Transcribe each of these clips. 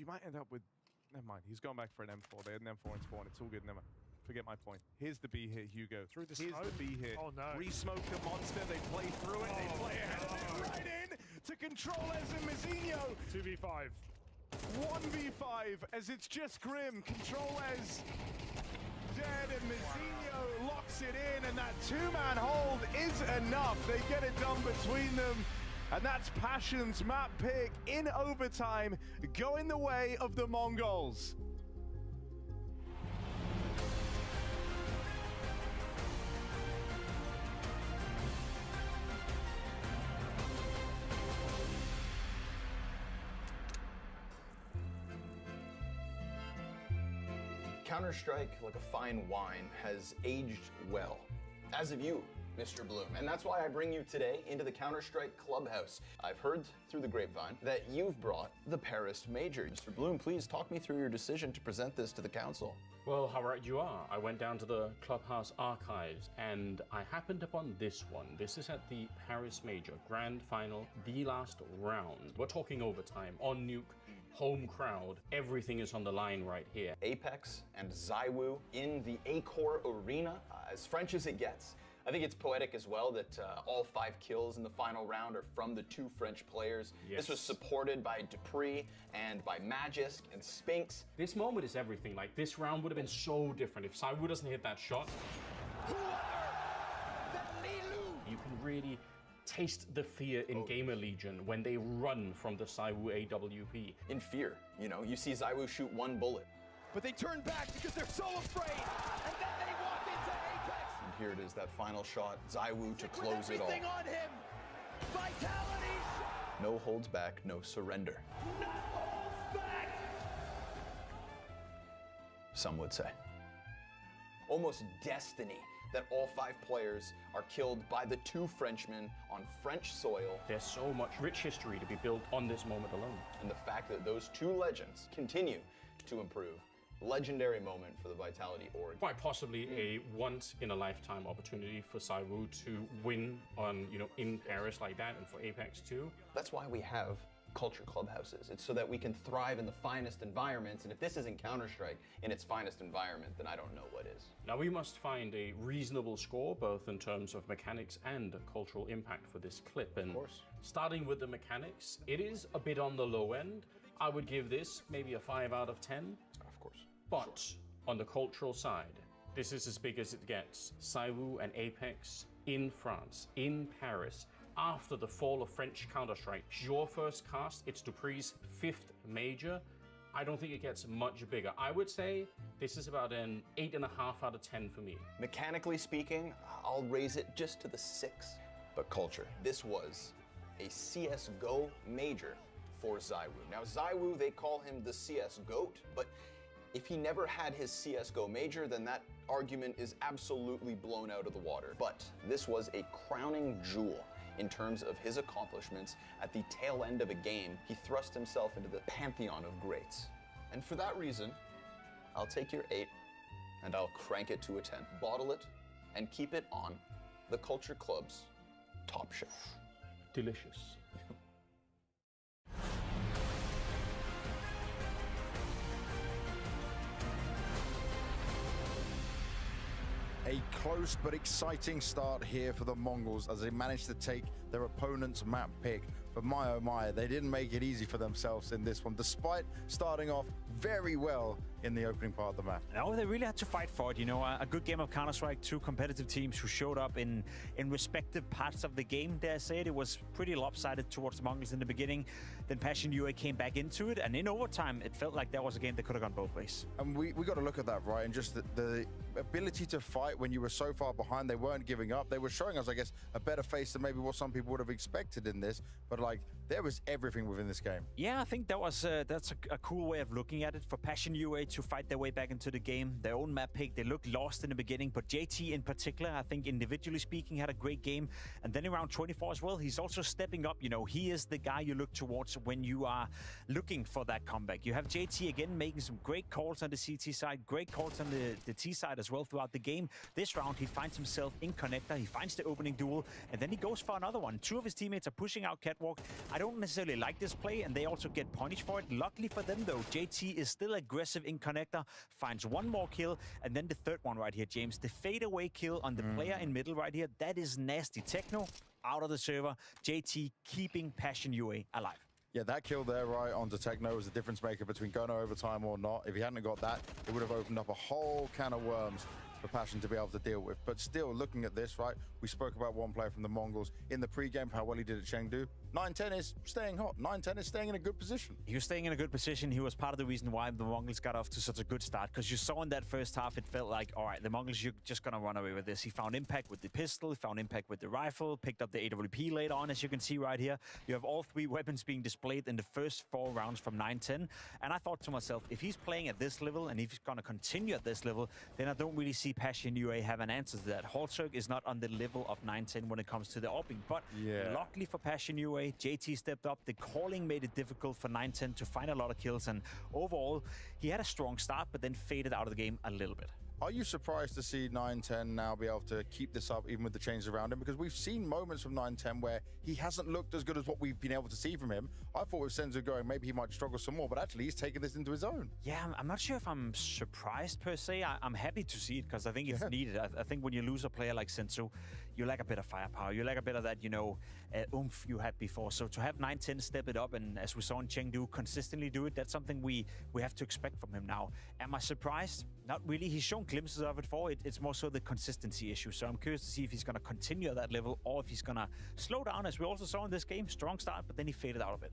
you might end up with... Never mind, he's gone back for an M4. They had an M4 in spawn. It's all good, never mind. Forget my point. Here's the B hit, Hugo. Through the Here's smoke? the B hit. Oh, no. Re-smoke the monster. They play through it. They play ahead of it. Right in to Control-Ez and Mizinho. 2v5. 1v5 as it's just Grim. Control-Ez dead and Mizinho locks it in, and that two-man hold is enough. They get it done between them. And that's Passion's map pick in overtime, going the way of the Mongalz. Counter-Strike, like a fine wine, has aged well. As have you, Mr. Bloom. And that's why I bring you today into the Counter-Strike Clubhouse. I've heard through the grapevine that you've brought the Paris Major. Mr. Bloom, please talk me through your decision to present this to the council. Well, how right you are. I went down to the Clubhouse archives and I happened upon this one. This is at the Paris Major Grand Final, the last round. We're talking overtime, on nuke, home crowd. Everything is on the line right here. Apex and ZywOo in the Accor Arena, as French as it gets. I think it's poetic as well that all 5 kills in the final round are from the 2 French players. Yes. This was supported by Dupree and by Magisk and Spinks. This moment is everything. Like, this round would have been so different if ZywOo doesn't hit that shot. You can really taste the fear in Gamer Legion when they run from the ZywOo AWP. In fear, you know, you see ZywOo shoot 1 bullet. But they turn back because they're so afraid, and then they walk into Apex. And here it is, that final shot, ZywOo to close it all. Everything on him. Vitality. No holds back, no surrender. No holds back. Some would say. Almost destiny that all 5 players are killed by the 2 Frenchmen on French soil. There's so much rich history to be built on this moment alone. And the fact that those 2 legends continue to improve. Legendary moment for the Vitality org. Quite possibly a once-in-a-lifetime opportunity for ZywOo to win on, in Paris like that, and for Apex too. That's why we have culture clubhouses. It's so that we can thrive in the finest environments, and if this isn't Counter-Strike in its finest environment, then I don't know what is. Now we must find a reasonable score, both in terms of mechanics and cultural impact for this clip. And of course. Starting with the mechanics, it is a bit on the low end. I would give this maybe a 5 out of 10. Of course. But on the cultural side, this is as big as it gets. ZywOo and Apex in France, in Paris, after the fall of French Counter-Strike. Your first cast, it's Dupree's 5th major. I don't think it gets much bigger. I would say this is about an 8.5 out of 10 for me. Mechanically speaking, I'll raise it just to the 6. But culture, this was a CSGO major for ZywOo. Now ZywOo, they call him the CS GOAT, but if he never had his CSGO major, then that argument is absolutely blown out of the water. But this was a crowning jewel in terms of his accomplishments. At the tail end of a game, he thrust himself into the pantheon of greats. And for that reason, I'll take your 8 and I'll crank it to a 10. Bottle it and keep it on the Culture Club's top shelf. Delicious. A close but exciting start here for the Mongalz as they managed to take their opponent's map pick. But my oh my, they didn't make it easy for themselves in this one, despite starting off very well in the opening part of the map. No, they really had to fight for it. You know, a good game of Counter-Strike, 2 competitive teams who showed up in respective parts of the game. Dare I say it was pretty lopsided towards the Mongalz in the beginning. Then Passion UA came back into it, and in overtime, it felt like that was a game that could have gone both ways. And we got to look at that, right? And just the ability to fight when you were so far behind, they weren't giving up. They were showing us, I guess, a better face than maybe what some people would have expected in this. But like, there was everything within this game. Yeah, I think that was that's a cool way of looking at it for Passion UA to fight their way back into the game. Their own map pick, they looked lost in the beginning, but JT in particular, I think individually speaking, had a great game. And then around 24 as well, he's also stepping up. You know, he is the guy you look towards when you are looking for that comeback. You have JT again making some great calls on the CT side, great calls on the T side as well throughout the game. This round, he finds himself in connector, he finds the opening duel, and then he goes for another one. 2 of his teammates are pushing out catwalk. walk. I don't necessarily like this play, and they also get punished for it. Luckily for them, though, JT is still aggressive in connector, finds one more kill, and then the third one right here, James. The fadeaway kill on the player in middle right here, that is nasty. Techno out of the server. JT keeping Passion UA alive. Yeah, that kill there, right, onto Techno was the difference maker between going to overtime or not. If he hadn't got that, it would have opened up a whole can of worms for Passion to be able to deal with. But still, looking at this, right, we spoke about one player from the Mongalz in the pre-game, how well he did at Chengdu. 9-10 is staying hot. 9-10 is staying in a good position. He was staying in a good position. He was part of the reason why the Mongalz got off to such a good start, because you saw in that first half, it felt like, all right, the Mongalz, you're just going to run away with this. He found impact with the pistol, he found impact with the rifle, picked up the AWP later on, as you can see right here. You have all three weapons being displayed in the first 4 rounds from 9-10. And I thought to myself, if he's playing at this level and if he's going to continue at this level, then I don't really see Passion UA have an answer to that. Holzerg is not on the level of 9-10 when it comes to the opening. But luckily for Passion UA, JT stepped up. The calling made it difficult for 9-10 to find a lot of kills. And overall, he had a strong start, but then faded out of the game a little bit. Are you surprised to see 9-10 now be able to keep this up, even with the changes around him? Because we've seen moments from 9-10 where he hasn't looked as good as what we've been able to see from him. I thought with Senzu going, maybe he might struggle some more, but actually he's taken this into his own. Yeah, I'm not sure if I'm surprised per se. I'm happy to see it because I think it's needed. I think when you lose a player like Senzu, you lack a bit of firepower. You lack a bit of that, oomph you had before. So to have 9-10 step it up, and as we saw in Chengdu, consistently do it, that's something we have to expect from him now. Am I surprised? Not really. He's shown glimpses of it before. It's more so the consistency issue. So I'm curious to see if he's going to continue at that level or if he's going to slow down, as we also saw in this game. Strong start, but then he faded out a bit.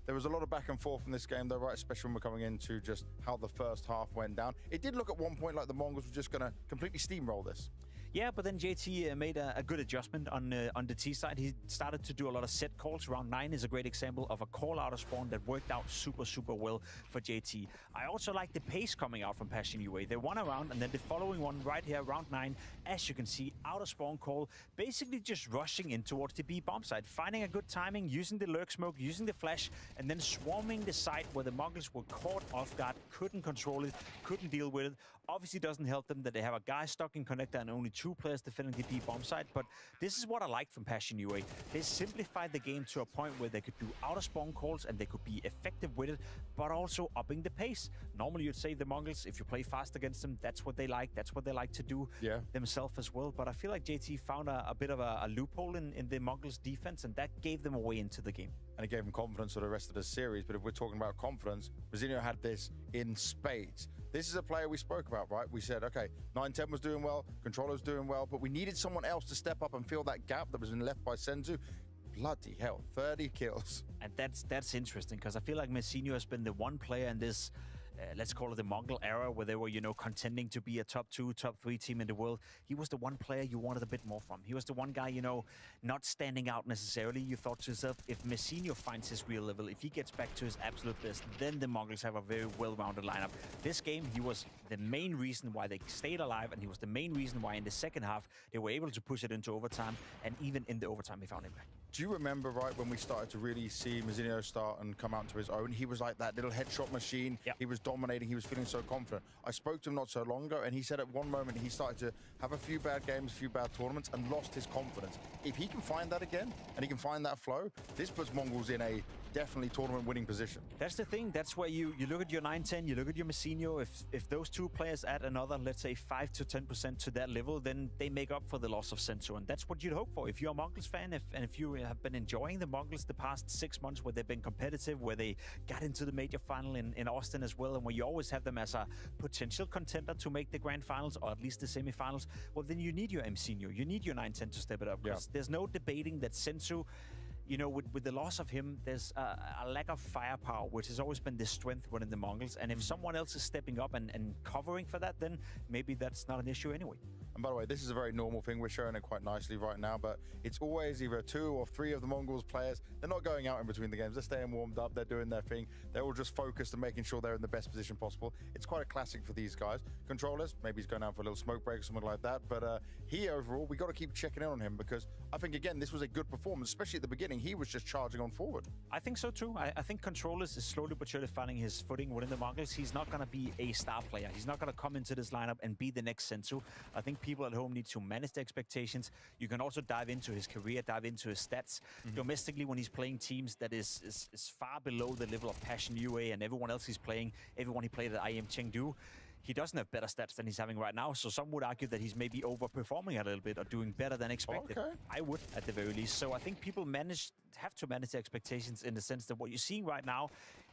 There was a lot of back and forth in this game, though, right? Especially when we're coming into just how the first half went down. It did look at one point like the Mongalz were just going to completely steamroll this. Yeah, but then JT made a good adjustment on the T side. He started to do a lot of set calls. Round 9 is a great example of a call out of spawn that worked out super, super well for JT. I also like the pace coming out from Passion UA. They won a round, and then the following one right here, round 9, as you can see, out of spawn call, basically just rushing in towards the B bomb side, finding a good timing, using the lurk smoke, using the flash, and then swarming the site where the Mongalz were caught off guard, couldn't control it, couldn't deal with it. Obviously doesn't help them that they have a guy stuck in connector and only 2 players defending the B bomb site, but this is what I like from Passion UA. They simplified the game to a point where they could do out of spawn calls and they could be effective with it, but also upping the pace. Normally you'd say the Mongalz, if you play fast against them, that's what they like. That's what they like to do themselves as well. But I feel like JT found a bit of a loophole in the Mongalz defense, and that gave them a way into the game. And it gave him confidence for the rest of the series. But if we're talking about confidence, Mazinho had this in spades. This is a player we spoke about, right? We said, okay, 9-10 was doing well, Controller was doing well, but we needed someone else to step up and fill that gap that was been left by Senzu. Bloody hell, 30 kills. And that's interesting, because I feel like Mazinho has been the one player in this let's call it the Mongalz era, where they were, contending to be a top 2, top 3 team in the world. He was the one player you wanted a bit more from. He was the one guy, not standing out necessarily. You thought to yourself, if Mazinho finds his real level, if he gets back to his absolute best, then the Mongalz have a very well-rounded lineup. This game, he was the main reason why they stayed alive, and he was the main reason why in the second half they were able to push it into overtime, and even in the overtime he found impact. Do you remember, right, when we started to really see Mazinho start and come out to his own? He was like that little headshot machine. Yep. He was dominating. He was feeling so confident. I spoke to him not so long ago, and he said at one moment he started to have a few bad games, a few bad tournaments, and lost his confidence. If he can find that again, and he can find that flow, this puts Mongalz in a definitely tournament-winning position. That's the thing. That's where you look at your 9-10, you look at your Mazinho. If those 2 players add another, let's say, 5 to 10% to that level, then they make up for the loss of Senzu, and that's what you'd hope for. If you're a Mongalz fan, and if you have been enjoying the Mongalz the past 6 months, where they've been competitive, where they got into the major final in Austin as well, and where you always have them as a potential contender to make the grand finals, or at least the semifinals, well, then you need your Mazinho, you need your 9-10 to step it up, because there's no debating that Senzu, with the loss of him, there's a lack of firepower, which has always been the strength within the Mongalz. And if someone else is stepping up and covering for that, then maybe that's not an issue anyway. And by the way, this is a very normal thing. We're showing it quite nicely right now, but it's always either 2 or 3 of the Mongalz players. They're not going out in between the games. They're staying warmed up. They're doing their thing. They're all just focused and making sure they're in the best position possible. It's quite a classic for these guys. Controllers, maybe he's going out for a little smoke break or something like that. But he overall, we got to keep checking in on him, because I think, again, this was a good performance, especially at the beginning. He was just charging on forward. I think so too. I think Controllers is slowly but surely finding his footing within the Mongalz. He's not going to be a star player. He's not going to come into this lineup and be the next Senzu. I think people people at home need to manage the expectations. You can also dive into his career, dive into his stats. Domestically, when he's playing teams that is far below the level of Passion UA and everyone else he's playing, everyone he played at ImErixkToo, he doesn't have better stats than he's having right now. So some would argue that he's maybe overperforming a little bit or doing better than expected. Okay. I would, at the very least. So I think people have to manage their expectations in the sense that what you're seeing right now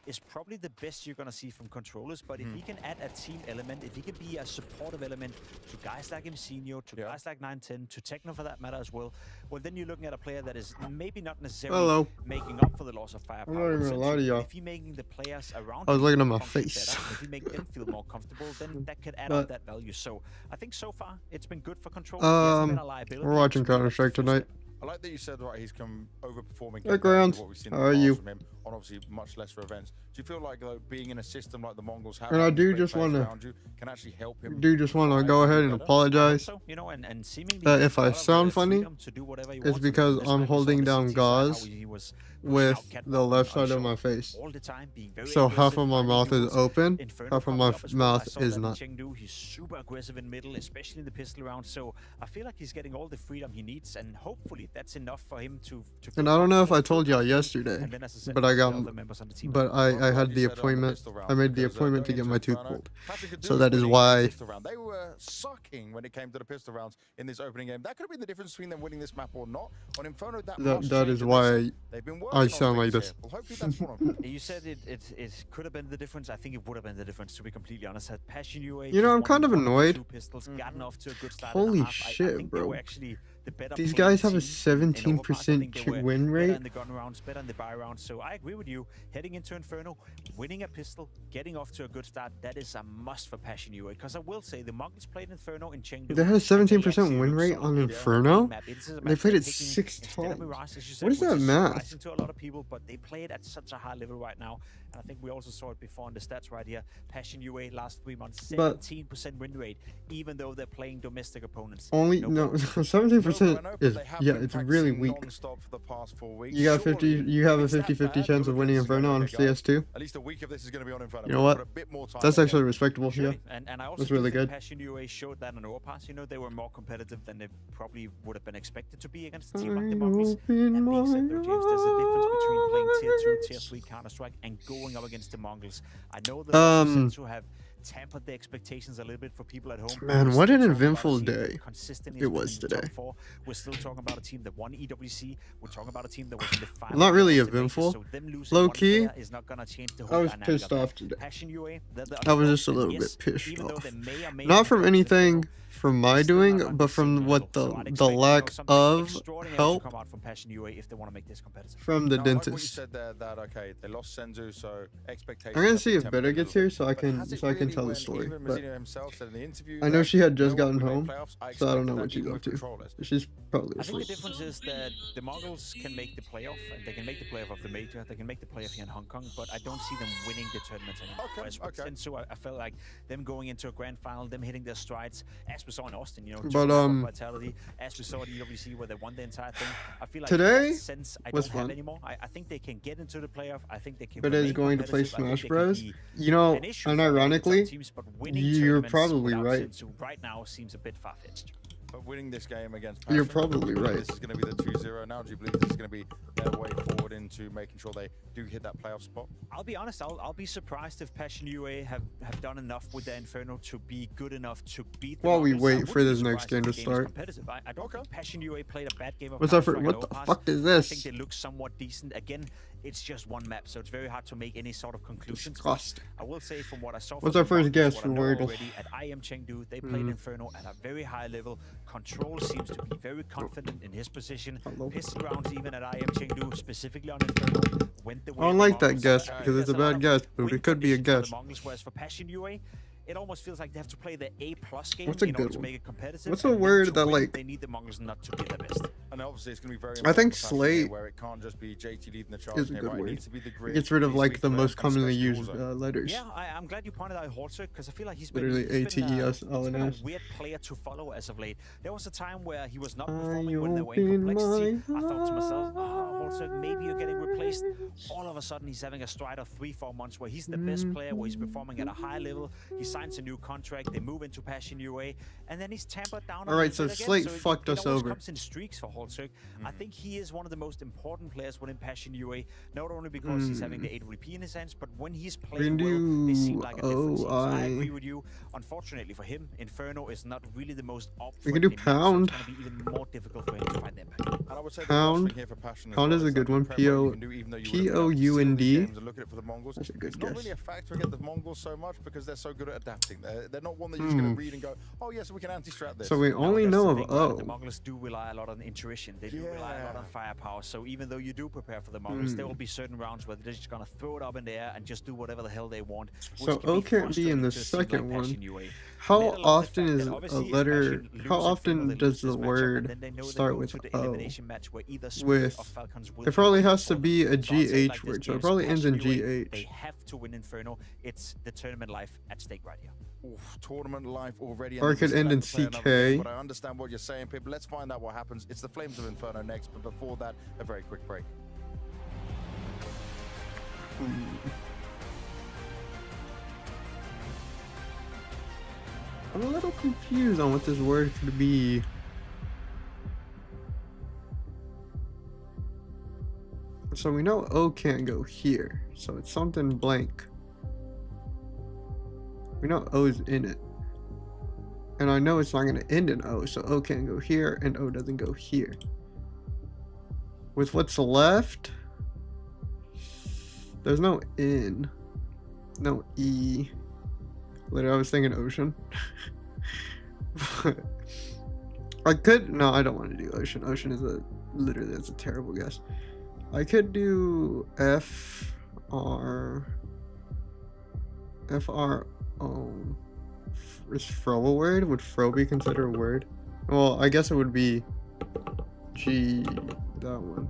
is probably the best you're going to see from controllers. But if he can add a team element, if he can be a supportive element to guys like Insigno, to guys like 910, to Techno for that matter as well, well, then you're looking at a player that is maybe not necessarily making up for the loss of firepower. I'm not even gonna lie to y'all. If you're making the players around I was him looking at my function face. better, if you make them feel more comfortable, then that could add up that value. So I think so far it's been good for controllers. He hasn't been a liability. We're watching Counter-Strike tonight. I like that you said right. He's come overperforming. Hey, Grounds. What we've seen How are you? from him on obviously much lesser events. Do you feel like though being in a system like the Mongalz have, And I do great just players wanna- around you can actually help him? Want to go ahead and apologize So, you know, and seemingly that if I a lot of sound funny, freedom to do whatever he it's wants. because This I'm match, we saw holding the down CT side, how gauze he was with pushing out the Catwalk left on side of show my face. all the time, being very So half aggressive, of my finding mouth is duels. open, Inferno half of coming my up as well. I mouth saw is that in not. Chengdu. He's super aggressive in middle, especially in the pistol round. So I feel like he's getting all the freedom he needs, and hopefully that's enough for him to And I don't know if I told y'all yesterday, and then, as I said, but I got, other members on the team. but I had the appointment. I made the appointment to get my tooth pulled. So that is why. They were sucking when it came to the pistol rounds in this opening game. That could have been the difference between them winning this map or not. On Inferno, That is why they've been I working sound on like things this. here. Well, hopefully that's one of them. You said it could have been the difference. I think it would have been the difference, to be completely honest. Had Passion UA You know, I'm kind of annoyed. Two pistols, gotten off to a good start Holy in the half. I shit, think they bro. were actually the better These playing guys have a team in Overpass. I think 17% they were win better rate. in the gun rounds, better in the buy rounds. So I agree with you. Heading into Inferno, winning a pistol, getting off to a good start, that is a must for Passion UA. Because I will say, the Mongalz played Inferno in Chengdu. They had a and 17% actually win looked rate solid on in Inferno? the map. It is a They map played they're it taking 6 instead of times. Mirage, as you said, What is which that math? surprising to a lot of people, but they play it at such a high level right now. And I think we also saw it before in the stats right here. Passion UA last 3 months, But- 17% win rate, even though they're playing domestic opponents. Only no, problem. 17% is yeah, it's really weak. For the past 4 weeks. You got 50. Surely, You have a if it's that 50-50 bad, chance of winning this is gonna Inferno be on okay, guys. CS2. At least a week of this is going to be on Inferno. You know what? Put a bit more time That's in actually there. respectable here. Surely. And I also That's really think good. Passion UA showed that on Overpass. You know, they were more competitive than they probably would have been expected to be against a team like the Mongalz. And being said though, James, there's a difference between playing tier 2, tier 3 Counter-Strike and going up against the Mongalz. I know that to have tampered the expectations a little bit for people at home. Man, We're what still an talking about a eventful team that day consistently it has been was in the top today. 4. We're still talking about a team that won EWC. We're talking about a team that was in the final. Not really of the majors, eventful. so them losing Low one key, player is not gonna change the whole I was dynamic pissed of that. off today. Passion UA, they're the I was underdog, just a and little yes, bit pissed even though off. they may or may Not have from been anything Inferno, from my they're still not doing, on but the same from what level. So I'd the expect, you know, lack something of extraordinary help to come out from Passion UA if they want to make this competitive. from the No, I like what you dentist. said there, that okay, they lost Senzu, so expectations. I'm gonna have see been if tempered Better a gets little here bit. so I But can has it tell really the when story. even But Mazzino himself said in the interview I know that, she had you just know what, gotten we made home, playoffs, I so I don't expected know that what she's even up with to. controllers. She's probably I think the asleep. difference is that the Mongalz can make the playoff, and they can make the playoff of the major, they can make the playoff here in Hong Kong, but I don't see them winning the tournament anymore. Okay, Whereas with okay. Sensu, I felt like them going into a grand final, them hitting their strides, as we saw in Austin, you know, But, just out of vitality, as we saw at EWC where they won the entire thing. I feel like Today that sense I was don't have fun. anymore. I think they can get into the playoff. I think they can. But is remain going to play competitive. I think Smash they can Bros. be You know, an issue and for ironically, some teams, but winning you're tournaments probably without right. Sensu right now seems a bit far-fetched. But winning this game against You're Passion, probably do you believe right. This is going to be the 2-0 now. Do you believe this is going to be their way forward into making sure they do hit that playoff spot? I'll be honest, I'll be surprised if Passion UA have done enough with their Inferno to be good enough to beat the While we Mongalz. I wait wouldn't for be this next surprised game if to the is start. competitive. I don't think Passion UA played a bad game of What's up for Counter-Strike what at the Overpass. fuck is I this? think they look somewhat decent. Again, it's just one map, so it's very hard to make any sort of conclusions. Disgusting. I will say from what I saw What's from our first the Mongalz, guess what for I know Wordle? already at ImErixkToo, they played Inferno at a very high level. Control seems to be very confident in his position. Hello. Pistol rounds even at ImErixkToo, specifically on Inferno, went the way I don't of the like that Mongalz. guess So I because think it's a there's lot bad of guess, but win it could be a conditions guess. for the Mongalz, whereas for Passion UA, it almost feels like they have to play the A+ game What's a in order good to one? make it competitive. What's a and then word to that, win, like- they need the Mongalz not to be their best. And obviously it's going to be very I think important for Passion here, Slate where it can't just be JT leading the charge is a here, good right? It word. needs to be the It grid. gets rid of needs to be like the for most them, and commonly especially used also. letters. Yeah, I'm glad you pointed out Hortzak because I feel like he's been, Literally he's been a ATESLNS. weird player to follow as of late. There was a time where he was not performing when they were in complexity. I thought to myself, oh, Hortzak, maybe you're getting replaced. All of a sudden, he's having a stride of 3-4 months where he's the best player, where he's performing at a high level. He signs a new contract. They move into Passion UA, and then he's tampered down. All right, so again. Slate fucked us over. Comes in streaks for Hortzak. I think he is one of the most important players within Passion UA, not only because he's having the 8VP in his hands, but when he's playing well, they seem like a different team. So I agree with you. Unfortunately for him, Inferno is not really the most upfront. We can do Pound. So it's going to be even more difficult for him to find them. And I would say Pound. here for Passion Pound is a good one. POUND. Look at it for the Mongols. That's a good It's not guess. really a factor against the Mongols so much because they're so good at adapting. They're not one that you're just going to read and go, oh yes, we can anti-strat this. So we only That's know the of thing, right? O. The Mongols do rely a lot on intuition. They do rely a lot on firepower. So even though you do prepare for the Mongols, there will be certain rounds where they're just gonna throw it up in the air and just do whatever the hell they want. So O can't be in the second one. How often is a letter? How often does the word start with O? It probably has to be a GH word, so it probably ends in GH. They have to win Inferno. It's the tournament life at stake right here. Oof, tournament life already. Or it could end in CK. But I understand what you're saying, people. Let's find out what happens. It's the Flames of Inferno next, but before that, a very quick break. I'm a little confused on what this word could be. So we know O can't go here, so it's something blank. We know O's in it. And I know it's not going to end in O, so O can't go here, and O doesn't go here. With what's left, there's no N, no E. Literally, I was thinking ocean. I could, no, I don't want to do ocean. Ocean is literally, that's a terrible guess. I could do FR O. Is fro a word? Would fro be considered a word? Well, I guess it would be G, that one.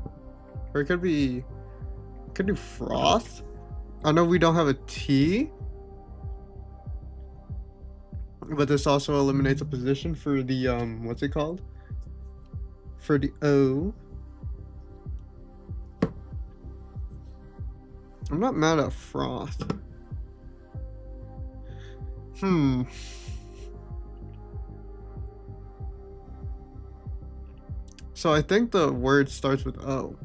Or it could be, could do froth. I know we don't have a T, but this also eliminates a position for the what's it called? For the O. I'm not mad at froth. So I think the word starts with O.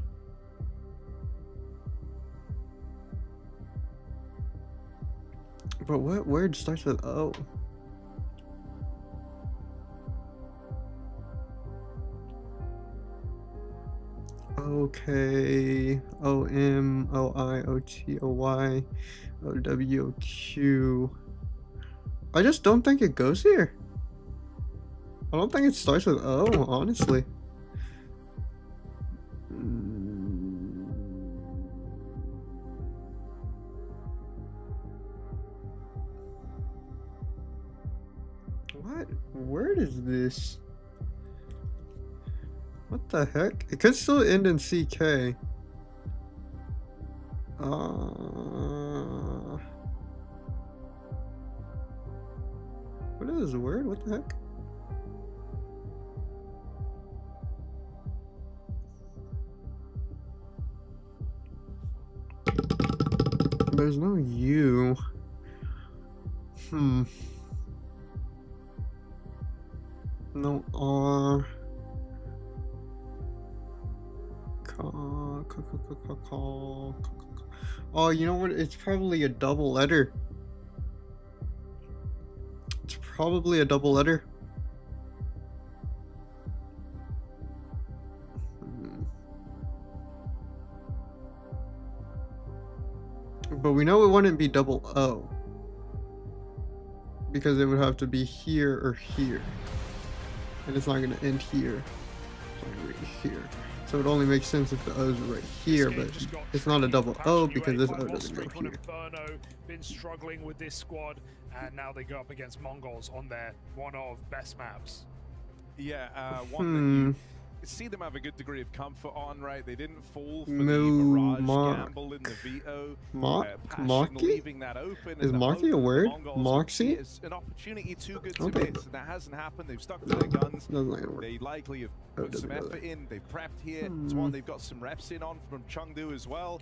But what word starts with O? Okay, O-M, O-I, O-T, O-Y, O-W, O-Q. I just don't think it goes here. I don't think it starts with O, honestly. What word is this? What the heck? It could still end in CK. What is this word? What the heck? There's no U. No R. Oh, you know what? It's probably a double letter. It's probably a double letter. But we know it wouldn't be double O, because it would have to be here or here, and it's not going to end here. It's like right here. So it only makes sense if the O's are right here, but it's not a double O because this O doesn't go here. Inferno been struggling with this squad, and now they go up against Mongalz on their one of best maps. Yeah, one that see them have a good degree of comfort on, right? They didn't fall for the Moo, Mirage gamble in the veto. Passion Maki? leaving that open. Is and the Maki hope a that the word? Mongalz Moxie? is an opportunity too good to Okay. miss, and that hasn't happened. They've stuck to their guns. Doesn't like it work. They likely have Oh, put some doesn't effort really. in. They've prepped here. It's one they've got some reps in on from Chengdu as well.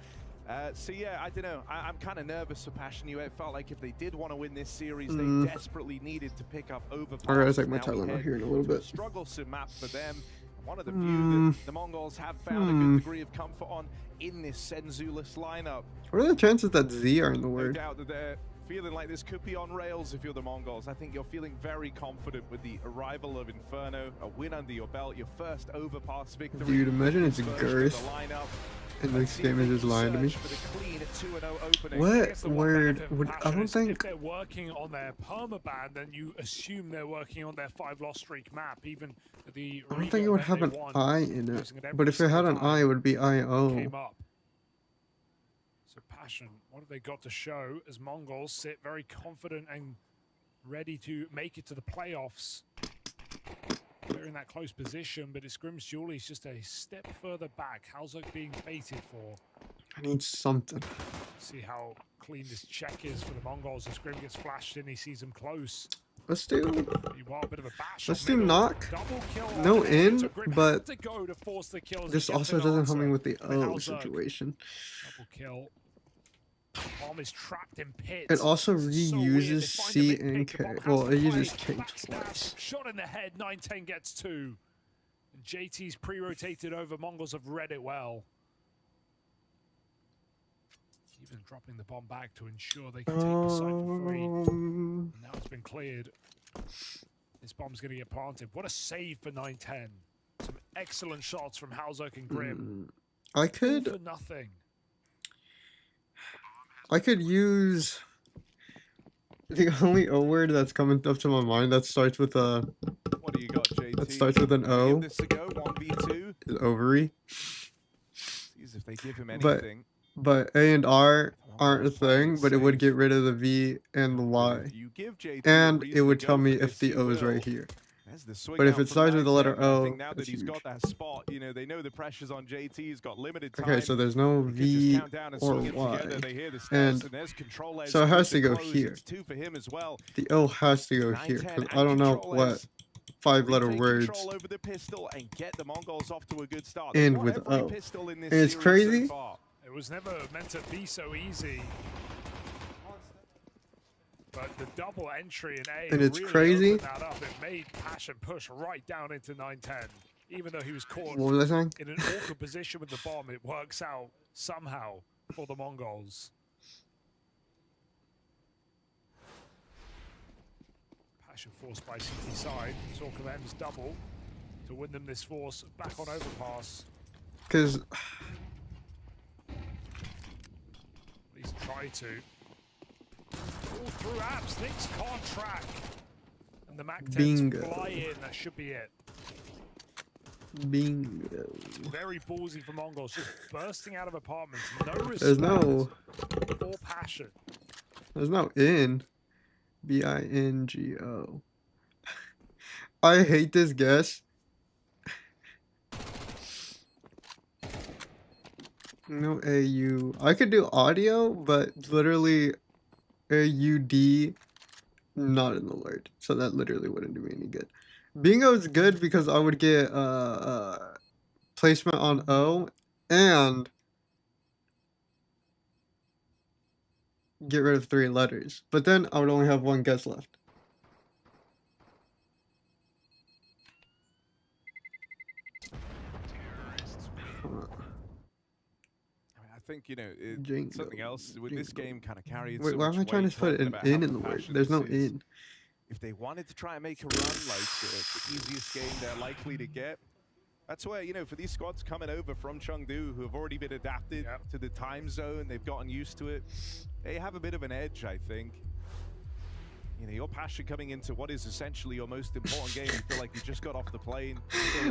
So yeah, I don't know. I'm kind of nervous for Passion UA. It felt like if they did want to win this series, they desperately needed to pick up overpass. I gotta take my Now we Tylenol head here in a little to bit. Strugglesome map for them. One of the few that the Mongalz have found a good degree of comfort on in this Senzu-less lineup. What are the chances that Z are in the No word? doubt that they're feeling like this could be on rails if you're the Mongalz. I think you're feeling very confident with the arrival of Inferno, a win under your belt, your first overpass victory. Dude, imagine it's Version of the Girth. lineup. And this game is just lying to me. For the clean 2-0 opening. What word benefit would of I Passion don't is think if they're working on their permaban, then you assume they're working on their 5-loss streak map. Even the I don't think it would have an I in it. losing it But if it had an every I, it would be IO. came up. So Passion, what have they got to show as Mongalz sit very confident and ready to make it to the playoffs? They're in that close position, but it's Grim's Julie is just a step further back. How's it being baited for? I need something. See how clean this check is for the Mongalz as Grim gets flashed in. He sees him close. Let's do. You want a bit of a bash. Let's on do middle. knock. Double kill No on it. in, So Grim but had to go to force the kills. This He gets also an doesn't help me answer. with the But O Howzerg, situation. double kill. Bomb is trapped in pits. It also This is so weird. They reuses find a C mid-pick, and the K. bomb has Well, to it uses play. K Backstab. twice. Shot in the head. 9-10 gets 2. And JT's pre-rotated over. Mongalz have read it well. Even dropping the bomb back to ensure they can take the site for free. Now it's been cleared. This bomb's going to get planted. What a save for 9-10. Some excellent shots from Howzerg and Grim. I All could for nothing. use the only O word that's coming up to my mind that starts with a What do you got, JT? that starts with an O. Give this a go. 1v2. Is ovary. See if they give him But- anything. But A and R aren't a thing, but it would get rid of the V and the Y. If you give JT And a it reason would to tell go me for if this, the he O is will. right here. There's the swing But if out it from starts with the letter 9-10, I O, think now that it's he's huge. got that spot, you know, they know the pressure's on JT. He's got limited time. Okay, so there's no He could just V count down and or swing it Y. together. They hear the steps, And and there's Control Ez so it has to go close. here. It's 2 for him as well. The O has to go here 9-10 because and I don't know Control what Ez 5-letter retake words control over the pistol and get the Mongalz off to a good start. end They've with won every O. pistol in this And it's series crazy. so far. It was never meant to be so easy. But the double entry in A And it's really crazy. opened that up. It made Passion push right down into 9-10. Even though he was caught What was I saying? in an awkward position with the bomb, it works out somehow for the Mongalz. Passion forced by CT side. Talk of M's double to win them this force back on overpass. Because At least try to. All through apps, things can't track. And the Mac 10s Bingo. fly in, that should be it. bingo. Very ballsy for Mongalz, just bursting out of apartments. No respect There's no for Passion. There's no in. BINGO. I hate this guess. No AU. I could do audio, but literally AUD not in the word. So that literally wouldn't do me any good. Bingo is good because I would get placement on O and get rid of 3 letters. But then I would only have 1 guess left. I think, you know, Jingo, something else with this jingo. game kind of carried Wait, so why much am I trying to weight, put an talking about in how in the word? passionate There's no this is. in. If they wanted to try and make a run like the easiest game they're likely to get, that's where, you know, for these squads coming over from Chengdu who have already been adapted to the time zone, they've gotten used to it, they have a bit of an edge, I think. You know, your Passion coming into what is essentially your most important game, you feel like you just got off the plane.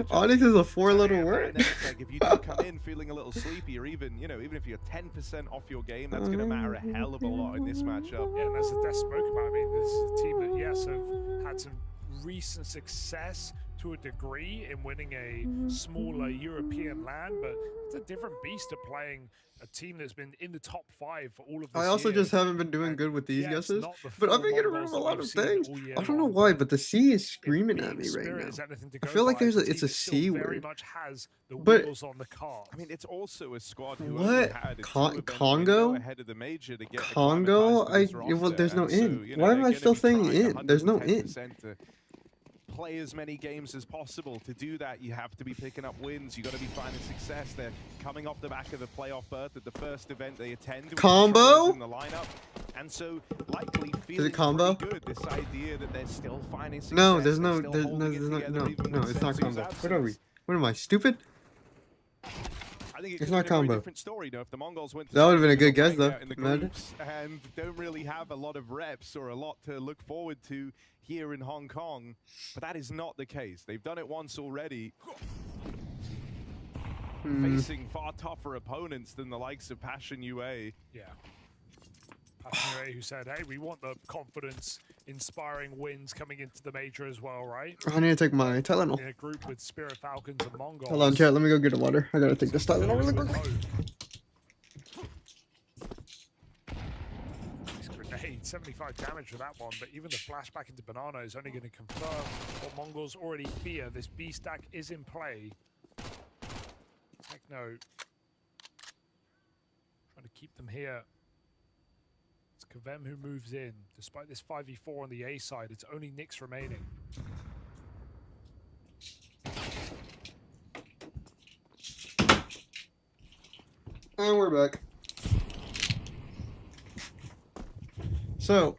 Onyx is a 4-letter And word. then it's like if you do come in feeling a little sleepy, or even, you know, even if you're 10% off your game, that's going to matter a hell of a lot in this matchup. Yeah, and as the Death spoke about, I mean, this is a team that, yes, have had some recent success to a degree in winning a smaller European land, but it's a different beast of playing a team that's been in the top 5 for all of this I also year. just haven't been doing And good with these yeah, it's guesses, not the but I've full been getting rid Mongalz of a that lot we've of seen things. all year I don't know long, why, but but the C is if screaming at being me right Spirit now. is anything to I go feel like by, it's a team a that still C very word. much has the But- wheels on the car. I mean, it's also a squad who What? only had a two-event Congo? window ahead of the major to get Congo? acclimatized to this well, roster, there's no and so, in. you know, Why am they're I gonna still be saying trying in? There's no in. 110% to play as many games as possible. To do that, you have to be picking up wins. You got to be finding success. They're coming off the back of the playoff berth at the first event they attend. with Combo? controllers in the lineup, and so likely feeling combo? pretty good. This idea that they're still finding success. No, there's they're no, still there's no, holding it there's no, together no, even no, with it's not Senzu's combo. What are we? absence. What am I, stupid? I think it It's could not have been a very combo. different story, you know, if the Mongalz went to That would've been a good China, guess, though. out in the Imagine. groups and don't really have a lot of reps or a lot to look forward to here in Hong Kong, but that is not the case. They've done it once already, facing far tougher opponents than the likes of Passion UA. Yeah. Passionate, who said, hey, we want the confidence inspiring wins coming into the major as well, right? I need to take my Tylenol. In a group with Spirit Falcons and Mongalz. Hold on, chat. Let me go get a water. I gotta take this Tylenol really With quickly. hope. Nice grenade, 75 damage for that one, but even the flashback into Banana is only going to confirm what Mongalz already fear. This B stack is in play. Techno trying to keep them here. It's Kavem who moves in. Despite this 5v4 on the A side, it's only Nyx remaining. And we're back. So,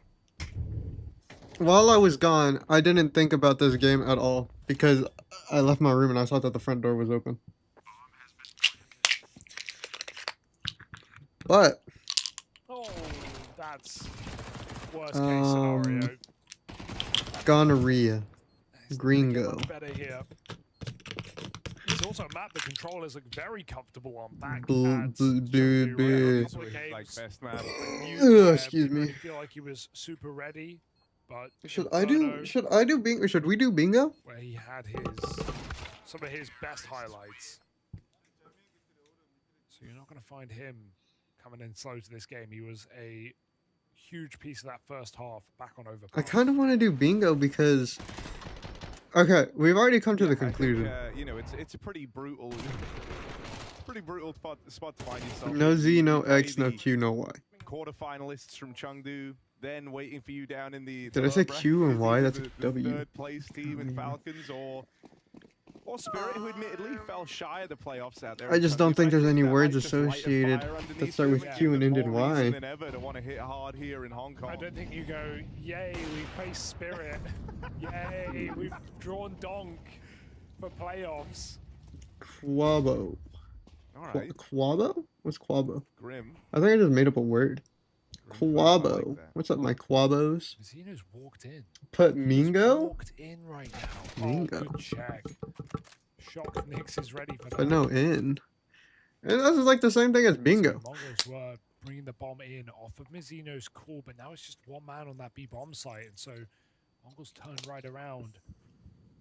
while I was gone, I didn't think about this game at all because I left my room and I saw that the front door was open. But Oh, that's worst case scenario. gonorrhea, It's gringo. much better here. It's also a map the controllers look very comfortable on. Back Boo, at boo, Chengdu, boo, right? boo. A couple of Like games best man. where excuse didn't me. really feel like he was super ready, but Should Inferno, I do bingo? Should we do bingo? where he had some of his best highlights. So you're not going to find him coming in slow to this game. He was a huge piece of that first half back on Overpass. I kind of want to do bingo because, okay, we've already come to the I think, conclusion. you know, it's a pretty brutal spot to find yourself. No in. Z, You no play X, no the Q, no Y. quarterfinalists from Chengdu, then waiting for you down in the. Did I say lower Q and bracket, Y? either That's a the W. Third place team in Falcons or Spirit, who admittedly fell shy of the playoffs out there. I just don't think there's any words That might just light a associated fire that underneath start them with and Q give and them end in more Y. reason than ever to want to hit hard here in Hong Kong. I don't think you go, yay, we face Spirit. Yay, we've drawn Donk for playoffs. Quabo. All right, Quabo? What's Quabo? Grim. I think I just made up a word. Grim fun, I like Quabo. that. What's up, my Quabos? Zeno's walked in. Put He's Mingo? walked in right now. Mingo. Oh, good check. Shock Nyx is ready for that. But no in. And this is like the same thing as bingo. So Mongalz were bringing the bomb in off of Mizzino's call, but now it's just one man on that B bomb site, and so Mongalz turned right around.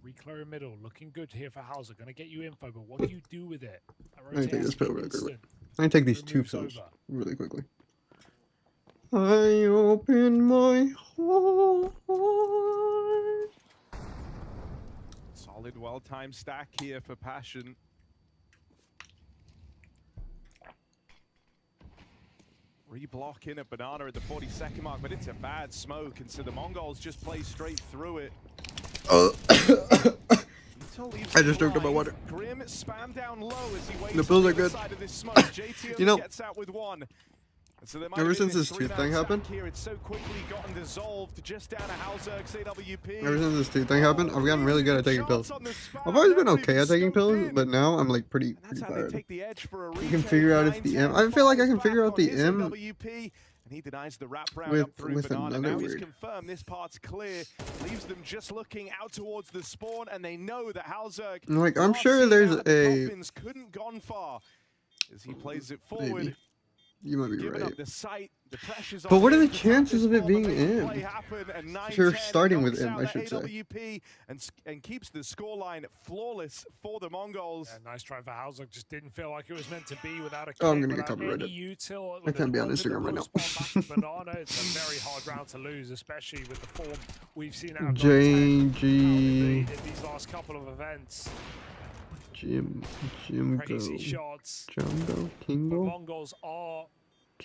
Reclear middle, looking good here for Hauser. Gonna get you info, but what do you do with it? That Let me take rotation this pill is really quickly. instant. I can take these Who two moves pills over? really quickly. I open my heart. Solid, well-timed stack here for Passion. Reblock in at Banana at the 42nd mark, but it's a bad smoke, and so the Mongalz just play straight through it. I just drank up my water. Grim spam down low as he waits The pills on are the other good. side of this smoke. JT You know, gets out with one. And so there might ever have been since this tooth three-man thing stack happened- here, it's so quickly gotten dissolved just down to Hauserk's AWP. Ever since this tooth thing happened, I've gotten really good at taking pills. Shots on the spam, I've always been never okay even at taking scoped pills, in. but now I'm like pretty And that's how they tired. take the edge for a You can retake. figure out if the M. I feel like I can figure out the Falls back on M his AWP, and he denies the wrap round with- up through with Banana. another Now he's word. confirmed this part's clear, leaves them just looking out towards the spawn, and they know that Hauserk. Like, I'm last sure seen there's out of the a- coffins couldn't gone far as he plays it forward. Maybe. You might be Giving right. up the site The pressure's But on what are him the to tap chances this of it ball, being but make the in? play happen, and If you're 9-10 starting with knocks him, out I the should say. AWP and keeps the scoreline flawless for the Mongalz. Yeah, nice try for Hauser. Just didn't feel like it was meant to be without a kick, Oh, I'm gonna get without copyrighted. any util. I can't be on Instagram right now. Banana. It's a very hard round to lose, especially with the form we've seen out of JG. in these last couple of events. Jim Crazy Go. shots. Jumbo. But Kingo. Mongols are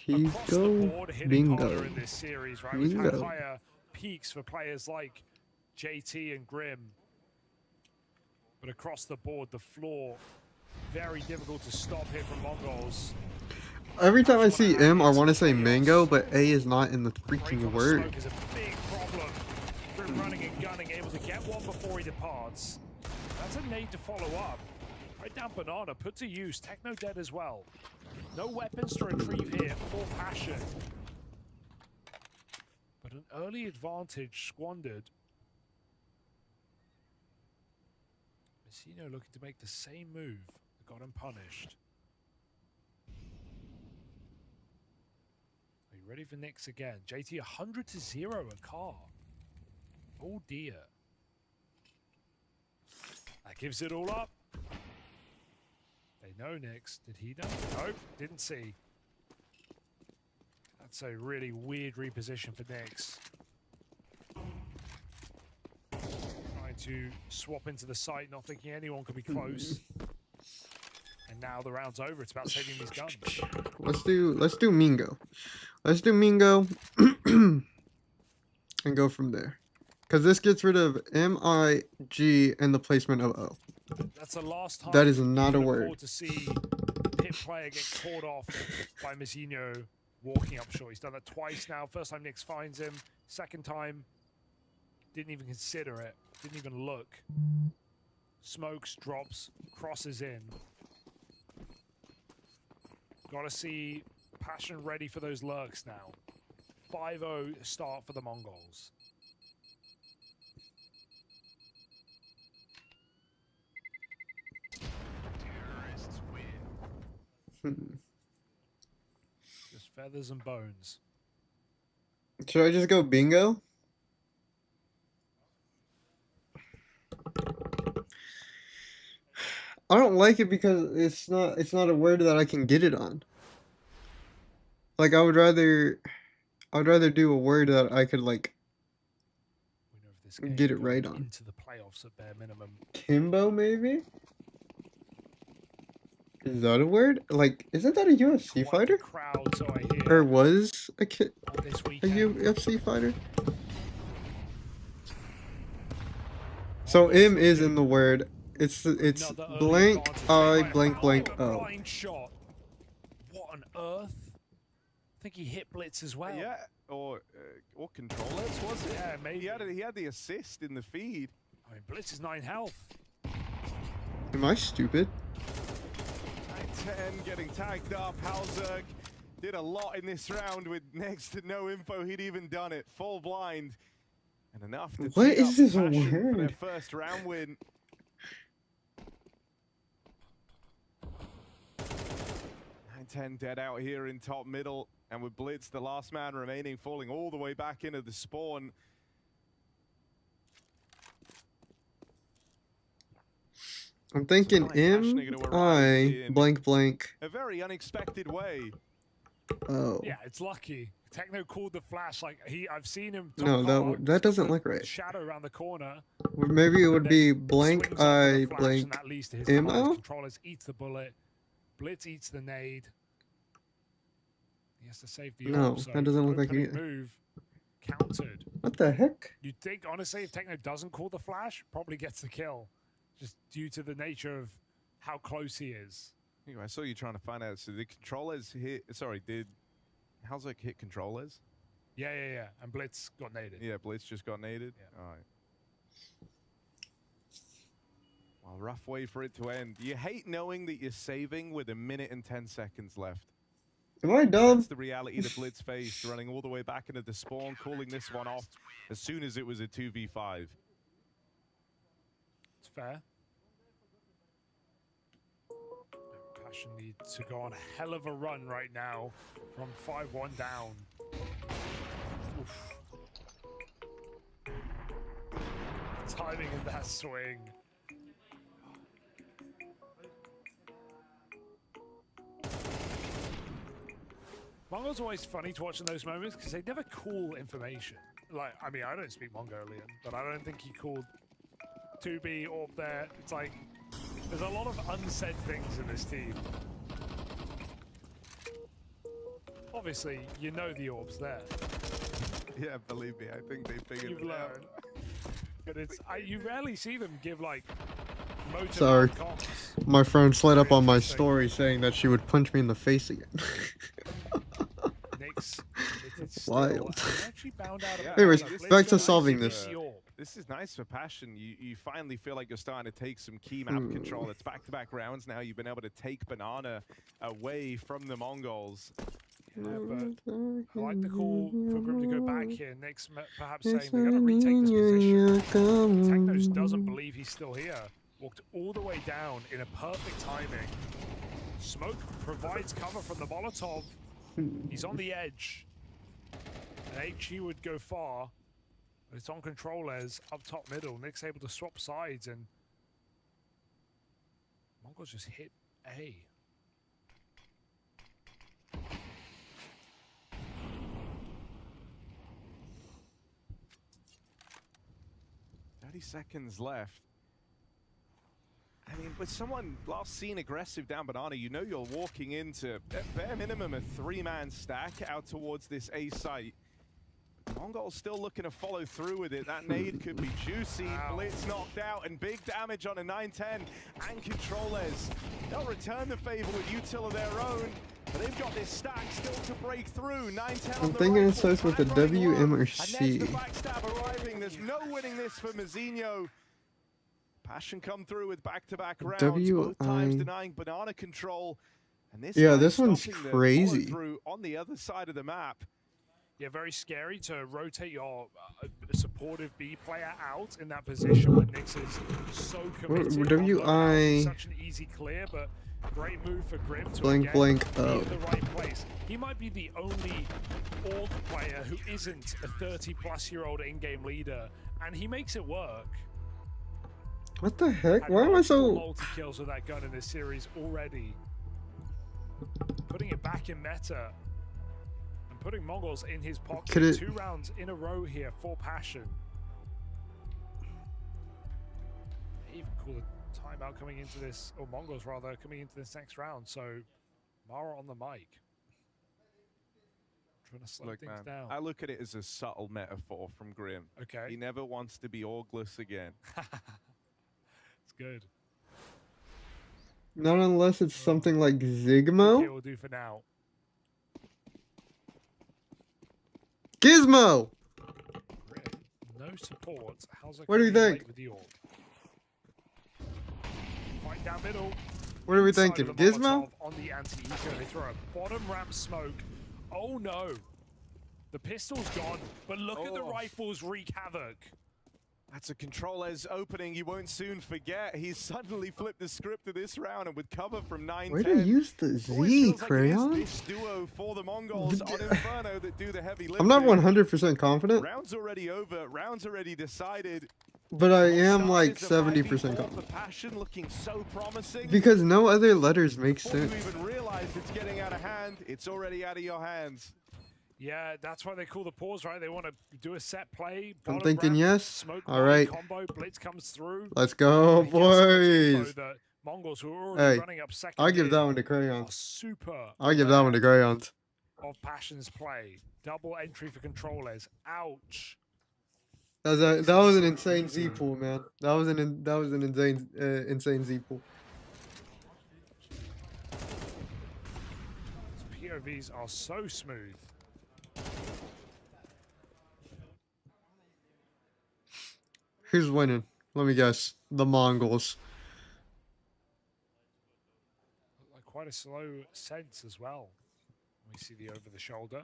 across the Kigo. board hitting harder Bingo. in this series, right? We've had Bingo. higher peaks for players like JT and Grim. But across the board, the floor, very difficult to stop here from Mongols. Every time I see M, I want to say mango, but A is not in the freaking word. Smoke is a big problem. Grim running and gunning, able to get one before he departs. That's a nade to follow up. Right down Banana, put to use. Techno dead as well. No weapons to retrieve here for Passion. But an early advantage squandered. Messino looking to make the same move that got him punished. Are you ready for Knicks again? JT 100-0 a car. Oh dear. That gives it all up. They know Knicks. Did he know? Nope, didn't see. That's a really weird reposition for Knicks. Trying to swap into the site, not thinking anyone could be close. And now the round's over. It's about saving these guns. Let's do Mingo. Let's do Mingo and go from there. Because this gets rid of M-I-G and the placement of O. That's the last time That is not a you can word. afford to see Pit player get caught off by Messino walking up short. He's done that twice now. First time Knicks finds him. Second time, didn't even consider it. Didn't even look. Smokes, drops, crosses in. Gotta see Passion ready for those lurks now. 5-0 start for the Mongols. Just feathers and bones. Should I just go bingo? I don't like it because it's not a word that I can get it on. Like I would rather do a word that I could like Winner of this game get it going right on. into the playoffs at bare minimum. Kimbo maybe? Is that a word? Like isn't that a UFC Quite fighter? the crowd, so I hear, Or was a kid this a weekend. UFC fighter? So M is in the word. It's Another early blank advantage. I They might blank have blank a O. blind shot. What on earth? I think he hit Blitz as well. Yeah, or controllers, was it? Yeah, maybe. He had the assist in the feed. I mean, Blitz is 9 health. Am I stupid? 9-10 getting tagged up. Halzerg did a lot in this round with next to no info. He'd even done it. Full blind. And enough to What tee is up this Passion for their word? first round win. 9-10 dead out here in top middle. And with Blitz, the last man remaining, falling all the way back into the spawn. I'm thinking Passion are M gonna arrive I in blank blank a very unexpected way. O. Yeah, it's lucky. Techno called the flash. Like I've seen him. No, that doesn't look right. Shadow around the corner. Maybe it would and be then blank swings up for the I flash, blank and that leads to his M demise. O. Controllers eats the bullet. Blitz eats the nade. He has to save the No, orb, so that doesn't look like opening it. move countered. What the heck? You'd think, honestly, if Techno doesn't call the flash, probably gets the kill, just due to the nature of how close he is. Anyway, I saw you trying to find out. So the controllers hit. Sorry, did Halzerg hit controllers? Yeah. And Blitz got naded. Yeah, Blitz just got naded. Yeah. All right. Well, rough way for it to end. You hate knowing that you're saving with 1 minute and 10 seconds left. Am I dumb? That's the reality that Blitz faced, running all the way back into the spawn, calling this one off as soon as it was a 2v5. It's fair. Passion needs to go on a hell of a run right now from 5-1 down. timing in that swing. Mongo's always funny to watch in those moments because they never call information. Like, I mean, I don't speak Mongolian, but I don't think he called 2B Orb there. It's like, there's a lot of unsaid things in this team. Obviously, you know the Orb's there. Yeah, believe me, I think they figured You've it out. learned. But it's, you rarely see them give, like, motive Sorry. comms. My friend slid up on my story saying that she would punch me in the face again. Nick's Wild. actually bound out of Yeah, Anyways, bounds. back to Blitz solving nice this. with the orb. This is nice for Passion. You finally feel like you're starting to take some key map control. It's back-to-back rounds now. You've been able to take Banana away from the Mongols. Yeah, but I like the call for Grim to go back here. Nick's perhaps saying they're going to retake this position. Technos doesn't believe he's still here. Walked all the way down in a perfect timing. Smoke provides cover from the Molotov. He's on the edge. And HE would go far. But it's on controllers up top middle. Nick's able to swap sides and Mongols just hit A. 30 seconds left. I mean, with someone last seen aggressive down Banana, you know you're walking into, at bare minimum, a 3-man stack out towards this A site. Mongal's still looking to follow through with it. That nade could be juicy. Wow. Blitz knocked out and big damage on a 9-10. And Controllers, they'll return the favor with util of their own. But they've got this stack still to break through. 9-10 on I'm the thinking it rifle, starts with a and running W, low. M, or And C. there's the backstab arriving. There's no winning this for Mazinho. Passion come through with back-to-back rounds, both times denying Banana control. And this Yeah, time this one's stopping the crazy. follow-through on the other side of the map. Yeah, very scary to rotate your supportive B player out in that position when Nyx is so committed. WI. Such an easy clear, but great move for Grim to Blink, again blink, be up. in the right place. He might be the only org player who isn't a 30-plus-year-old in-game leader, and he makes it work. What the heck? Had Why am I so... multi-kills with that gun in this series already. Putting it back in meta. And putting Mongalz in his pocket. Could it- 2 rounds in a row here for Passion. They even call a timeout coming into this, or Mongalz rather, coming into this next round. So, Mara on the mic. Trying to slow Look, things man, down. I look at it as a subtle metaphor from Grim. Okay. He never wants to be orgless again. It's good. Not unless it's something like Okay, Zigmo? we'll do for now. Gizmo! Grim, no support. How's it What do you gonna be think? late with the orb? Fight down middle. What are we Inside thinking? of the Gizmo? Molotov on the anti-eco. They throw a bottom ramp smoke. Oh no. The pistol's gone, but look at the Oh. rifles wreak havoc. That's a Controller's opening he won't soon forget. He's suddenly flipped the script of this round, and with cover from 9-10. Way to use the always Z, feels like it is Crayon. this duo for the Mongols on Inferno that do the heavy lifting. I'm not 100% confident, Rounds already over, rounds already decided. but I am Start like is a 70% 5v4 confident. for Passion looking so promising. Because no other letters make Before you sense. even realize it's getting out of hand, it's already out of your hands. Yeah, that's why they call the pause, right? They want to do a set play. I'm bottom thinking ramp, yes. Smoke All body right. combo, Blitz comes through. Let's go, He gets so much info boys. that Mongols, who are already Hey, running up second, I'll give in, that one to are Crayons. super I'll give that one to Crayons. of Passion's play. Double entry for Controllers. Ouch. That was an insane Z pool, man. That was an insane Z pool. POVs are so smooth. Who's winning? Let me guess. The Mongols. Like quite a slow sense as well. We see the over the shoulder.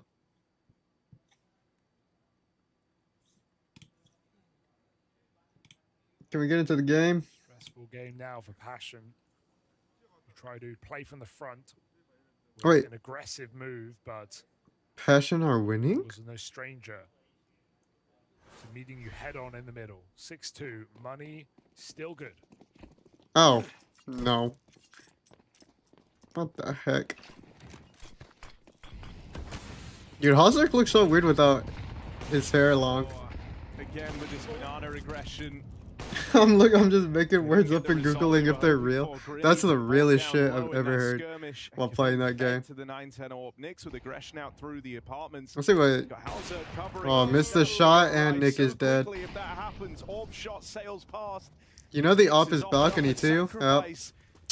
Can we get into the game? Stressful game now for Passion. We try to play from the front. with Wait. An aggressive move, but Passion are winning? was no stranger to meeting you head on in the middle. 6-2. Money still good. Oh, no. What the heck? Dude, Hossack looks so weird without his hair long. Again with this banana aggression. I'm just making words up and googling if they're real. That's the realest shit I've ever heard while playing that game. To the 9-10 AWP. Nick's with aggression out through the apartments. Let's see what. Oh, missed the shot and Nick is dead. If that happens, AWP shot sails past. You know the AWP is balcony too. Yep.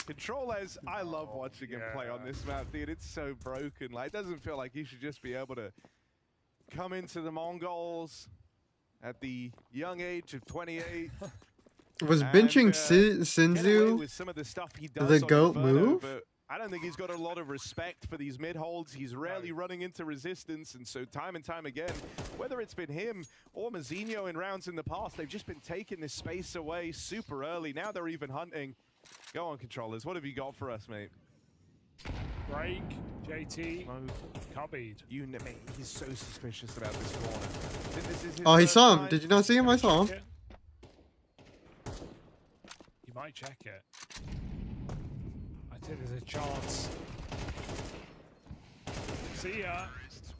Controllers, I love watching him play on this map, dude. It's so broken. Like, it doesn't feel like he should just be able to come into the Mongalz at the young age of 28. Was benching Sinzu with some of the stuff he does the on GOAT Inferno, move? but I don't think he's got a lot of respect for these mid holds. He's rarely running into resistance, and so time and time again, whether it's been him or Mazinho in rounds in the past, they've just been taking this space away super early. Now they're even hunting. Go on, controllers. What have you got for us, mate? Break, JT, Cubbied. You know, mate, he's so suspicious about this corner. I think this is his Oh, he first saw him. time. Did you not see him? I saw him. You might check it. I think there's a chance. See ya.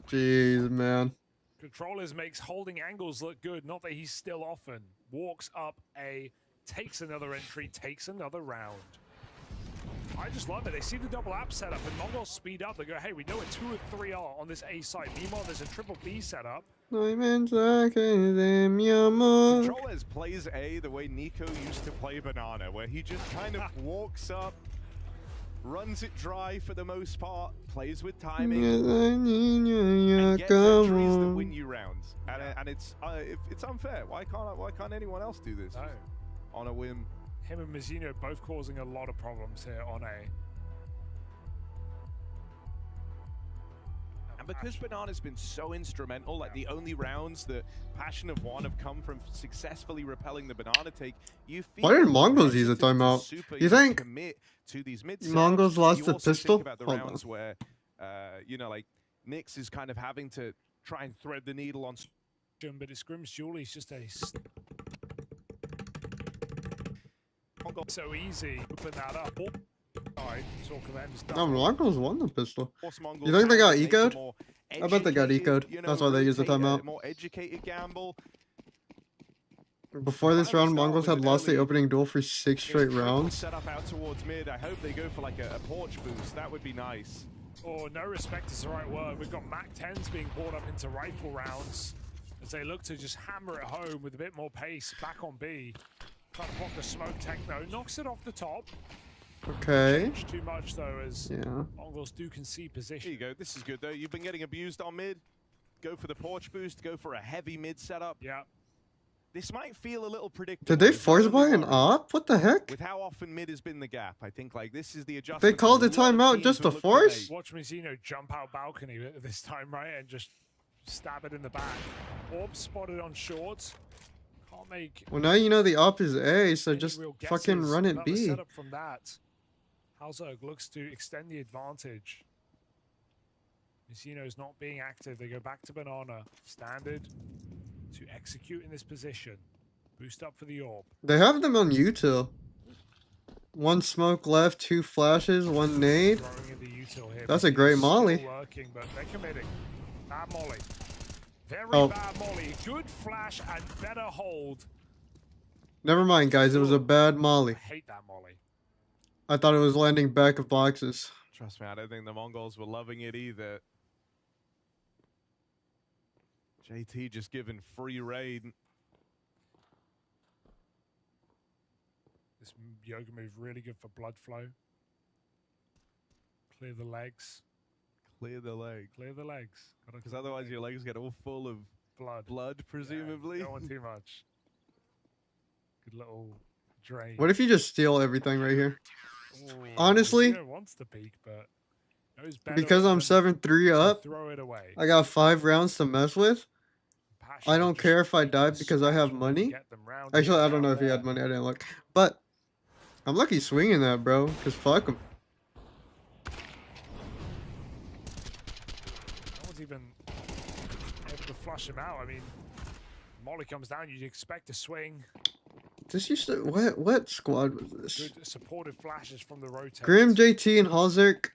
Jeez, man. Controllers makes holding angles look good. Not that he's still often. Walks up A, takes another entry, takes another round. I just love it. They see the double app setup and Mongalz speed up. They go, hey, we know where 2 or 3 are on this A side. Meanwhile, there's a triple B setup. Controllers plays A the way Nico used to play Banana, where he just kind of walks up, runs it dry for the most part, plays with timing, and gets entries that win you rounds. And it's unfair. Why can't anyone else do this? No. On a whim. Him and Mazinho both causing a lot of problems here on A. And because Banana's been so instrumental, like the only rounds that Passion have won have come from successfully repelling the Banana take, you feel Why did Mongalz use a timeout? You think commit to these mid Mongalz lost the pistol? About the Hold rounds on. where, you know, like Nyx is kind of having to try and thread the needle on. But it's Grim's Julie's just a so easy. Open that up. No, Mongalz won the pistol. You think they got eco'd? I bet they got eco'd. That's why they used the timeout. More educated gamble. Before this round, Mongalz had lost the opening duel for 6 straight rounds. Set up out towards mid. I hope they go for like a porch boost. That would be nice. Oh, no respect is the right word. We've got Mac 10s being brought up into rifle rounds as they look to just hammer it home with a bit more pace. Back on B. Trying to block the smoke techno. Knocks it off the top. Okay. Changed too much though, as Yeah. Mongalz do concede position. Here you go. This is good though. You've been getting abused on mid. Go for the porch boost. Go for a heavy mid setup. Yeah. This might feel a little predictable. Did they force buy an op? What the heck? With how often mid has been the gap, I think like this is the adjustment. They called the timeout just to force? Watch Mazinho jump out balcony this time, right, and just stab it in the back. Orb spotted on short. Can't make. Well, now you know the op is A, so any just real fucking guesses run it about the B. setup from that. Halzerg looks to extend the advantage. Mazinho's not being active. They go back to Banana. Standard to execute in this position. Boost up for the orb. They have them on util. 1 smoke left, 2 flashes, 1 nade. Throwing in the util here. That's a great Still molly. Working, but they're committing. Bad molly. Very Oh. bad molly. Good flash and better hold. Never mind, guys. It was a bad molly. I hate that molly. I thought it was landing back of boxes. Trust me, I don't think the Mongalz were loving it either. JT just given free reign. This yoga move really good for blood flow. Clear the legs. Clear the leg. Clear the legs. Because otherwise your legs get all full of blood presumably. Yeah, don't want too much. Good little drain. What if you just steal everything right here? Ooh, Honestly, Mazinho wants to peek, but knows better because I'm than 7-3 to up, throw it away. I got 5 rounds to mess with. Passion I to don't just care if I make die the because I have switch and money. get them round Actually, I out don't know if he there. had money. I didn't look. But I'm lucky swinging that, bro. Because fuck him. No one's even able to flush him out. I mean, Molly comes down, you'd expect a swing. This used to what squad was this? Good supportive flashes from the rotate. Grim, JT, and Halzerk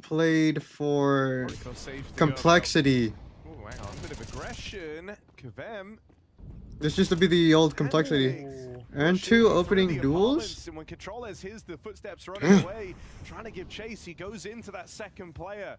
played for Oracle safety Complexity. Oh, hang on. A bit of aggression. Kavem. This used to be the old Complexity. And two opening duels? And when Controllers hears the footsteps running away, trying to give chase, he goes into that second player.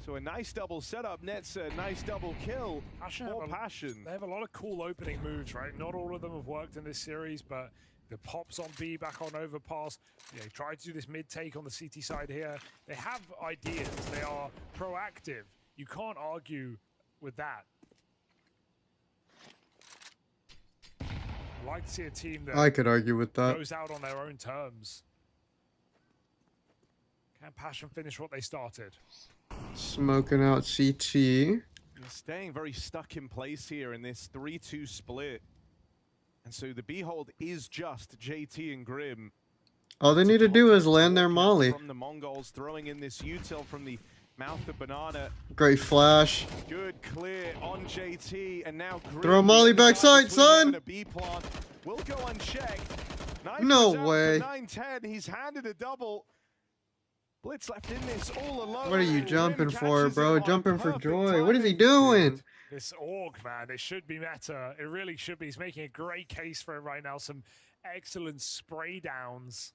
So a nice double setup, nets a nice double kill for Passion. They have a lot of cool opening moves, right? Not all of them have worked in this series, but the pops on B, back on overpass. Yeah, he tried to do this mid take on the CT side here. They have ideas. They are proactive. You can't argue with that. I'd like to see a team that I could argue with that. goes out on their own terms. Can Passion finish what they started? Smoking out CT. They're staying very stuck in place here in this 3-2 split. And so the Behold is just JT and Grim. All they need to do is land their molly. From the Mongalz, throwing in this util from the mouth of Banana. Great flash. Good clear on JT, and now Grim. Throw a molly backside, son. A B plant will go unchecked. No way. 9-10, he's handed a double. Blitz left in this all alone. What are you jumping for, bro? Jumping for Perfect joy. What is he timing. doing? This Orc, man, it should be meta. It really should be. He's making a great case for it right now. Some excellent spray downs.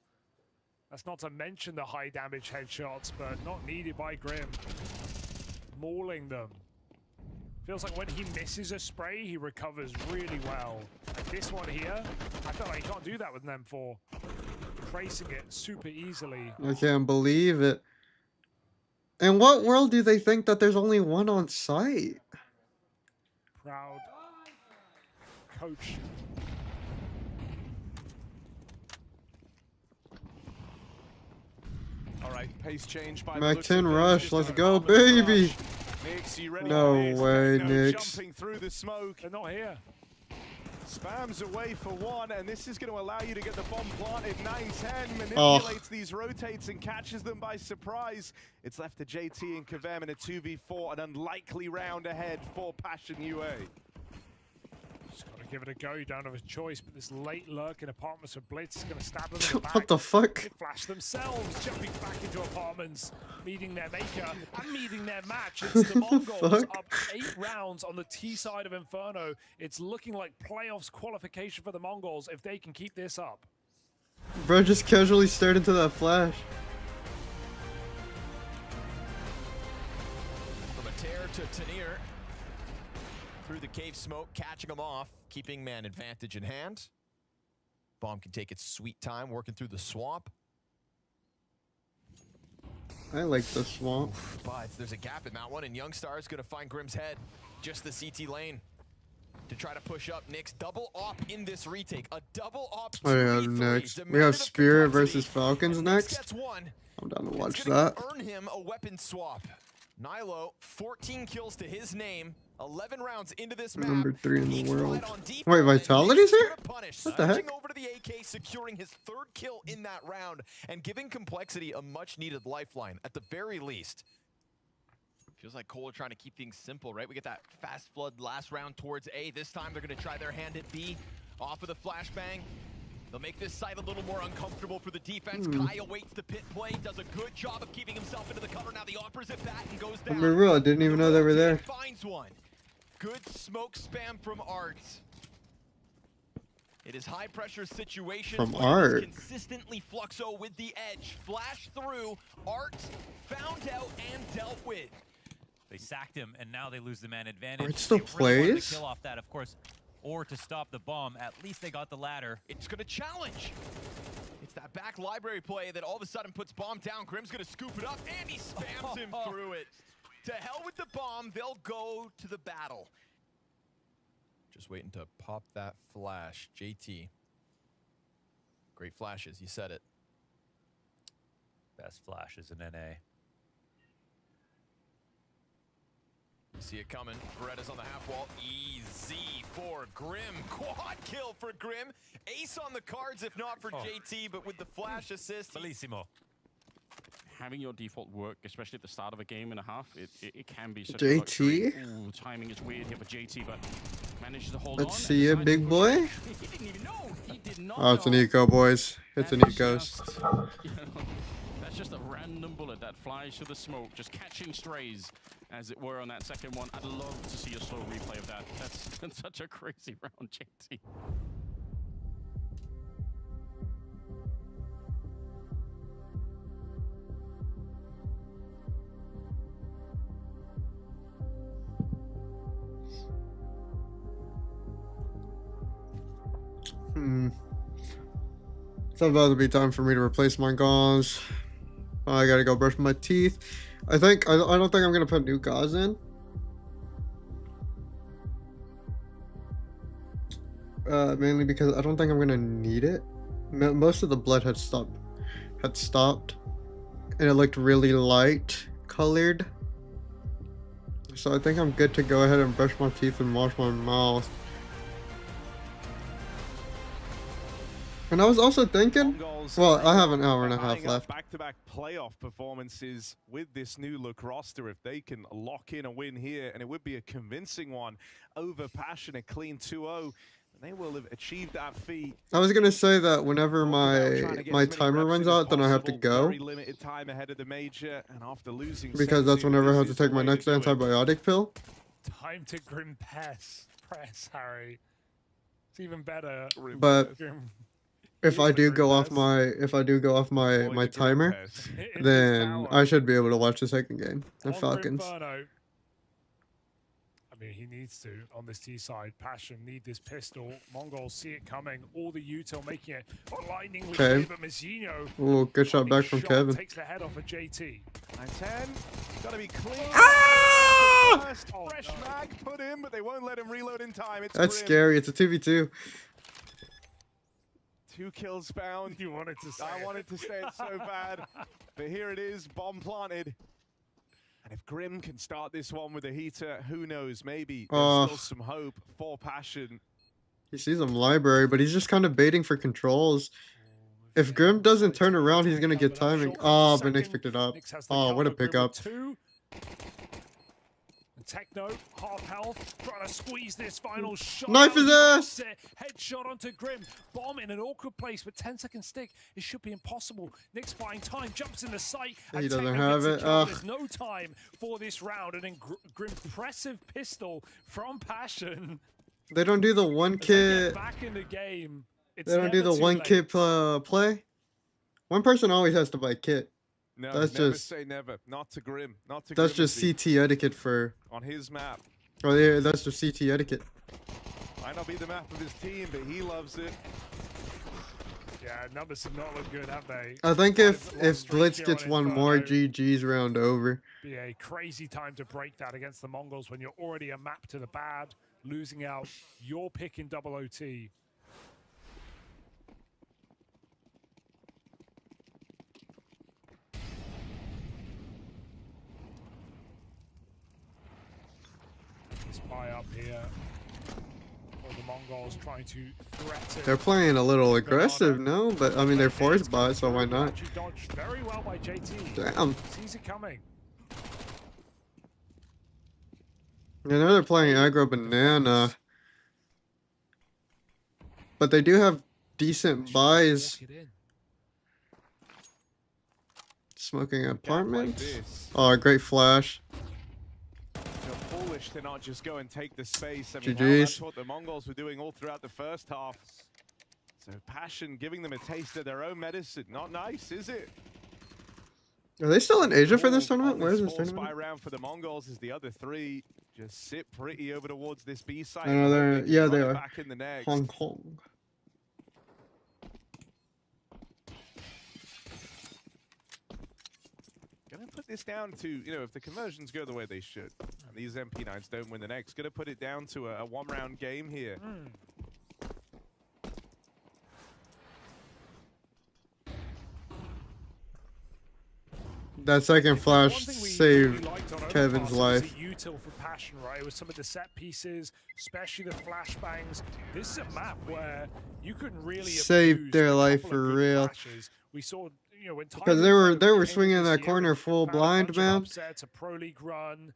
That's not to mention the high damage headshots, but not needed by Grim. Mauling them. Feels like when he misses a spray, he recovers really well. Like this one here, I feel like he can't do that with an M4. Tracing it super easily. I can't believe it. In what world do they think that there's only one on site? Proud coach. All right, pace change by Mac the 10 looks of rush, things. let's Just go, an armor baby. rush. Nix, you ready No for this? way, No Nix. Jumping through the smoke. They're not here. Spams away for one, and this is going to allow you to get the bomb planted. 9-10 manipulates these rotates and catches them by surprise. It's left to JT and Kavem in a 2v4, an unlikely round ahead for Passion UA. Just gotta give it a go. You don't have a choice, but this late lurk in apartments with Blitz is gonna stab them in the back. What the fuck? They flash themselves, jumping back into apartments, meeting their maker and meeting their match. It's the Mongalz up 8 rounds on the T side of Inferno. It's looking like playoffs qualification for the Mongalz if they can keep this up. Bro just casually stared into that flash. From a tear to Tanir. Through the cave smoke, catching him off, keeping man advantage in hand. Bomb can take its sweet time working through the swamp. I like the swamp. But there's a gap in that one, and Youngstar is going to find Grim's head. Just the CT lane to try to push up. Nick's double op in this retake. A double op. Oh yeah, next. We have Spirit versus Falcons next. Gets one. I'm down to watch It's gonna that. earn him a weapon swap. Nilo, 14 kills to his name. 11 rounds into this map. Number 3 in the Each world. right on deep, Wait, and Vitality's Nick's here? gonna punish, What the heck? switching over to the AK, securing his 3rd kill in that round, and giving Complexity a much-needed lifeline, at the very least. Feels like Cole are trying to keep things simple, right? We get that fast flood last round towards A. This time they're going to try their hand at B. Off of the flashbang. They'll make this site a little more uncomfortable for the defense. Kai awaits the pit play, does a good job of keeping himself into the cover. Now the opposite bat and goes down. I'm being real, I didn't even know they were there. Finds one. Good smoke spam from Art. It is high pressure situations. From but it is Art. consistently Fluxo with the edge. Flash through. Art found out and dealt with. They sacked him, and now they lose the man advantage. Art still They really wanted plays? to kill off that, of course, or to stop the bomb. At least they got the ladder. It's gonna challenge. It's that back library play that all of a sudden puts bomb down. Grim's gonna scoop it up, and he spams him through it. To hell with the bomb, they'll go to the battle. Just waiting to pop that flash. JT. Great flashes, you said it. Best flashes in NA. See it coming. Beretta's on the half wall. Easy for Grim. Quad kill for Grim. Ace on the cards if not for JT, but with the flash assist. Bellissimo. Having your default work, especially at the start of a game and a half, it can be such JT? a luxury. Ooh, timing is weird here for JT, but Manages to hold Let's on. see it, big boy. He didn't even know. He did not Oh, it's an know. eco, boys. It's an That is ecos. just, that's just a random bullet that flies through the smoke, just catching strays, as it were, on that second one. I'd love to see a slow replay of that. That's such a crazy round, JT. It's about to be time for me to replace my gauze. I gotta go brush my teeth. I don't think I'm gonna put new gauze in. Mainly because I don't think I'm gonna need it. Most of the blood had stopped, and it looked really light colored. So I think I'm good to go ahead and brush my teeth and wash my mouth. And I was also thinking, well, I have an hour and a half left. Back-to-back playoff performances with this new look roster. If they can lock in a win here, and it would be a convincing one over Passion, a clean 2-0, they will have achieved that feat. I was gonna say that whenever my timer runs out, then I have to go. Very limited time ahead of the major, and after losing Because that's whenever I have to take my next antibiotic pill. Time to Grim press, Harry. It's even better. But if I do go off my my timer, then I should be able to watch the second game. The Falcons. I mean, he needs to on this T side. Passion need this pistol. Mongalz see it coming. All the util making it lightningly clear, but Messinho. Ooh, good shot back from Kevin. Takes the head off of JT. 9-10, gotta be clean. Ah! First fresh mag put in, but they won't let him reload in time. It's That's Grim. scary. It's a 2v2. 2 kills found. You wanted to say I wanted to say it so bad, but here it is, bomb planted. And if Grim can start this one with a heater, who knows? Maybe there's still some hope for Passion. He sees him library, but he's just kind of baiting for controls. If Grim doesn't turn around, he's gonna get timing. Oh, but Nix picked it up. Oh, what a pickup. Techno, half health, trying to squeeze this final shot. Knife his ass! Headshot onto Grim. Bomb in an awkward place, but 10-second stick. It should be impossible. Nick's buying time, jumps in the sight. He doesn't have it. There's no time for this round, and then Grim impressive pistol from Passion. They don't do the one kit. Back in the game. They don't do the one kit play. One person always has to buy kit. No, that's never just say never. Not to Grim. Not to that's Grim just CT etiquette for on his map. Oh yeah, that's just CT etiquette. Might not be the map of his team, but he loves it. Yeah, numbers have not looked good, have they? I think if Blitz gets one more, GG's round over. Be a crazy time to break that against the Mongalz when you're already a map to the bad, losing out your pick in double OT. Spy up here. Or the Mongalz trying to threaten. They're playing a little aggressive, no? But I mean, they're forced by it, so why not? Dodged very well by JT. Damn. Sees it coming. I know they're playing aggro banana, but they do have decent buys. Smoking apartments. Oh, great flash. Foolish to not just go and take the space. I mean, that's what the Mongalz were doing all throughout the first half. So Passion giving them a taste of their own medicine. Not nice, is it? Are they still in Asia for this tournament? Where is this tournament? Spy round for the Mongalz as the other 3 just sit pretty over towards this B side. I know they're, yeah, they are. Back in the next. Hong Kong. Gonna put this down to, you know, if the conversions go the way they should, and these MP9s don't win the next, gonna put it down to a one-round game here. That second flash saved Kevin's life. Util for Passion, right? It was some of the set pieces, especially the flashbangs. This is a map where you couldn't really save their life for real. We saw, you know, when because they were swinging in that corner full blind, man. Upsets, a pro league run,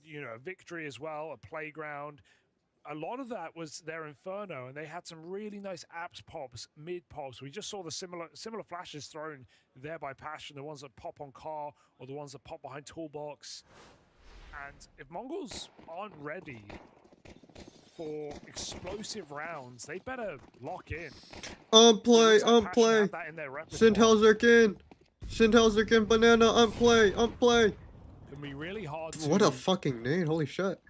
you know, a victory as well, a playground. a lot of that was their Inferno, and they had some really nice apps pops, mid pops. We just saw the similar flashes thrown there by Passion, the ones that pop on car or the ones that pop behind toolbox. And if Mongalz aren't ready for explosive rounds, they better lock in. Unplay, Passion unplay. have that in their repertoire. Sintelzerkin. Sintelzerkin, banana, unplay, unplay. Can be really hard to What a fucking name, holy shit.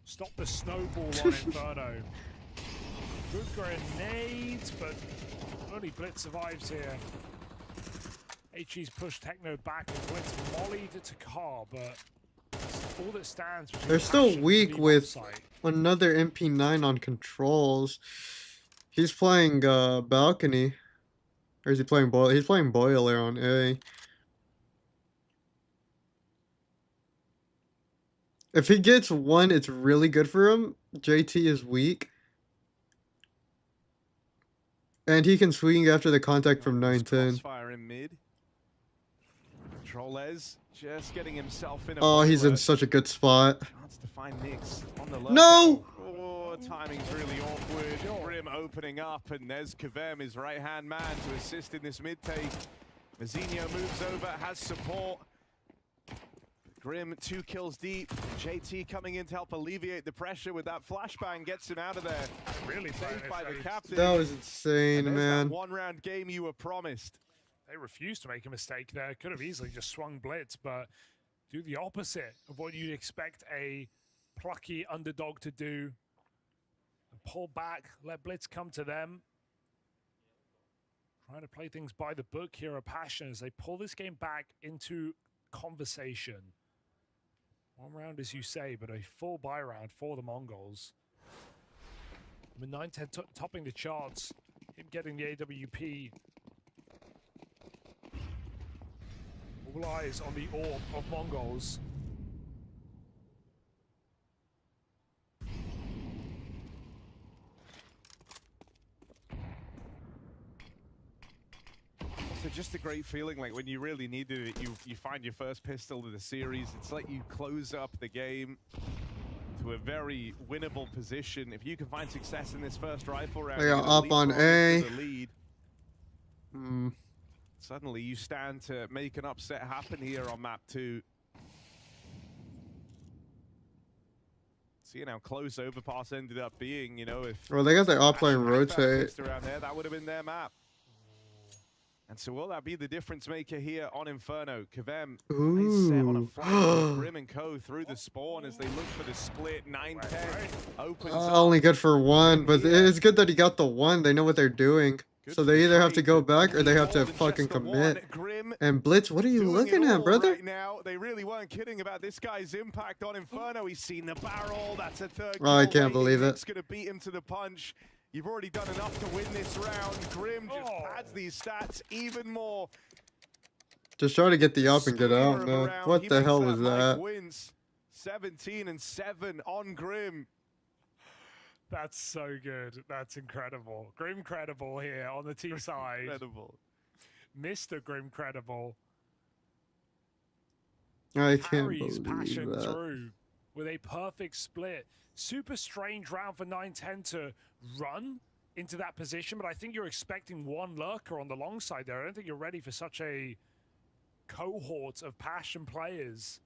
stop the snowball on Inferno. Good grenades, but only Blitz survives here. HE's pushed Techno back and Blitz mollied to car, but all that stands. They're still Passion weak and with Offsite. another MP9 on controls. He's playing balcony. Or is he playing boiler? He's playing boiler on A. If he gets one, it's really good for him. JT is weak. And he can swing after the contact from 910. Crossfire in mid. Controles just getting himself in a Oh, he's in boiler. such a good spot. Chance to find Nix on the No! Oh, timing's really awkward. Grim opening up, and there's Kavem, his right-hand man, to assist in this mid-take. Mazinho moves over, has support. Grim 2 kills deep. JT coming in to help alleviate the pressure with that flashbang, gets him out of there. Really Saved by the captain. That was insane, And there's man. that one-round game you were promised. They refused to make a mistake there. Could have easily just swung Blitz, but do the opposite of what you'd expect a plucky underdog to do. And pull back, let Blitz come to them. Trying to play things by the book here at Passion as they pull this game back into conversation. One round, as you say, but a full buy round for the Mongalz. I mean, 910 topping the charts, him getting the AWP. All eyes on the orb of Mongalz. Also, just a great feeling, like when you really needed it, you find your first pistol of the series. It's like you close up the game to a very winnable position. If you can find success in this first rifle round, They got you're up on leapfrogging A. to the lead. Suddenly you stand to make an upset happen here on map 2. Seeing how close overpass ended up being, you know, if Well, they got their up lane Passion had that rotate. pissed around there, that would have been their map. And so will that be the difference maker here on Inferno? Kavem is set on a Ooh. flank with Grim and Co through the spawn as they look for the split. 9-10 opens up. Only good for one, but it's good that he got the one. They know what they're doing. Good So for they the either have to trade, go but back or they have to more than fucking just the one. commit. Grim And Blitz, what are you doing looking it at, all brother? right now. They really weren't kidding about this guy's impact on Inferno. He's seen the barrel. That's a third Oh, I kill. can't believe it. It's going to beat him to the punch. You've already done enough to win this round. Grim just pads these stats even more. Just try to get the up and get Screamer out, of a man. round. What He the makes hell was Mike that? wins 17-7 on Grim. That's so good. That's incredible. Grim credible here on the team side. Incredible. Mr. Grim credible. I can't Carries believe Passion that. through with a perfect split. Super strange round for 910 to run into that position, but I think you're expecting one lurker on the long side there. I don't think you're ready for such a cohort of Passion players.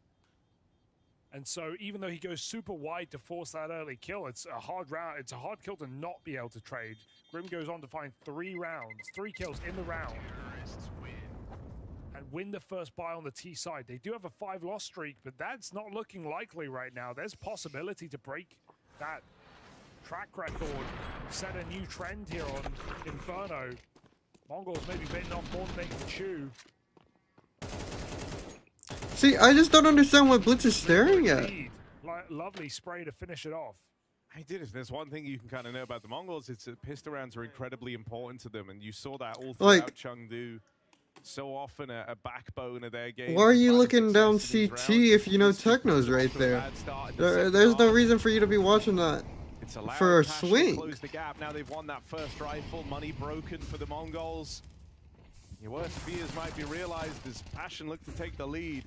And so even though he goes super wide to force that early kill, it's a hard round. It's a hard kill to not be able to trade. Grim goes on to find 3 kills in the round. And win the first buy on the T side. They do have a 5-loss streak, but that's not looking likely right now. There's possibility to break that track record, set a new trend here on Inferno. Mongalz maybe bitten off more than they can chew. See, I just don't understand what Blitz is staring at. Lovely spray to finish it off. I did. If there's one thing you can kind of know about the Mongalz, it's that pistol rounds are incredibly important to them, and you saw that all throughout Like- Chengdu. So often a backbone of their game. Why are you Finding looking down success in these CT rounds. if you know It's just Techno's right off to a there? bad start in the second There's no half. reason for you to be watching that It's allowed for a Passion to swing. close the gap. Now they've won that first rifle. Money broken for the Mongalz. Your worst fears might be realized as Passion look to take the lead.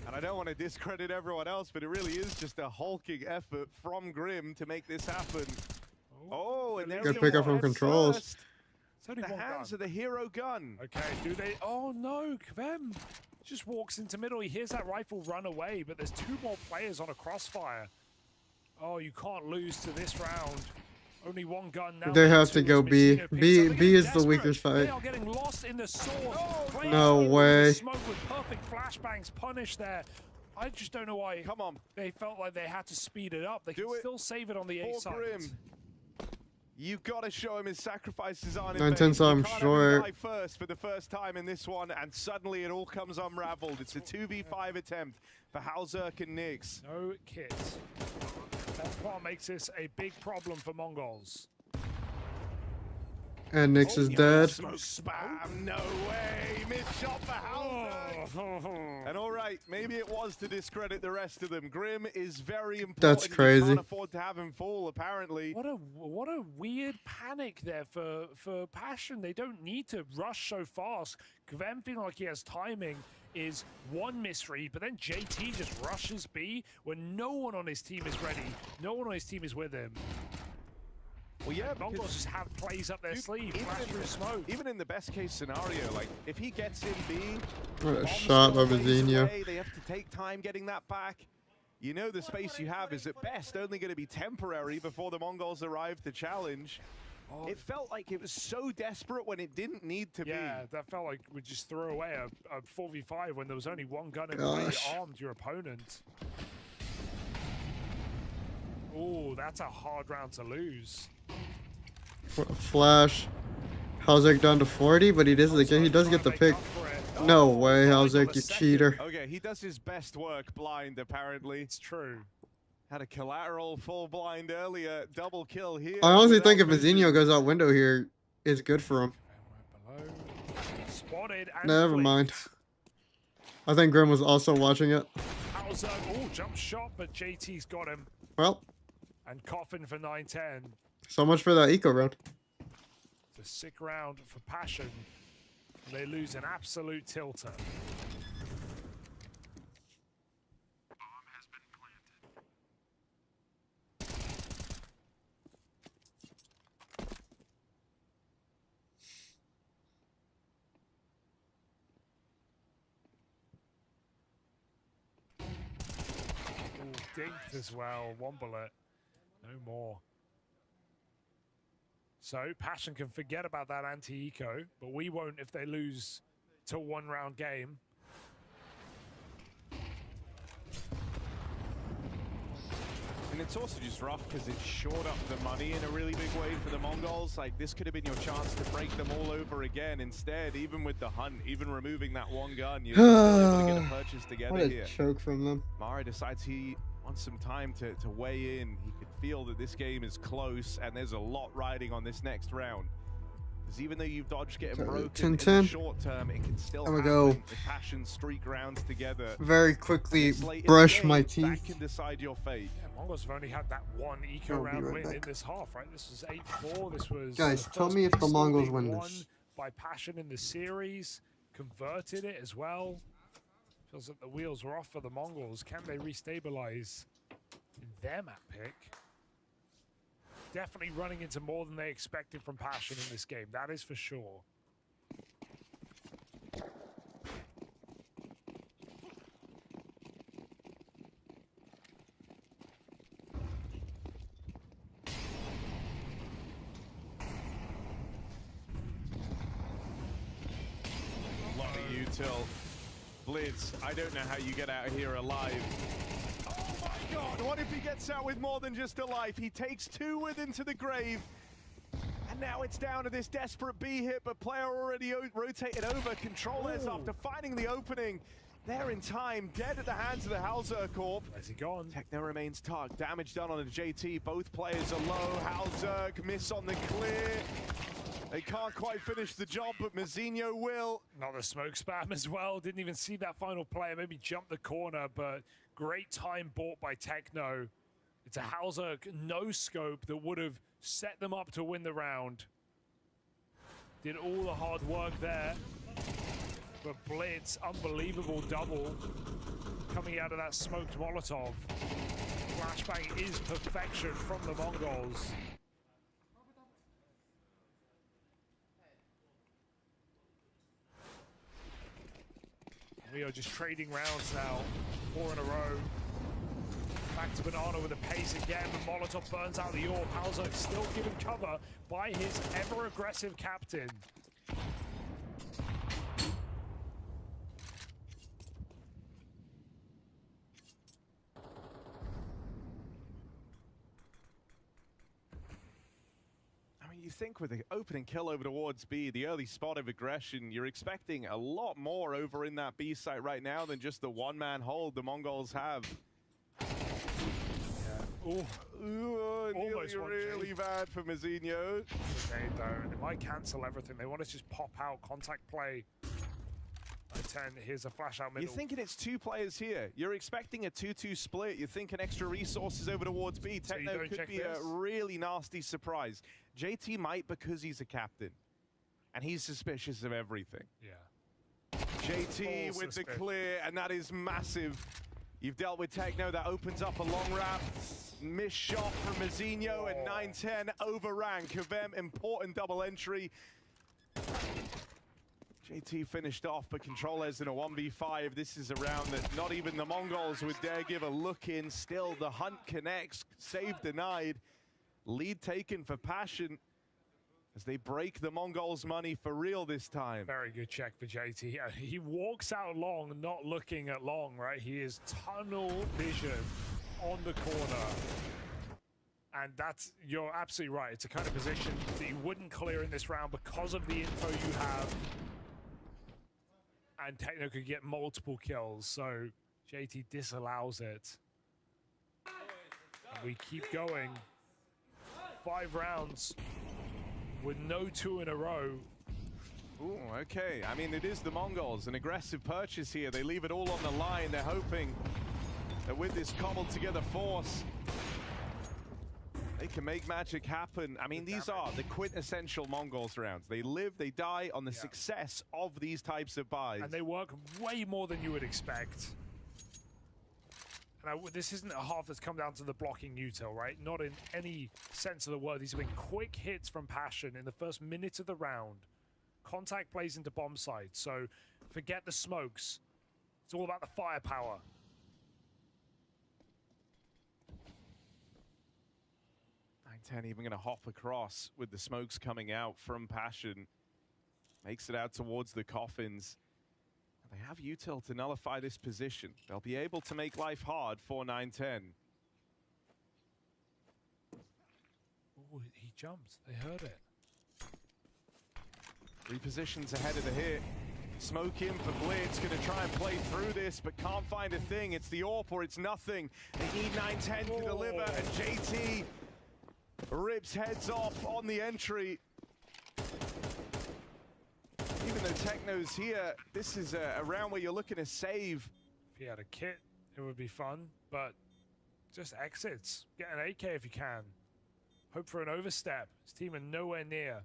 And I don't want to discredit everyone else, but it really is just a hulking effort from Grim to make this happen. Oh, and Good pickup from controls. It's only The one hands gun. of the hero gun. Okay, do they? Oh no, Kvem just walks into middle. He hears that rifle run away, but there's 2 more players on a crossfire. Oh, you can't lose to this round. Only 1 gun now. They have to go B. Messina picks up. B is the Desperate. weaker They fight. are getting lost in the source. Players No into the way. Smoke with perfect flashbangs punished there. I just don't know why. Come on. They felt like they had to speed it up. They Do can it still save it on the A For side. Grim. You've got to show him his sacrifices aren't in 9-10, vain. so You I'm can't have him sure. die first for the first time in this one, and suddenly it all comes unraveled. It's a 2v5 attempt for Halzerk and Nix. No kit. That part makes this a big problem for Mongalz. And Nix is Oh, dead. Smoke spam, no way! Missed shot for Halzerk! And all right, maybe it was to discredit the rest of them. Grim is very important. That's You crazy. can't afford to have him fall, apparently. What a weird panic there for Passion. They don't need to rush so fast. Kvem feeling like he has timing is one misread, but then JT just rushes B when no one on his team is ready. No one on his team is with him. Well, yeah, Mongalz because just have plays up their Dude, sleeve, even flash in through the- smoke. even in the best case scenario, like if he gets in B, What a bomb's shot by still ways Mazinho. away, they have to take time getting that back. You know the space you have is at best only going to be temporary before the Mongols arrive to challenge. It felt like it was so desperate when it didn't need to Yeah, be. that felt like we just threw away a 4v5 when there was only 1 gun in play Gosh. armed your opponent. Oh, that's a hard round to lose. Flash. Halzerk down to 40, but he does get the pick. No way, Halzerk, you cheater. Okay, he does his best work blind, apparently. It's true. Had a collateral full blind earlier, double kill here. I honestly think if without vision. Mazinho goes out window here, it's good for him. Below. Spotted and Never mind. flicked. I think Grim was also watching it. Halzerk, oh, jump shot, but JT's got him. Well, And Coffin for 9-10. so much for that eco round. It's a sick round for Passion. They lose an absolute tilter. Ooh, dinked as well. 1 bullet. No more. So Passion can forget about that anti-eco, but we won't if they lose to 1-round game. And it's also just rough because it shored up the money in a really big way for the Mongols. Like, this could have been your chance to break them all over again. Instead, even with the hunt, even removing that 1 gun, you're still able to get a purchase together What a here. choke from them. Mara decides he wants some time to weigh in. He could feel that this game is close, and there's a lot riding on this next round. Because even though you've dodged getting So, broken in the 10-10. short term, it can still I'm happen gonna go if Passion streak rounds together. very quickly It's late in the brush game, my That teeth. can decide your fate. Yeah, Mongols have only had that 1 eco I'll be round right win in back. this half, right? This was 8-4. This was Guys, the tell first me if the pistol Mongols being win won this. by Passion in the series. Converted it as well. Feels like the wheels were off for the Mongols. Can they restabilize in their map pick? Definitely running into more than they expected from Passion in this game. That is for sure. A lot of util. Blitz, I don't know how you get out of here alive. Oh my god, what if he gets out with more than just a life? He takes 2 with him to the grave. And now it's down to this desperate B hit, but player already rotated over. Controllers after finding the opening. There in time, dead at the hands of the Halzerk Corp. Where's he gone? Techno remains tucked. Damage done on the JT. Both players are low. Halzerk miss on the clear. They can't quite finish the job, but Mazinho will. Another smoke spam as well. Didn't even see that final player. Maybe jumped the corner, but great time bought by Techno. It's a Halzerk no scope that would have set them up to win the round. Did all the hard work there. But Blitz, unbelievable double. coming out of that smoked Molotov. Flashbang is perfection from the Mongalz. We are just trading rounds now, 4 in a row. Back to Banana with a pace again, but Molotov burns out the AWP. Palzer still given cover by his ever-aggressive captain. You think with the opening kill over towards B, the early spot of aggression, you're expecting a lot more over in that B site right now than just the one-man hold the Mongalz have. Yeah. Almost really bad for Mazinho. Okay, though, it might cancel everything. They want to just pop out, contact play. 10, here's a flash out middle. You're thinking it's 2 players here. You're expecting a 2-2 split. You're thinking extra resources over towards B. So Techno could be a really nasty surprise. JT might because he's a captain. And he's suspicious of everything. Yeah. JT with the clear, and that is massive. You've dealt with Techno, that opens up a long wrap. Missed shot from Mazinho, and 9-10 overran. Kavem, important double entry. JT finished off, but Controller's in a 1v5. This is a round that not even the Mongalz would dare give a look in. Still, the hunt connects. Save denied. Lead taken for Passion as they break the Mongalz money for real this time. Very good check for JT. He walks out long, not looking at long, right? He is tunnel vision on the corner. And that's, you're absolutely right. It's a kind of position that you wouldn't clear in this round because of the info you have. And Techno could get multiple kills, so JT disallows it. And we keep going. 5 rounds with no 2 in a row. Ooh, okay. I mean, it is the Mongalz, an aggressive purchase here. They leave it all on the line. They're hoping that with this cobbled together force, they can make magic happen. I mean, these are the quintessential Mongalz rounds. They live, they die on the success of these types of buys. And they work way more than you would expect. And this isn't a half that's come down to the blocking util, right? Not in any sense of the word. These have been quick hits from Passion in the first minute of the round. Contact plays into bomb sites, so forget the smokes. It's all about the firepower. Even going to hop across with the smokes coming out from Passion. Makes it out towards the coffins. They have util to nullify this position. They'll be able to make life hard for 9-10. Oh, he jumped. They heard it. 3 positions ahead of the hit. Smoke in for Blitz, going to try and play through this, but can't find a thing. It's the AWP or it's nothing. They need 9-10 to deliver, and JT rips heads off on the entry. Even though Techno's here, this is a round where you're looking to save. If he had a kit, it would be fun, but just exits. Get an AK if you can. Hope for an overstep. His team are nowhere near.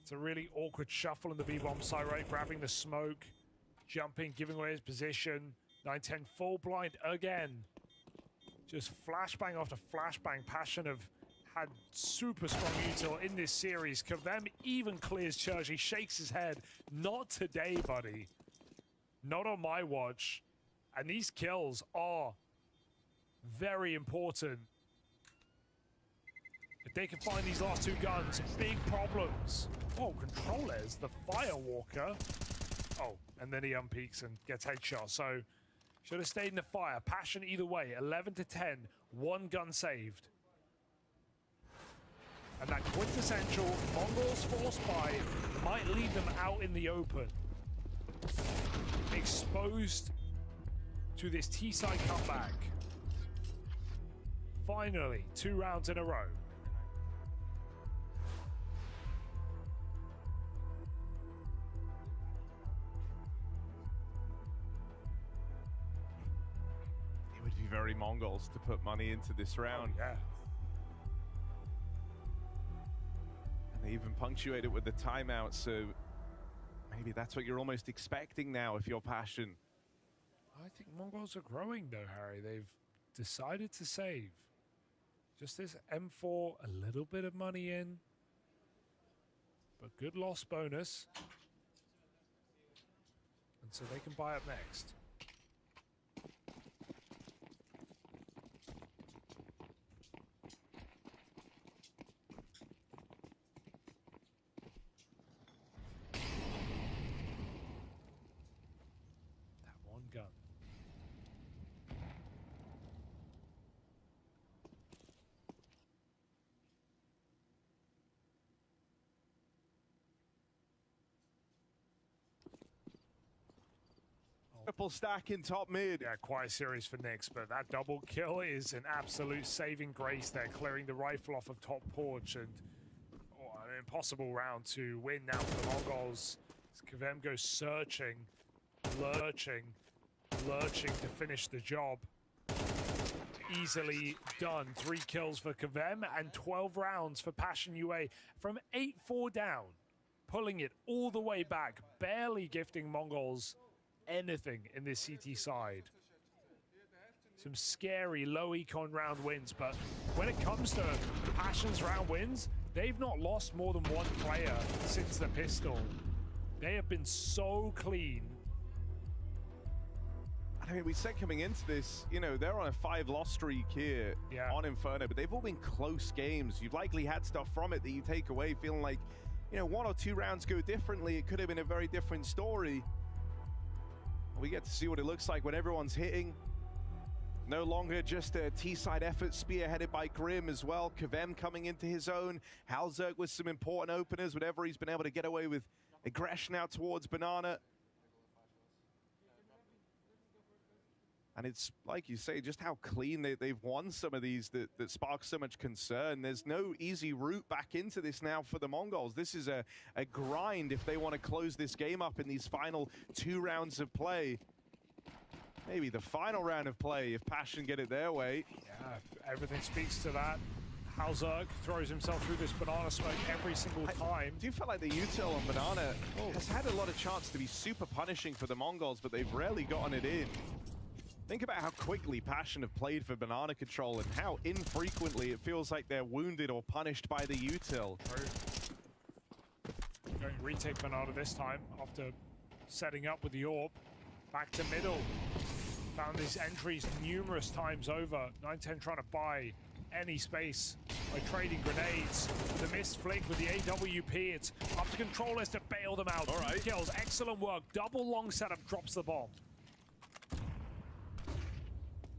It's a really awkward shuffle in the B-bomb side, right? Grabbing the smoke, jumping, giving away his position. 9-10 full blind again. Just flashbang after flashbang. Passion have had super strong util in this series. Kavem even clears Church. He shakes his head. Not today, buddy. Not on my watch. And these kills are very important. If they can find these last 2 guns, big problems. Oh, Controlers, the Firewalker. Oh, and then he unpeaks and gets headshot. So should have stayed in the fire. Passion either way. 11-10. 1 gun saved. And that quintessential Mongalz force buy might leave them out in the open. Exposed to this T-side comeback. Finally, 2 rounds in a row. It would be very Mongalz to put money into this round. Oh, yeah. They even punctuate it with the timeout, so maybe that's what you're almost expecting now if you're Passion. I think Mongols are growing though, Harry. They've decided to save. Just this M4, a little bit of money in, but good loss bonus. And so they can buy up next. That one gun. Triple stack in top mid. Yeah, quite a series for Nyx, but that double kill is an absolute saving grace there, clearing the rifle off of top porch, and an impossible round to win now for the Mongols. As Kvem goes searching, lurching to finish the job. Easily done. 3 kills for Kvem and 12 rounds for Passion UA from 8-4 down, pulling it all the way back, barely gifting Mongols anything in this CT side. Some scary low econ round wins, but when it comes to Passion's round wins, they've not lost more than one player since the pistol. They have been so clean. I mean, we said coming into this, you know, they're on a 5-loss streak here on Inferno, but they've all been close games. You've likely had stuff from it that you take away feeling like, you know, 1 or 2 rounds go differently. It could have been a very different story. We get to see what it looks like when everyone's hitting. No longer just a T-side effort spearheaded by Grim as well. Kvem coming into his own. Halzerg with some important openers, whatever he's been able to get away with aggression out towards Banana. And it's, like you say, just how clean they've won some of these that sparks so much concern. There's no easy route back into this now for the Mongols. This is a grind if they want to close this game up in these final 2 rounds of play. Maybe the final round of play if Passion get it their way. Yeah, everything speaks to that. Halzerg throws himself through this banana smoke every single time. Do you feel like the util on Banana has had a lot of chance to be super punishing for the Mongols, but they've rarely gotten it in. Think about how quickly Passion have played for Banana Control and how infrequently it feels like they're wounded or punished by the util. Going retake Banana this time after setting up with the AWP. Back to middle. Found these entries numerous times over. 9-10 trying to buy any space by trading grenades. The missed flick with the AWP. It's up to controllers to bail them out. All right. 2 kills, excellent work. Double long setup, drops the bomb.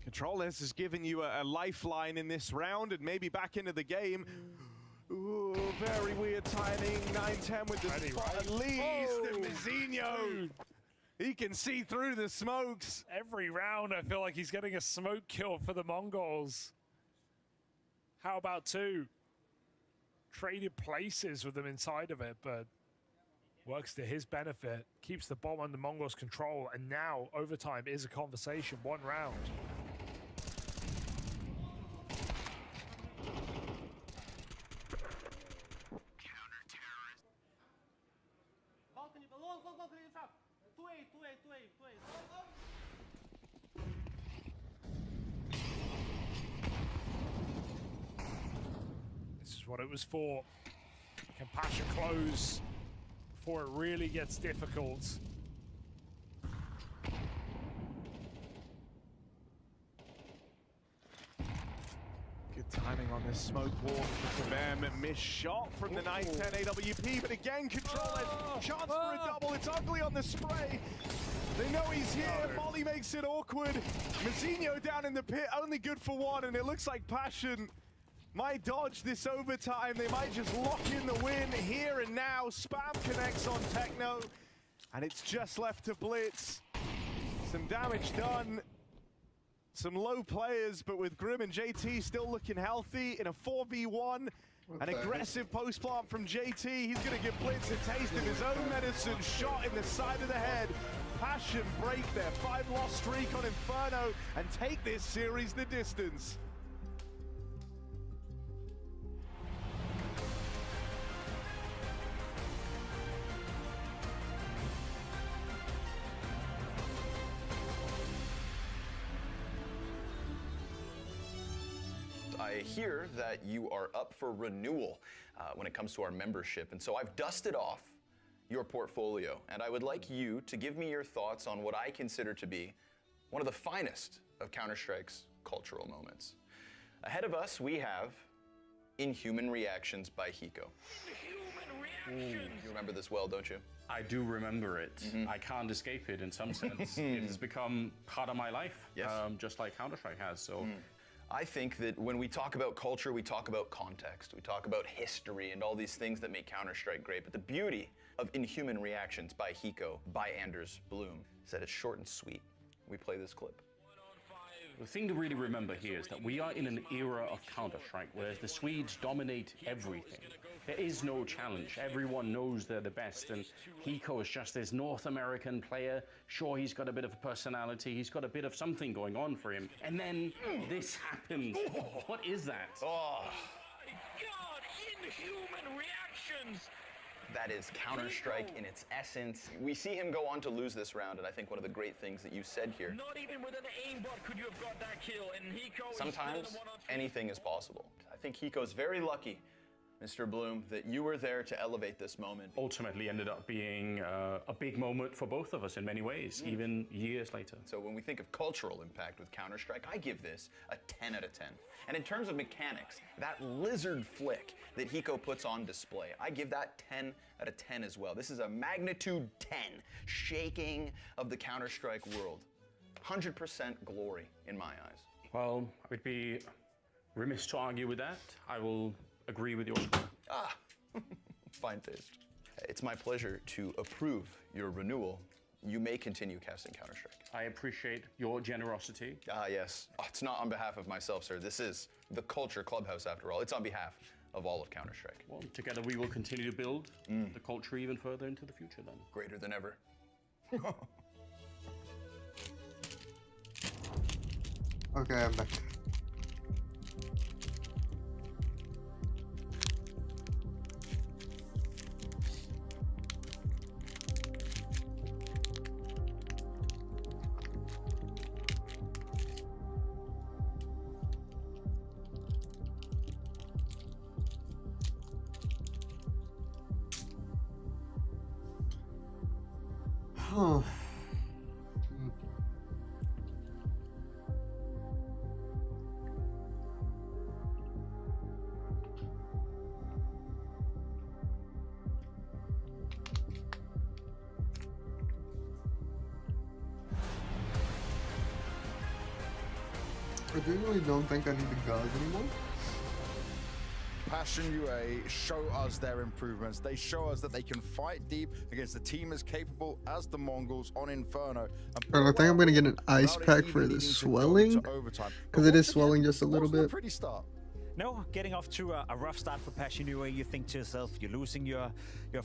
Controllers has given you a lifeline in this round and maybe back into the game. Ooh, very weird timing. 9-10 with the spot at least. And Mizinho, he can see through the smokes. Every round, I feel like he's getting a smoke kill for the Mongols. How about 2? Traded places with them inside of it, but works to his benefit. Keeps the bomb under Mongols' control, and now overtime is a conversation. 1 round. This is what it was for. Can Passion close before it really gets difficult? Good timing on this smoke walk for Kvem. Missed shot from the 9-10 AWP, but again, Controllers, chance for a double. It's ugly on the spray. They know he's here. Molly makes it awkward. Mizinho down in the pit, only good for 1, and it looks like Passion might dodge this overtime. They might just lock in the win here and now. Spam connects on Techno, and it's just left to Blitz. Some damage done. Some low players, but with Grim and JT still looking healthy in a 4v1. An aggressive post plant from JT. He's going to give Blitz a taste of his own medicine. Shot in the side of the head. Passion break their 5-loss streak on Inferno and take this series the distance. I hear that you are up for renewal when it comes to our membership, and so I've dusted off your portfolio, and I would like you to give me your thoughts on what I consider to be one of the finest of Counter-Strike's cultural moments. Ahead of us, we have Inhuman Reactions by Hiko. You remember this well, don't you? I do remember it. I can't escape it in some sense. It has become part of my life, Yes. just like Counter-Strike has. So I think that when we talk about culture, we talk about context. We talk about history and all these things that make Counter-Strike great. But the beauty of Inhuman Reactions by Hiko, by Anders Bloom, is that it's short and sweet. We play this clip. the thing to really remember here is that we are in an era of Counter-Strike where the Swedes dominate everything. There is no challenge. Everyone knows they're the best, and Hiko is just this North American player. Sure, he's got a bit of a personality. He's got a bit of something going on for him. And then this happens. What is that? Oh, My God, inhuman reactions! that is Counter-Strike in its essence. We see him go on to lose this round, and I think one of the great things that you said here, Not even with an aimbot could you have got that kill, and Hiko is sometimes still in a 1-on-2. anything is possible. I think Hiko's very lucky, Mr. Bloom, that you were there to elevate this moment. Ultimately ended up being a big moment for both of us in many ways, even years later. So when we think of cultural impact with Counter-Strike, I give this a 10 out of 10. And in terms of mechanics, that lizard flick that Hiko puts on display, I give that 10 out of 10 as well. This is a magnitude 10 shaking of the Counter-Strike world. 100% glory in my eyes. Well, I would be remiss to argue with that. I will agree with your score. Ah, fine taste. It's my pleasure to approve your renewal. You may continue casting Counter-Strike. I appreciate your generosity. Ah, yes. Oh, it's not on behalf of myself, sir. This is the Culture Clubhouse, after all. It's on behalf of all of Counter-Strike. Well, together we will continue to build the culture even further into the future then. Greater than ever. Okay, I'm back. Huh. I genuinely don't think I need the guns anymore. Passion UA show us their improvements. They show us that they can fight deep against a team as capable as the Mongalz on Inferno. Alright, I think I'm gonna get an ice pack for the swelling, because it is swelling just a little bit. Pretty start. No, getting off to a rough start for Passion UA, you think to yourself, you're losing your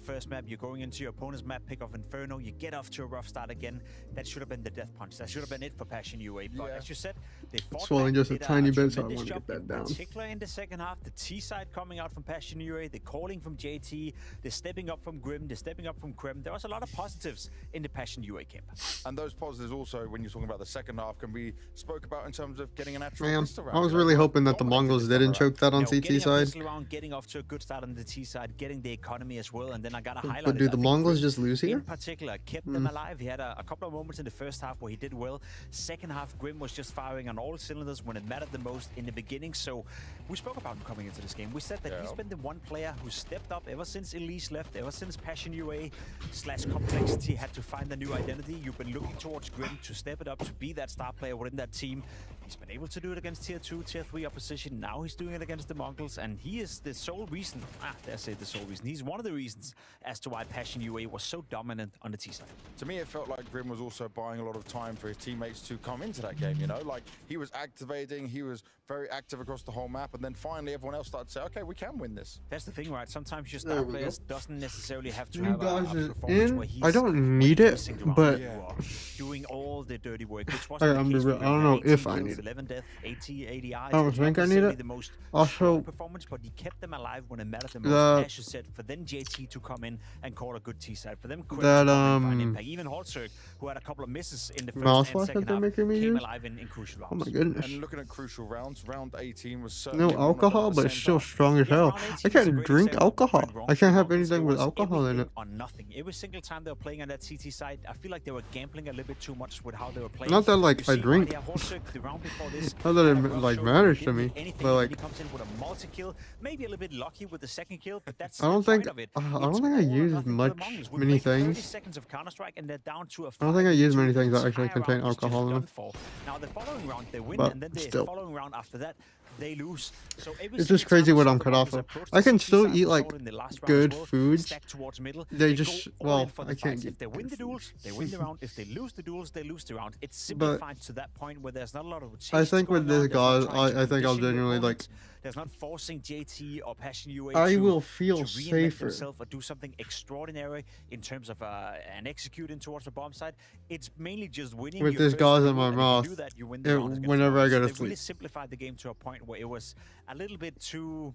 first map, you're going into your opponent's map pick of Inferno, you get off to a rough start again. That should have been the death punch. That should have been it for Passion UA. But as you said, they fought Swelling back, just a did tiny bit, so I tremendous want to job, get that down. in particular in the second half, the T side coming out from Passion UA, the calling from JT, the stepping up from Grim, the stepping up from Krem. There was a lot of positives in the Passion UA camp. And those positives also, when you're talking about the second half, can be spoke about in terms of getting an actual Man, pistol round. I was really hoping that the Mongols didn't choke that on Getting CT a side. pistol round, getting off to a good start on the T side, getting the economy as well, and then I got to highlight But do it. the I think Mongols Grim just lose here? in particular kept them alive. He had a couple of moments in the first half where he did well. Second half, Grim was just firing on all cylinders when it mattered the most in the beginning. So we spoke about him coming into this game. We said that he's been the one player who stepped up ever since Elise left, ever since Passion UA / Complexity had to find a new identity. You've been looking towards Grim to step it up, to be that star player within that team. He's been able to do it against tier 2, tier 3 opposition. Now he's doing it against the Mongols, and he is the sole reason, dare say the sole reason. He's one of the reasons as to why Passion UA was so dominant on the T side. To me, it felt like Grim was also buying a lot of time for his teammates to come into that game, you know? Like, he was activating, he was very active across the whole map, and then finally everyone else started to say, okay, we can win this. That's the thing, right? Sometimes your There star we go. players doesn't necessarily have to You have a guys is performance in. where he's I don't need winning every it, single round. but- You are doing all the dirty work, which was I don't know if I need it. 11 death, 80 ADI. I don't think I need it. The most Also, performance, but he kept them alive when it mattered the that- most. As you said, for then JT to come in and call a good T side, for them Quinn that, to come in for an impact. Even Holzerg, who had a couple of misses in the first and mouthwash that second they're half, making me came use? alive in crucial Oh rounds. my goodness. And looking at crucial rounds, round 18 was certainly No one of them alcohol, at the but it's same still time. strong as Yeah, hell. round 18 I is a can't great drink example of what alcohol. went wrong I for can't have Mongalz. anything It with was alcohol in everything it. or nothing. Every single time they were playing on that CT side, I feel like they were gambling a little bit too much with how they were playing. Not that, like, You I see drink. right here, Holzerg, the round before this, Not that had it, a rough like, show, matters he to didn't me, hit anything, but, and like, then he comes in with a multi-kill, maybe a little bit lucky with the second kill, but that's I don't the think point of it. I It's don't think I all or use nothing for the much Mongalz. We many played 30 things. seconds of Counter-Strike, and they're down to a I don't think I use 5v2. many The things that actually entire contain round is just alcohol in done them. for. Now the following round they win, But and then the still. following round after that they lose. So every It's single just crazy time I what saw I'm the cut off Mongalz of. approach I the can CT still side, eat, we saw like, it in the last round as good well, foods. stacked towards middle. They go just, all well, in for the I can't fights. get If they win the good duels, they win the round. If they lose the duels, they lose the round. It's But simplified to that point where there's not a lot of I chase think with going on. this There's not guy, trying to I think I'll condition your genuinely, like, opponents. There's not forcing JT or Passion UA I to, will feel to reinvent safer. themselves or do something extraordinary in terms of an executing towards the bomb side. It's mainly just winning With your this first gauze in duel, my and if you mouth, do that, you win the it- round against whenever I Mongalz. go to So they really sleep. simplified the game to a point where it was a little bit too,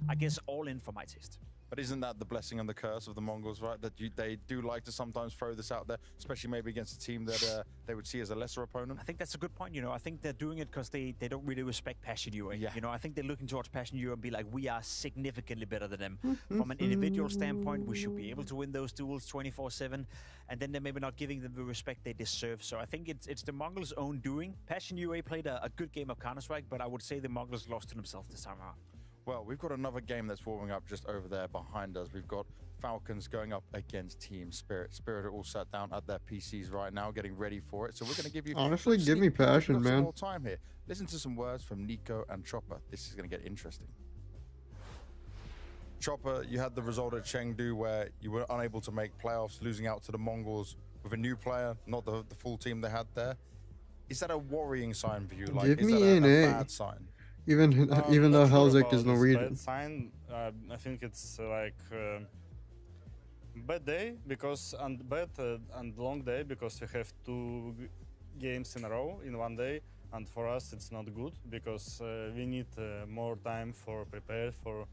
I guess, all in for my taste. But isn't that the blessing and the curse of the Mongalz, right? That they do like to sometimes throw this out there, especially maybe against a team that they would see as a lesser opponent. I think that's a good point. You know, I think they're doing it because they don't really respect Passion UA. Yeah. You know, I think they're looking towards Passion UA and be like, we are significantly better than them. From an individual standpoint, we should be able to win those duels 24/7, and then they're maybe not giving them the respect they deserve. So I think it's the Mongalz' own doing. Passion UA played a good game of Counter-Strike, but I would say the Mongalz lost to themselves this time around. Well, we've got another game that's warming up just over there behind us. We've got Falcons going up against Team Spirit. Spirit are all sat down at their PCs right now, getting ready for it. So we're going to give you Honestly, a give me sneak peek. passion, We've got some man. more time here. Listen to some words from Nico and Chopper. This is going to get interesting. Chopper, you had the result at Chengdu where you were unable to make playoffs, losing out to the Mongalz with a new player, not the full team they had there. Is that a worrying sign for you? Like, Give is me that a an A. bad sign? Even I'm though not sure Helzik about is this Norwegian. bad sign. I think it's like bad day because and bad and long day because we have two games in a row in one day, and for us it's not good because we need more time for prepare for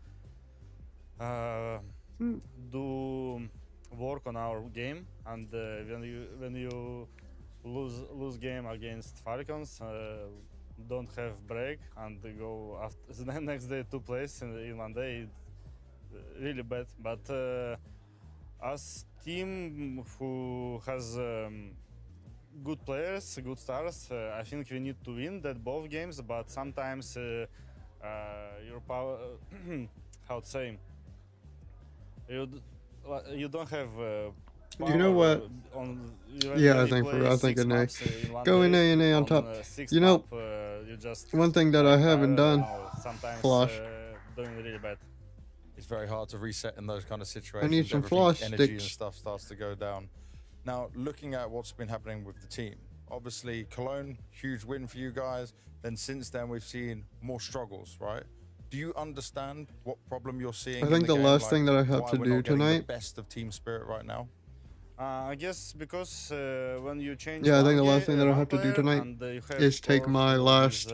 do work on our game, and when you lose game against Falcons. Don't have break and they go after the next day to place in one day, really bad. But as team who has good players, good stars, I think we need to win that both games. But sometimes your power, how to say, you don't have. You know what? Yeah, I think an A. Go in A and A on top. You know, one thing that I haven't done, Flosh. Doing really bad. It's very hard to reset in those kind of situations. I need some Everything, floss energy and sticks. stuff starts to go down. Now, looking at what's been happening with the team, obviously Cologne, huge win for you guys. Then since then, we've seen more struggles, right? Do you understand what problem you're seeing? I think the game, last like thing that I have why to we're do not getting the tonight. best of Team Spirit right now. I guess because when you change. Yeah, I think one the last ga- thing that I one have to do player tonight and, you have is take four my with, last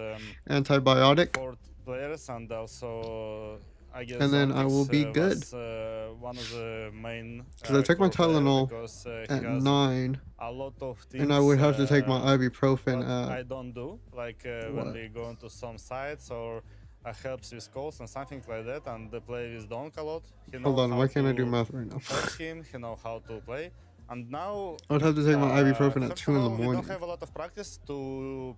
antibiotic, 4 players, and also I guess. and then I will be Optics, good. was, one of the main. Because I took my core player Tylenol because, he at has 9, a lot of things, and I would have to take my what ibuprofen I at. don't do, like when What? we go into some sites or helps with calls and something like that, and they play with Donk a lot. He Hold know on, how why can't I do to math right now? coach him, he know how to play, and now I would have to take my ibuprofen at first 2 of in the all, we morning. don't have a lot of practice to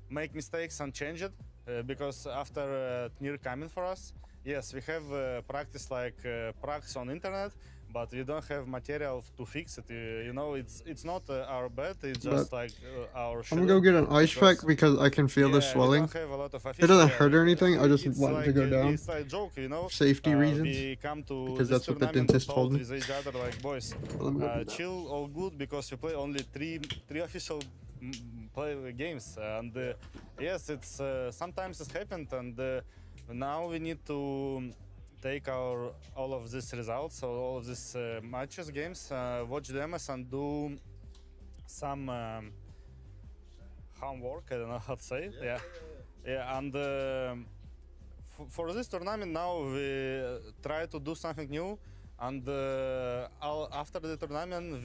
make mistakes and change it, because after Tnir coming for us, yes, we have practice like practice on internet, but we don't have material to fix it. You know, it's not our bad. It's just But like our. I'm gonna go get an ice pack because I can feel the yeah, swelling. We don't have a lot of It doesn't official, hurt or anything. I just it's want it to go like, down. It's like joke, you know. Safety reasons. We come to Because this that's what the tournament dentist and told me. with each other like, boys, Let me go do that. chill, all good, because we play only three official play games, and yes, it's sometimes it's happened, and now we need to take all of these results, all of these matches, games, watch them and do some homework. I don't know how to say it. Yeah. Yeah, and for this tournament now we try to do something new, and after the tournament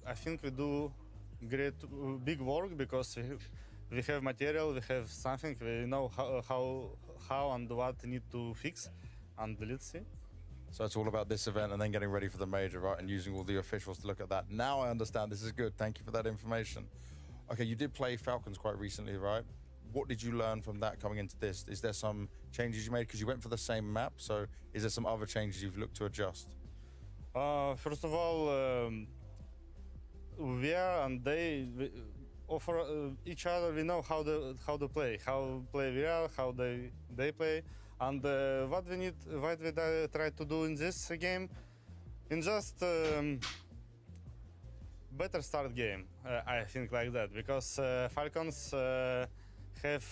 I think we do great big work because we have material, we have something, we know how and what need to fix, and let's see. So it's all about this event and then getting ready for the major, right? And using all the officials to look at that. Now I understand. This is good. Thank you for that information. Okay, you did play Falcons quite recently, right? What did you learn from that coming into this? Is there some changes you made? Because you went for the same map, so is there some other changes you've looked to adjust? First of all, we are and they offer each other. We know how to play we are, how they play, and what we try to do in this game, in just better start game. I think like that, because Falcons have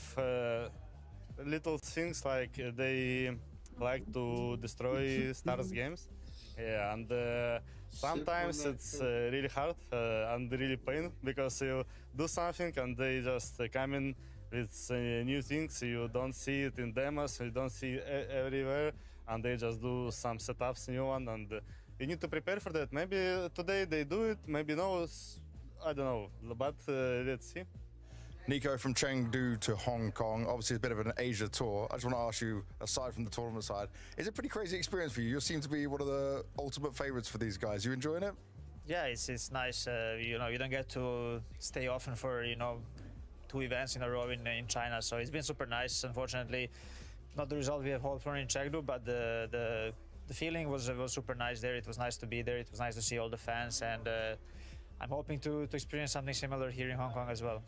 little things like they like to destroy stars games. Yeah, and sometimes it's really hard and really pain, because you do something and they just come in with new things. You don't see it in demos, you don't see it everywhere, and they just do some setups, new one, and you need to prepare for that. Maybe today they do it, maybe no, I don't know, but let's see. Nico, from Chengdu to Hong Kong, obviously it's a bit of an Asia tour. I just want to ask you, aside from the tournament side, is it a pretty crazy experience for you? You seem to be one of the ultimate favorites for these guys. You enjoying it? Yeah, it's nice. You know, you don't get to stay often for 2 events in a row in China, so it's been super nice. Unfortunately, not the result we have hoped for in Chengdu, but the feeling was super nice there. It was nice to be there. It was nice to see all the fans, and I'm hoping to experience something similar here in Hong Kong as well.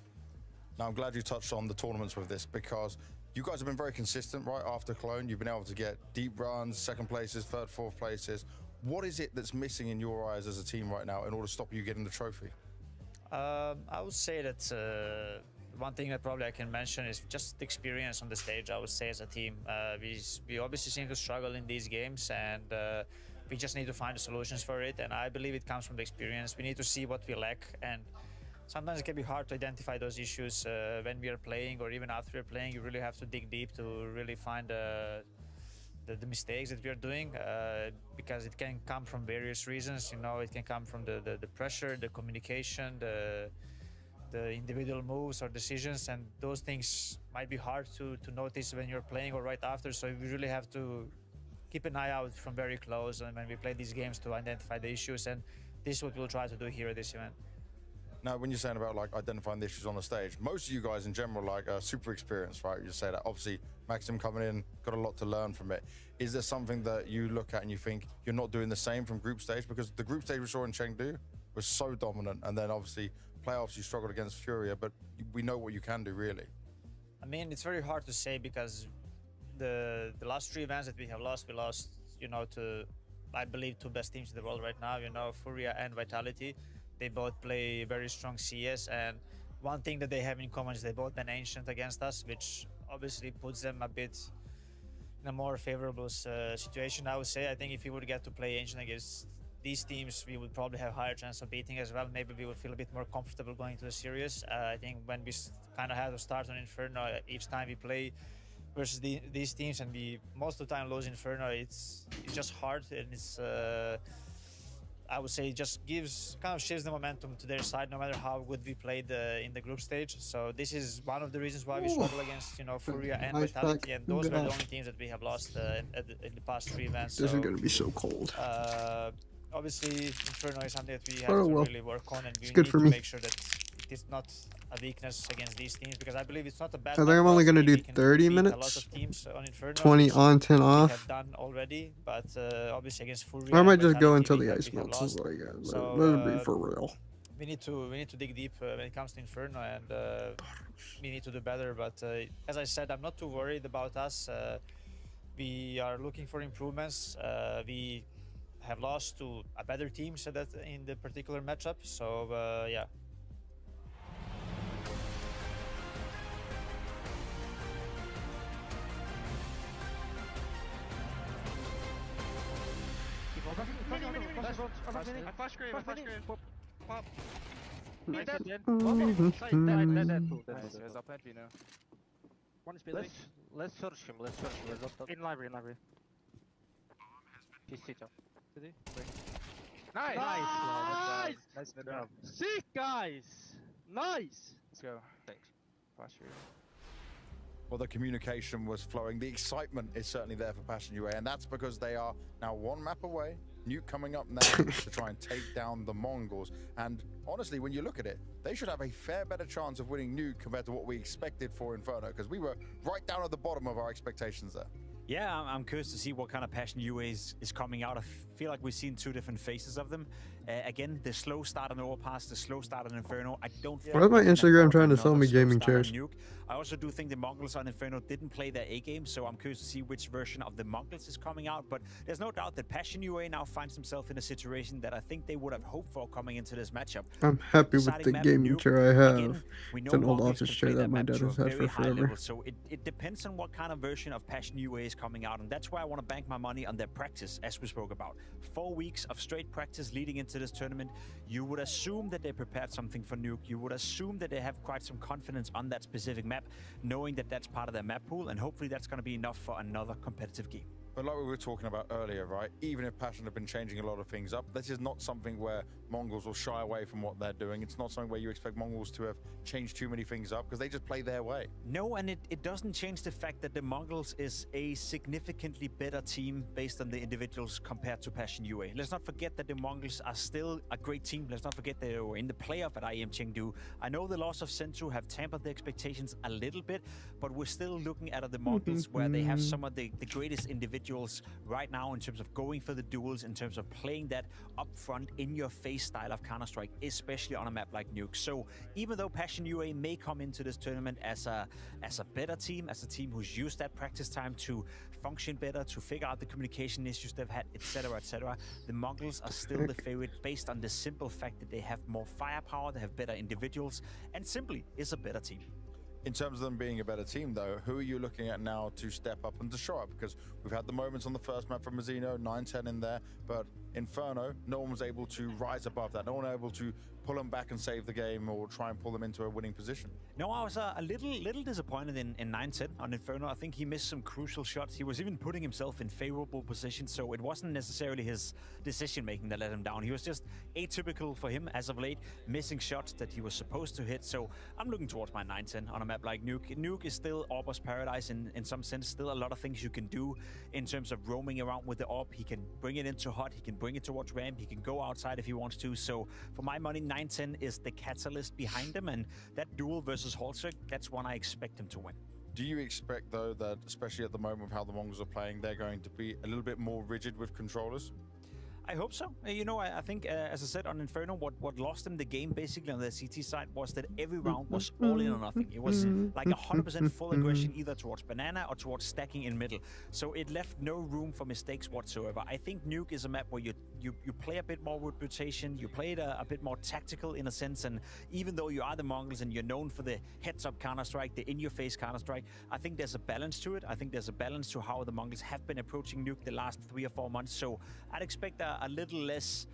Now, I'm glad you touched on the tournaments with this, because you guys have been very consistent, right? After Cologne, you've been able to get deep runs, second places, third, fourth places. What is it that's missing in your eyes as a team right now in order to stop you getting the trophy? I would say that one thing that probably I can mention is just the experience on the stage. I would say as a team, we obviously seem to struggle in these games, and we just need to find the solutions for it. And I believe it comes from the experience. We need to see what we lack, and sometimes it can be hard to identify those issues when we are playing, or even after we're playing. You really have to dig deep to really find the mistakes that we are doing, because it can come from various reasons. It can come from the pressure, the communication, the individual moves or decisions, and those things might be hard to notice when you're playing or right after. So we really have to keep an eye out from very close and when we play these games to identify the issues, and this is what we'll try to do here at this event. Now, when you're saying about like identifying the issues on the stage, most of you guys in general are super experienced, right? You say that. Obviously, Maxim coming in, got a lot to learn from it. Is there something that you look at and you think you're not doing the same from group stage? Because the group stage we saw in Chengdu was so dominant, and then obviously playoffs you struggled against Furia, but we know what you can do, really. I mean, it's very hard to say, because the last 3 events that we have lost, we lost, to, I believe, 2 best teams in the world right now, Furia and Vitality. They both play very strong CS, and one thing that they have in common is they both been Ancient against us, which obviously puts them a bit in a more favorable situation, I would say. I think if we would get to play Ancient against these teams, we would probably have a higher chance of beating as well. Maybe we would feel a bit more comfortable going to the series. I think when we kind of have to start on Inferno, each time we play versus these teams, and we most of the time lose Inferno, it's just hard, and it's I would say it just kind of shifts the momentum to their side, no matter how good we played in the group stage. So this is one of the reasons why we struggle against Furia and Vitality, and those were the only teams that we have lost in the past 3 events. This is going to be so cold. Obviously, Inferno is something that we have to really work on, and we need to make sure that it is not a weakness against these teams, because I believe it's not a bad. I think I'm only going to do 30 minutes. A lot of teams on Inferno, 20 on, 10 off. We have done already, but obviously against Furia. Or I might just go until the ice melts. Let's be for real. We need to dig deep when it comes to Inferno, and we need to do better. But as I said, I'm not too worried about us. We are looking for improvements. We have lost to a better team, so that in the particular matchup. So yeah. I flash grave. Pop. Mm-hmm. Dead. I'll plant B now. One is building. Let's search him. Let's stop. In library. PC top. City. Nice. Nice. Nice job. Sick, guys. Nice. Let's go. Thanks. Pass you. Well, the communication was flowing. The excitement is certainly there for Passion UA, and that's because they are now one map away. Nuke coming up now to try and take down the Mongalz. And honestly, when you look at it, they should have a fair better chance of winning Nuke compared to what we expected for Inferno, because we were right down at the bottom of our expectations there. Yeah, I'm curious to see what kind of Passion UA is coming out. I feel like we've seen two different faces of them. Again, the slow start on Overpass, the slow start on Inferno. I don't think Why is my we can Instagram afford trying to sell another me slow gaming start on chairs? Nuke. I also do think the Mongalz on Inferno didn't play their A game, so I'm curious to see which version of the Mongalz is coming out. But there's no doubt that Passion UA now finds himself in a situation that I think they would have hoped for coming into this matchup. I'm happy with Deciding the map gaming Nuke. chair I have. Again, we know It's an old Mongalz office can chair play that my map dad to a has had very for high forever. level, so it depends on what kind of version of Passion UA is coming out, and that's why I want to bank my money on their practice, as we spoke about. 4 weeks of straight practice leading into this tournament. You would assume that they prepared something for Nuke. You would assume that they have quite some confidence on that specific map, knowing that that's part of their map pool, and hopefully that's going to be enough for another competitive game. But like we were talking about earlier, right? Even if Passion have been changing a lot of things up, this is not something where Mongalz will shy away from what they're doing. It's not something where you expect Mongalz to have changed too many things up, because they just play their way. No, and it doesn't change the fact that the Mongalz is a significantly better team based on the individuals compared to Passion UA. Let's not forget that the Mongalz are still a great team. Let's not forget they were in the playoff at ImErixkToo. I know the loss of Sentu have tempered the expectations a little bit, but we're still looking at the Mongalz where they have some of the greatest individuals right now in terms of going for the duels, in terms of playing that upfront, in-your-face style of Counter-Strike, especially on a map like Nuke. So even though Passion UA may come into this tournament as a better team, as a team who's used that practice time to function better, to figure out the communication issues they've had, etc., the Mongalz are still the favorite based on the simple fact that they have more firepower, they have better individuals, and simply is a better team. In terms of them being a better team, though, who are you looking at now to step up and to show up? Because we've had the moments on the first map from Mazzino, 9-10 in there, but Inferno, no one was able to rise above that. No one able to pull them back and save the game or try and pull them into a winning position. No, I was a little disappointed in 9-10 on Inferno. I think he missed some crucial shots. He was even putting himself in favorable positions, so it wasn't necessarily his decision-making that let him down. He was just atypical for him as of late, missing shots that he was supposed to hit. So I'm looking towards my 9-10 on a map like Nuke. Nuke is still Orber's paradise in some sense. Still a lot of things you can do in terms of roaming around with the Orb. He can bring it into hot. He can bring it towards ramp. He can go outside if he wants to. So for my money, 9-10 is the catalyst behind him, and that duel versus Halsek, that's one I expect him to win. Do you expect, though, that especially at the moment with how the Mongalz are playing, they're going to be a little bit more rigid with controllers? I hope so. You know, I think, as I said on Inferno, what lost them the game basically on the CT side was that every round was all in or nothing. It was like 100% full aggression either towards Banana or towards stacking in middle. So it left no room for mistakes whatsoever. I think Nuke is a map where you play a bit more with rotation, you play it a bit more tactical in a sense, and even though you are the Mongalz and you're known for the heads-up Counter-Strike, the in-your-face Counter-Strike, I think there's a balance to it. I think there's a balance to how the Mongalz have been approaching Nuke the last 3 or 4 months. So I'd expect a little less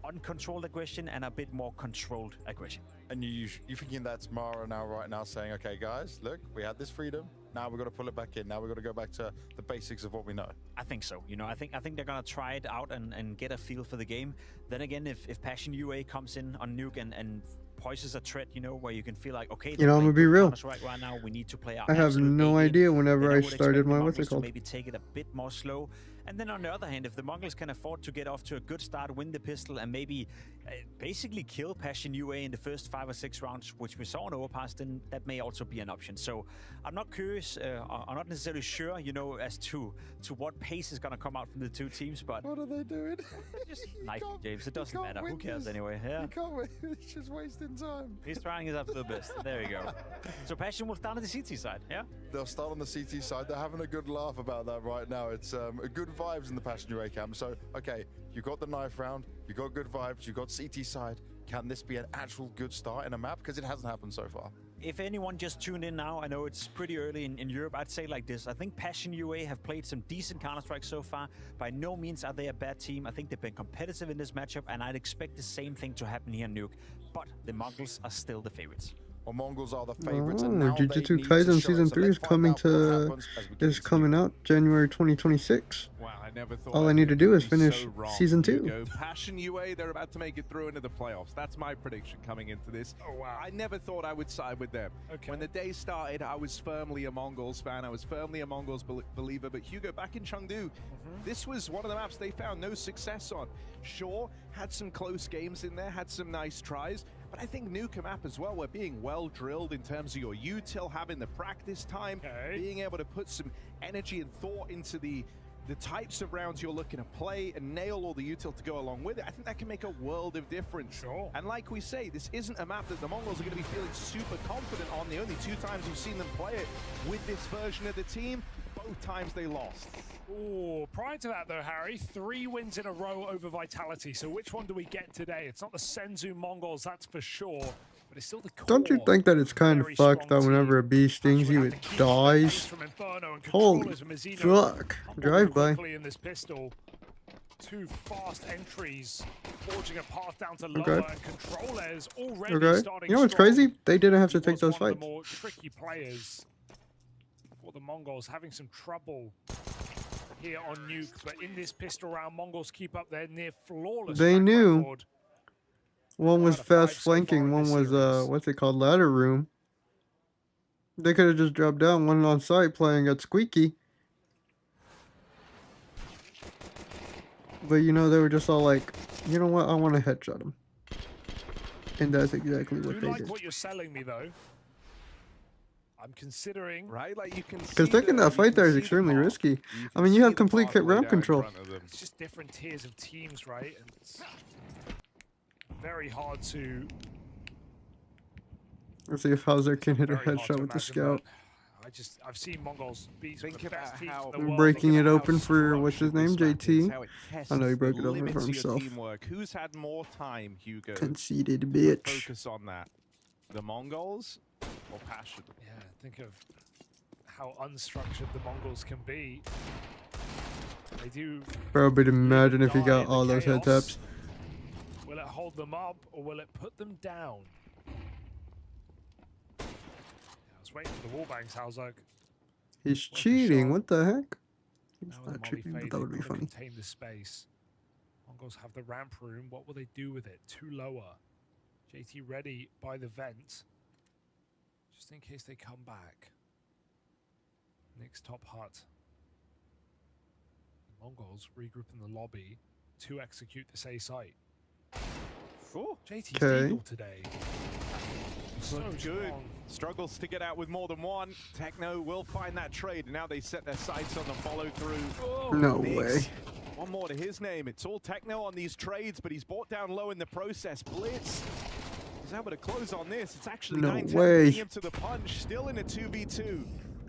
uncontrolled aggression and a bit more controlled aggression. And you thinking that's Mara now, right now, saying, okay, guys, look, we had this freedom. Now we've got to pull it back in. Now we've got to go back to the basics of what we know. I think so. You know, I think they're going to try it out and get a feel for the game. Then again, if Passion UA comes in on Nuke and poises a threat, you know, where you can feel like, okay, you know, I'm gonna be real. Right now, we need to play out. I have no idea whenever I started my what's it called. Maybe take it a bit more slow. And then on the other hand, if the Mongalz can afford to get off to a good start, win the pistol, and maybe basically kill Passion UA in the first 5 or 6 rounds, which we saw in Overpass, then that may also be an option. So I'm not curious, I'm not necessarily sure, you know, as to what pace is going to come out from the two teams, but what are they doing? Just knife James. It doesn't matter. Who cares anyway? Yeah. You can't win. It's just wasting time. He's trying his absolute best. There we go. So Passion will start on the CT side, yeah? They'll start on the CT side. They're having a good laugh about that right now. It's good vibes in the Passion UA camp. So, okay, you got the knife round, you got good vibes, you got CT side. Can this be an actual good start in a map? Because it hasn't happened so far. If anyone just tuned in now, I know it's pretty early in Europe, I'd say like this. I think Passion UA have played some decent Counter-Strike so far. By no means are they a bad team. I think they've been competitive in this matchup, and I'd expect the same thing to happen here in Nuke. But the Mongalz are still the favorites. Well, Mongols are the favorites, and Oh, now they Jujutsu need to Kaisen show it. Season So 3 let's is find coming out what to happens as we get is into coming out January 2026. Wow, I never thought All I I'd need be to do is clearly finish so wrong, Season 2. Hugo. Passion UA, they're about to make it through into the playoffs. That's my prediction coming into this. Oh, wow. I never thought I would side with them. Okay. When the day started, I was firmly a Mongols fan. I was firmly a Mongols believer. But Hugo, back in Chengdu, this was one of the maps they found no success on. Sure, had some close games in there, had some nice tries. But I think Nuka map as well, we're being well drilled in terms of your util, having the practice time, being able to put some energy and thought into the types of rounds you're looking to play and nail all the util to go along with it. I think that can make a world of difference. Sure. And like we say, this isn't a map that the Mongols are going to be feeling super confident on. The only 2 times you've seen them play it with this version of the team, both times they lost. Oh, prior to that though, Harry, 3 wins in a row over Vitality. So which one do we get today? It's not the Senzu Mongols, that's for sure. But it's still the core. Don't you think that it's kind of fucked that whenever a bee stings you, it dies? Holy fuck. Drive by. In this pistol. 2 fast entries, forging a path down to lower, Okay. and Controllers already Okay. starting You know what's strong. crazy? They didn't have to He take was those one of fights. the more tricky players for the Mongols, having some trouble here on Nuke, but in this pistol round, Mongols keep up their near flawless They track knew. record. One was fast flanking, one was what's it called, ladder room. They could have just dropped down one on site playing at Squeaky. But you know, they were just all like, you know what, I want to headshot him. And that's exactly I what do they like did. what you're selling me though. I'm considering. Right, like you can Because taking that fight there is extremely risky. I mean, you have complete round control. It's just different tiers of teams, right? And it's very hard to. Let's see if Hauser can hit a very hard to headshot with the imagine, scout. but I've seen Mongols beat some of the best teams in the We're world. breaking Think it about open how for, what's his name, JT? How it tests I know he broke the it open limits for of your himself. teamwork. Who's had more time, Hugo? Conceited to bitch. Focus on that. The Mongols or Passion? Yeah, think of how unstructured the Mongols can be. They do. Bro, but imagine if he die got in the all those head chaos. taps. Will it hold them up or will it put them down? Yeah, I was waiting for the wall bangs, Halzog. He's cheating, what the heck? He's Now with not the cheating, Molly but that would be fading, funny. contain the space. Mongols have the ramp room. What will they do with it? 2 lower. JT ready by the vent. Just in case they come back. Nick's top hut. Mongols regroup in the lobby to execute this A site. JT's Okay. deagle today. So Good. strong. Struggles to get out with more than one. Techno will find that trade, and now they set their sights on the follow-through. No Nix. way. One more to his name. It's all Techno on these trades, but he's brought down low in the process. Blitz is able to close on this. It's actually No 9-10 way. bringing him to the punch. Still in a 2v2.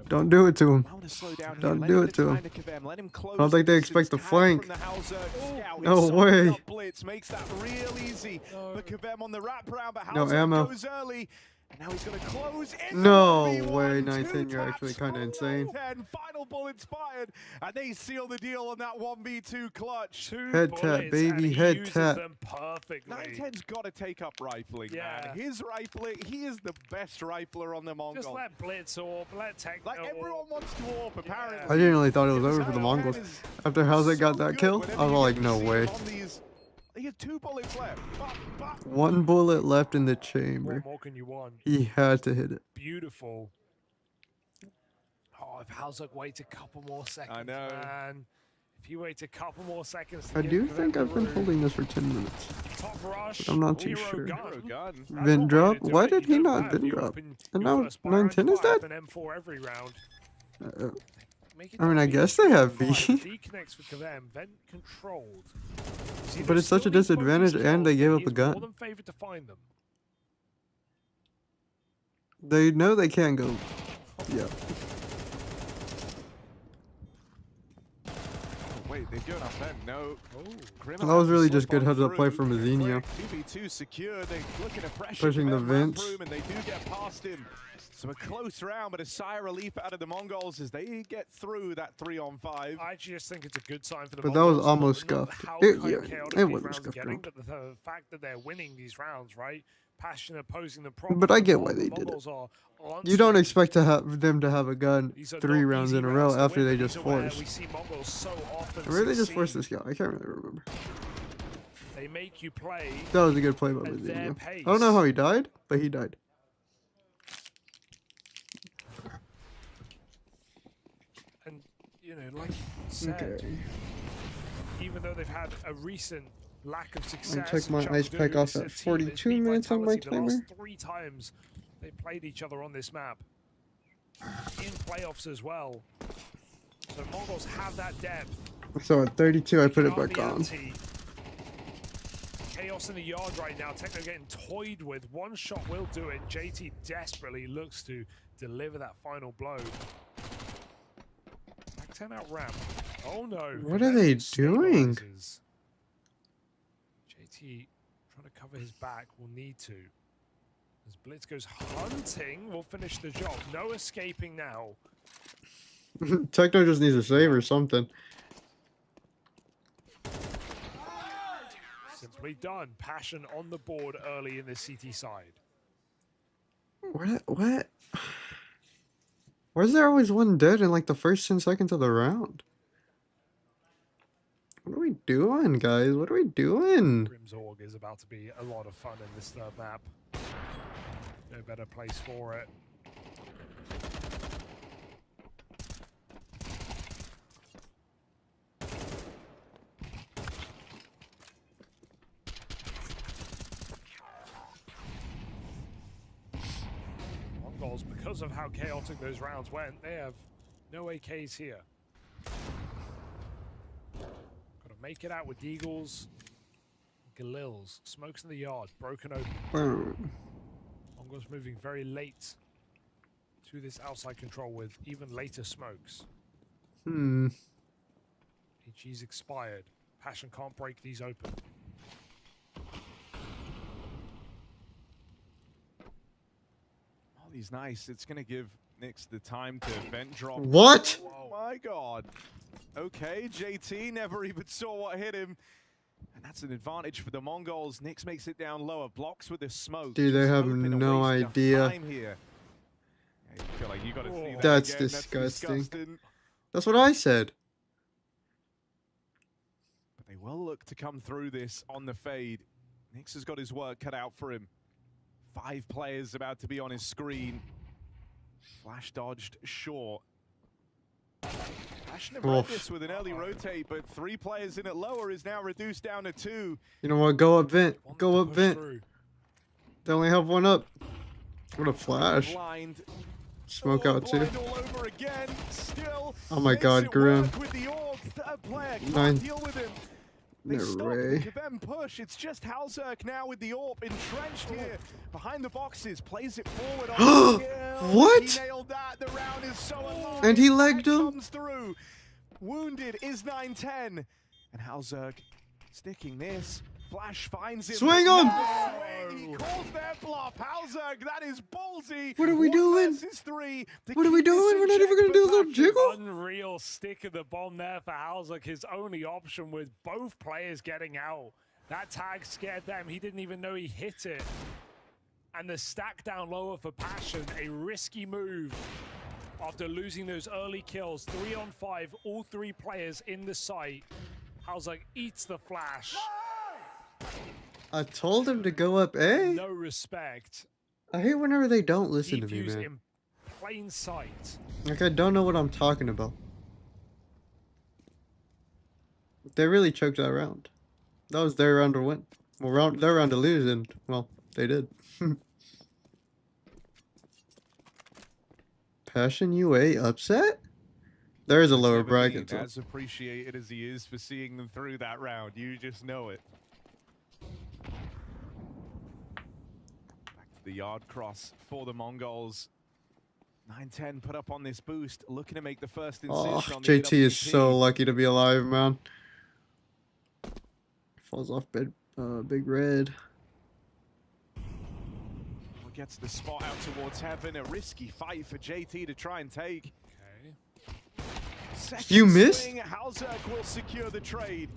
Don't do it to him. I want to slow down here. Don't Let do him it to him. find a Kavem. Let him close I don't think they the expect the distance. Tag flank. from the Hauser scout. No It's soaking way. up Blitz makes that real easy. But Kavem on the wraparound, but No Hauser ammo. goes early. And now he's going to close in. No the 1v1. way, 2 19, you're taps actually kind of from insane. 9-10. Final bullets fired, and they seal the deal on that 1v2 clutch. 2 Head tap, bullets, baby, and he head uses tap. them perfectly. 9-10's got to take up rifling, Yeah. man. His rifling, he is the best rifler on the Mongols. Just let Blitz or let Techno. Like, everyone wants to warp, apparently. I genuinely thought it was over for the Mongols. After Hauser got that kill, I was like, no way. He has 2 bullets left. But 1 bullet left in the What chamber. more can you want? He had to hit it. Beautiful. Oh, if Halzog waits a couple more seconds, I know. man. If he waits a couple more seconds, to I give do Kavem think the I've been room. holding this for 10 minutes. Top rush. But I'm not too Hero sure. gun. gun. That's Vin one way drop? to do Why it. did You he don't not have Vin you drop? open And your now first fire 910 is fire dead? with an M4 every round. Make it I mean, I not guess be they have fire. V. Deconnects for Kavem, vent controlled. See, But there's it's such a still these disadvantage, focus and they kills, gave but up he a is gun. More than favored to find them. They know they can't go. Yeah. Wait, they've given up then. No. Grim That was has to really slip just good on heads up play through. from Azenio. 2v2 secure. They're looking to pressure Pushing the Kavem ramp vents. room, and they do get past him. So a close round, but a sigh of relief out of the Mongols as they get through that 3-on-5. I just think it's a good sign for the But that was Mongols, almost not scuffed. how It- kind yeah, of chaotic it these wasn't rounds are scuffed getting, round. but the fact that they're winning these rounds, right? Passion opposing the problem. But I get why they did it. You don't expect to have them to have a gun 3 rounds in a row after they just forced. Or really just forced this guy? I can't really remember. They make you play. That was a good play by Mizinho. I don't know how he died, but he died. And you know, like you said, even though they've had a recent lack of success. I took my ice pack off at 42 minutes on my timer. The last 3 times they played each other on this map. In playoffs as well. So Mongalz have that depth. So at 32, I put it back on. Chaos in the yard right now. Techno getting toyed with. One shot will do it. JT desperately looks to deliver that final blow. Back 10 out ramp. Oh no. What are they doing? JT trying to cover his back. Will need to. As Blitz goes hunting, will finish the job. No escaping now. Techno just needs a save or something. Simply done. Passion on the board early in the CT side. What? Why is there always one dead in like the first 10 seconds of the round? What are we doing, guys? What are we doing? Grim's Org is about to be a lot of fun in this third map. No better place for it. Mongalz, because of how chaotic those rounds went, they have no AKs here. Gotta make it out with Deagles. Galils. Smokes in the yard. Broken open. Mongalz moving very late to this outside control with even later smokes. HG's expired. Passion can't break these open. Molly's nice. It's going to give Nyx the time to vent drop. What? Oh my god. Okay, JT never even saw what hit him. And that's an advantage for the Mongalz. Nyx makes it down lower, blocks with the smoke. Dude, they have no idea. Here. Yeah, you feel like you gotta see that That's again. disgusting. That's disgusting. That's what I said. But they will look to come through this on the fade. Nyx has got his work cut out for him. 5 players about to be on his screen. Flash dodged short. Passion have read this with an early rotate, but 3 players in it lower is now reduced down to 2. You know what? Go up vent. Go up vent. They only have 1 up. What a flash. Blind. Smoke out too. All over again. Still Oh my god, Grim. with the org. Third player can't 9. deal with him. They stop the them push. It's just Halzerk now with the AWP entrenched here behind the boxes. Plays it forward. What? He nailed that. The round is so alive. And he legged him. Comes through. Wounded is 9-10. And Halzerk sticking this. Flash finds him. Swing him! He calls their bluff. Halzerk, that is ballsy. What are we doing? What are we doing? We're not even gonna do a little jiggle. Unreal stick of the bomb there for Halzerk. His only option with both players getting out. That tag scared them. He didn't even know he hit it. And the stack down lower for Passion. A risky move after losing those early kills. 3 on 5, all 3 players in the site. Halzerk eats the flash. I told him to go up A. No respect. I hate whenever they don't listen to me, man. In plain sight. Like I don't know what I'm talking about. They really choked that round. That was their round to win. Well, their round to lose, and well, they did. Passion UA upset? There is a lower bracket. So. As appreciated as he is for seeing them through that round, you just know it. Back to the yard cross for the Mongalz. 9-10 put up on this boost, looking to make the first incision on the JT is so lucky to be alive, man. Falls off bed, big red. Gets the spot out towards heaven. A risky fight for JT to try and take. You missed? Halzerk will secure the trade.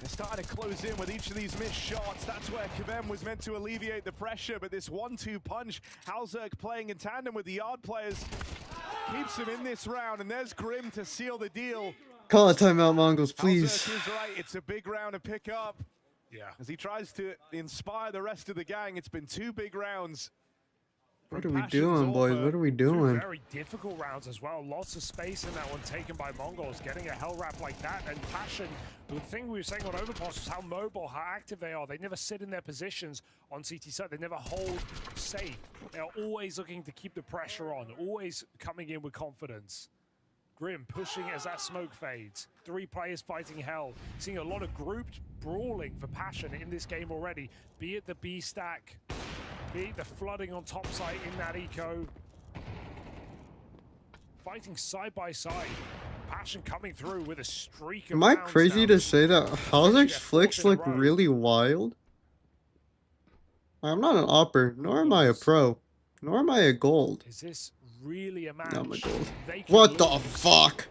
They're starting to close in with each of these missed shots. That's where Kavem was meant to alleviate the pressure, but this 1-2 punch, Halzerk playing in tandem with the Yard players, keeps him in this round, and there's Grim to seal the deal. Call a timeout, Mongalz, please. Halzerk is right, it's a big round to pick up. Yeah. As he tries to inspire the rest of the gang, it's been 2 big rounds. What are we doing, boys? What are we doing? Two very difficult rounds as well. Lots of space in that one taken by Mongalz. Getting a hell wrap like that, and Passion, the thing we were saying on Overpass was how mobile, how active they are. They never sit in their positions on CT side. They never hold safe. They are always looking to keep the pressure on, always coming in with confidence. Grim pushing as that smoke fades. 3 players fighting hell. Seeing a lot of grouped brawling for Passion in this game already, be it the B stack, be it the flooding on top side in that eco. Fighting side by side. Passion coming through with a streak of Am I rounds crazy now. to say that Halzerk's flicks look really wild? I'm not an opper, nor am I a pro, nor am I a gold. Is this really a match? No, I'm a gold. They can What the lose. fuck?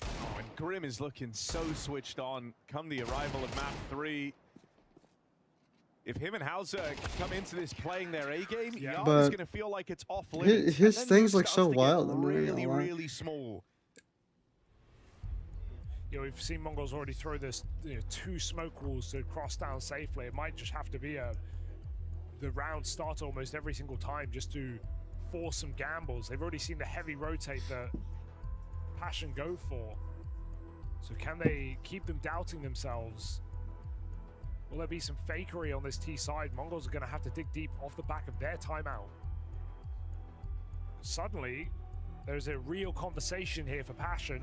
Oh, and Grim is looking so switched on come the arrival of map 3. If him and Halzerk come into this playing their A game, Yard But is going to feel like it's off limits. his and then things Moose look starts so to get wild, I'm not gonna really, lie. really small. Yeah, we've seen Mongalz already throw this 2 smoke walls to cross down safely. It might just have to be the round start almost every single time just to force some gambles. They've already seen the heavy rotate that Passion go for. So can they keep them doubting themselves? Will there be some fakery on this T side? Mongalz are going to have to dig deep off the back of their timeout. Suddenly, there's a real conversation here for Passion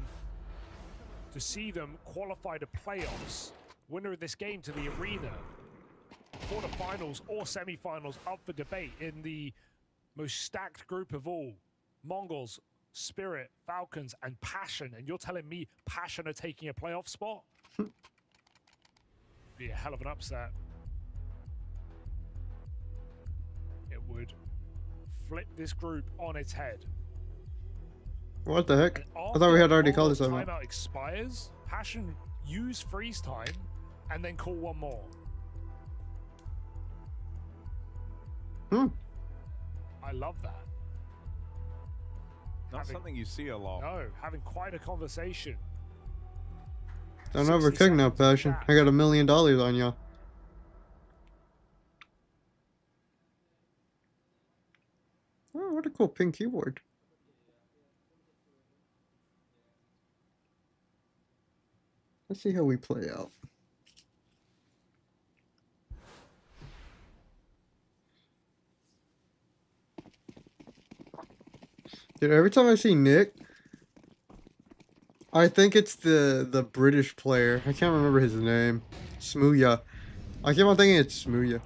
to see them qualify to playoffs. Winner of this game to the arena. Quarterfinals or semi-finals up for debate in the most stacked group of all. Mongalz, Spirit, Falcons, and Passion. And you're telling me Passion are taking a playoff spot? Be a hell of an upset. It would flip this group on its head. What the heck? And I thought we had already after called this all timeout. timeout expires, Passion use freeze time and then call one more. I love that. Not something you see a lot. No, having quite a conversation. Don't overcook now, Passion. I got $1 million on ya. Oh, what a cool pink keyboard. Let's see how we play out. Dude, every time I see Nick, I think it's the British player. I can't remember his name. Smooya. I keep on thinking it's Smooya.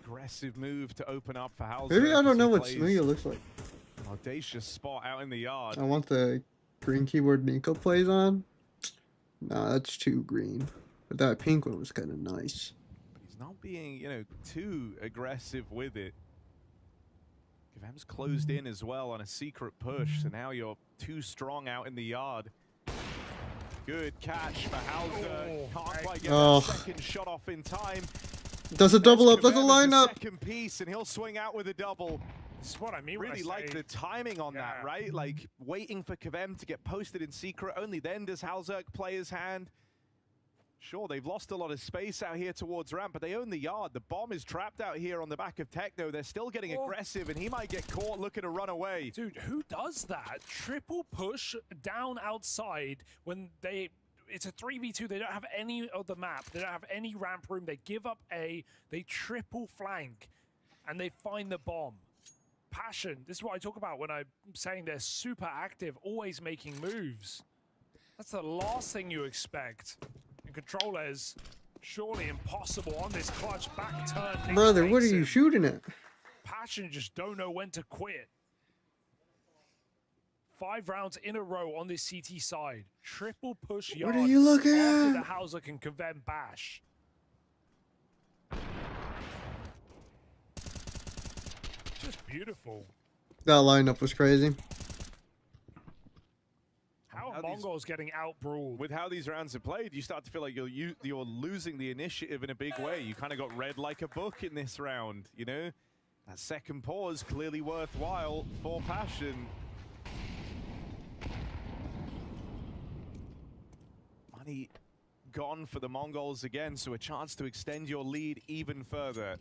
Aggressive move to open up for Halzerk. Maybe I as don't he know what plays Smooya looks like. Audacious spot out in the yard. I want the green keyboard Nico plays on. Nah, that's too green. But that pink one was kind of nice. He's not being, too aggressive with it. Kavem's closed in as well on a secret push, so now you're too strong out in the yard. Good catch for Halzerk. Can't quite get that second shot off in time. Does a double up, does a Kavem as lineup. Second piece, and he'll swing out with a double. This is what I mean. Really like the timing on that, right? Like waiting for Kavem to get posted in secret. Only then does Halzerk play his hand. Sure, they've lost a lot of space out here towards ramp, but they own the yard. The bomb is trapped out here on the back of Techno. They're still getting aggressive, and he might get caught looking to run away. Dude, who does that? Triple push down outside when it's a 3v2. They don't have any of the map. They don't have any ramp room. They give up A. They triple flank, and they find the bomb. Passion. This is what I talk about when I'm saying they're super active, always making moves. That's the last thing you expect. And controllers, surely impossible on this clutch back turn. Brother, what are you shooting at? Passion just don't know when to quit. 5 rounds in a row on this CT side. Triple push yard. What are you looking after at? the Halzerk and Kavem bash. Just beautiful. That lineup was crazy. Mongalz getting out-brawled. With how these rounds are played, you start to feel like you're losing the initiative in a big way. You kind of got read like a book in this round, you know? That second pause clearly worthwhile for Passion. Money gone for the Mongalz again, so a chance to extend your lead even further.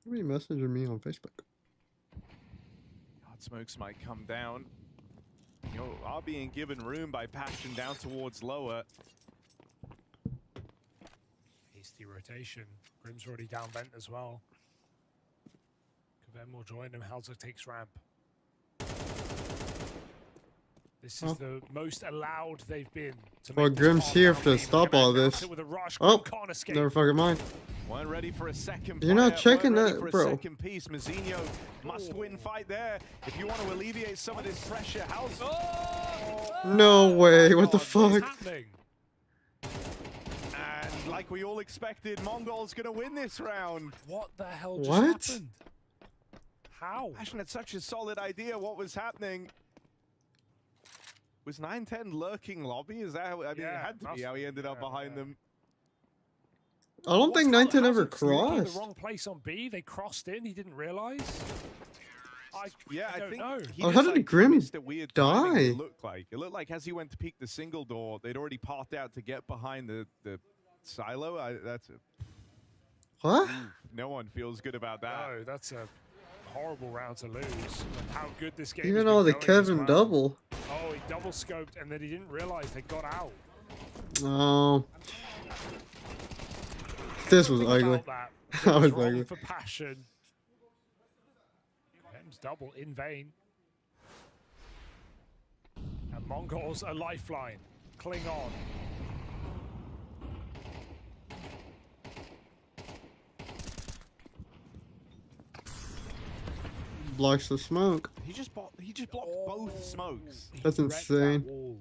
Somebody messaging me on Facebook. Hot smokes might come down. You are being given room by Passion down towards lower. Hasty rotation. Grim's already down vent as well. Kavem will join him. Halzog takes ramp. This is the most allowed they've been. Well, Grim's here to stop all this. Oh, never fucking mind. Weren't ready for a second. You're not checking that, bro. Second piece. Mazinho must win fight there if you want to alleviate some of this pressure. How's No way! What the fuck? And like we all expected, Mongalz gonna win this round. What the hell just What? happened? How? Passion had such a solid idea what was happening. Was 910 lurking lobby? Is that how, I mean, it had to be how he ended up behind them. I don't think 910 ever The crossed. wrong place on B. They crossed in. He didn't realize. I don't know. Oh, how did Grim missed a weird timing, die? It looked like as he went to peek the single door, they'd already popped out to get behind the silo. That's a What? no one feels good about that. No, that's a horrible round to lose. And how good this game Even has all the been going as Kevin well. double. Oh, he double scoped and then he didn't realize they got out. Oh. This was ugly. That That was wrong ugly. for Passion. M's double in vain. And Mongalz a lifeline. Cling on. Blocks the smoke. He just blocked both smokes. That's insane.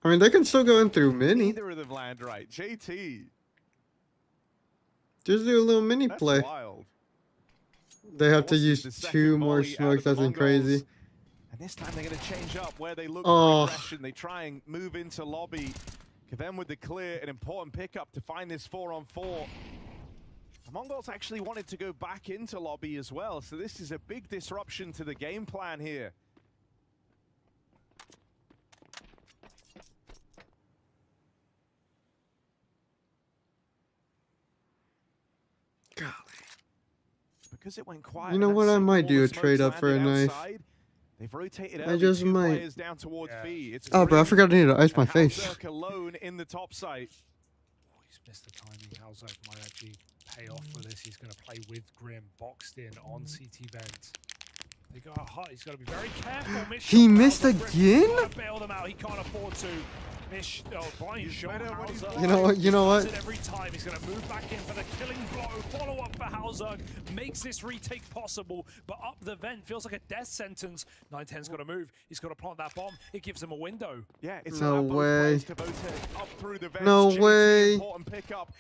I mean, they can still go in through mini. Neither of them land right. JT. Just do a little mini That's play. wild. They have to Forces use the second 2 more volley out smokes. of the That's been crazy. Mongalz. And this time they're going to change up where they look Oh. for aggression. They try and move into lobby. Kavem with the clear, an important pickup to find this 4-on-4. The Mongalz actually wanted to go back into lobby as well, so this is a big disruption to the game plan here. Golly. Because it went quiet. You know and what? that I second might ball do of a smokes trade up for a landed knife. outside. They've rotated I early, just 2 might. players down towards B. It's Oh, bro, I forgot I need to ice my and face. Halzog alone in the top site. Oh, he's missed the timing. Halzog might actually pay off for this. He's going to play with Grim, boxed in on CT vent. They got hot. He's got to be very careful. He missed again? Bail them out. He can't afford to. Blind shot. You know what? You know what? Every time he's going to move back in for the killing blow. Follow up for Halzog. Makes this retake possible, but up the vent feels like a death sentence. 910's got to move. He's got to plant that bomb. It gives him a window. Yeah, it's No allowed both way. players to rotate up through the vents. No JT, way. Important pickup.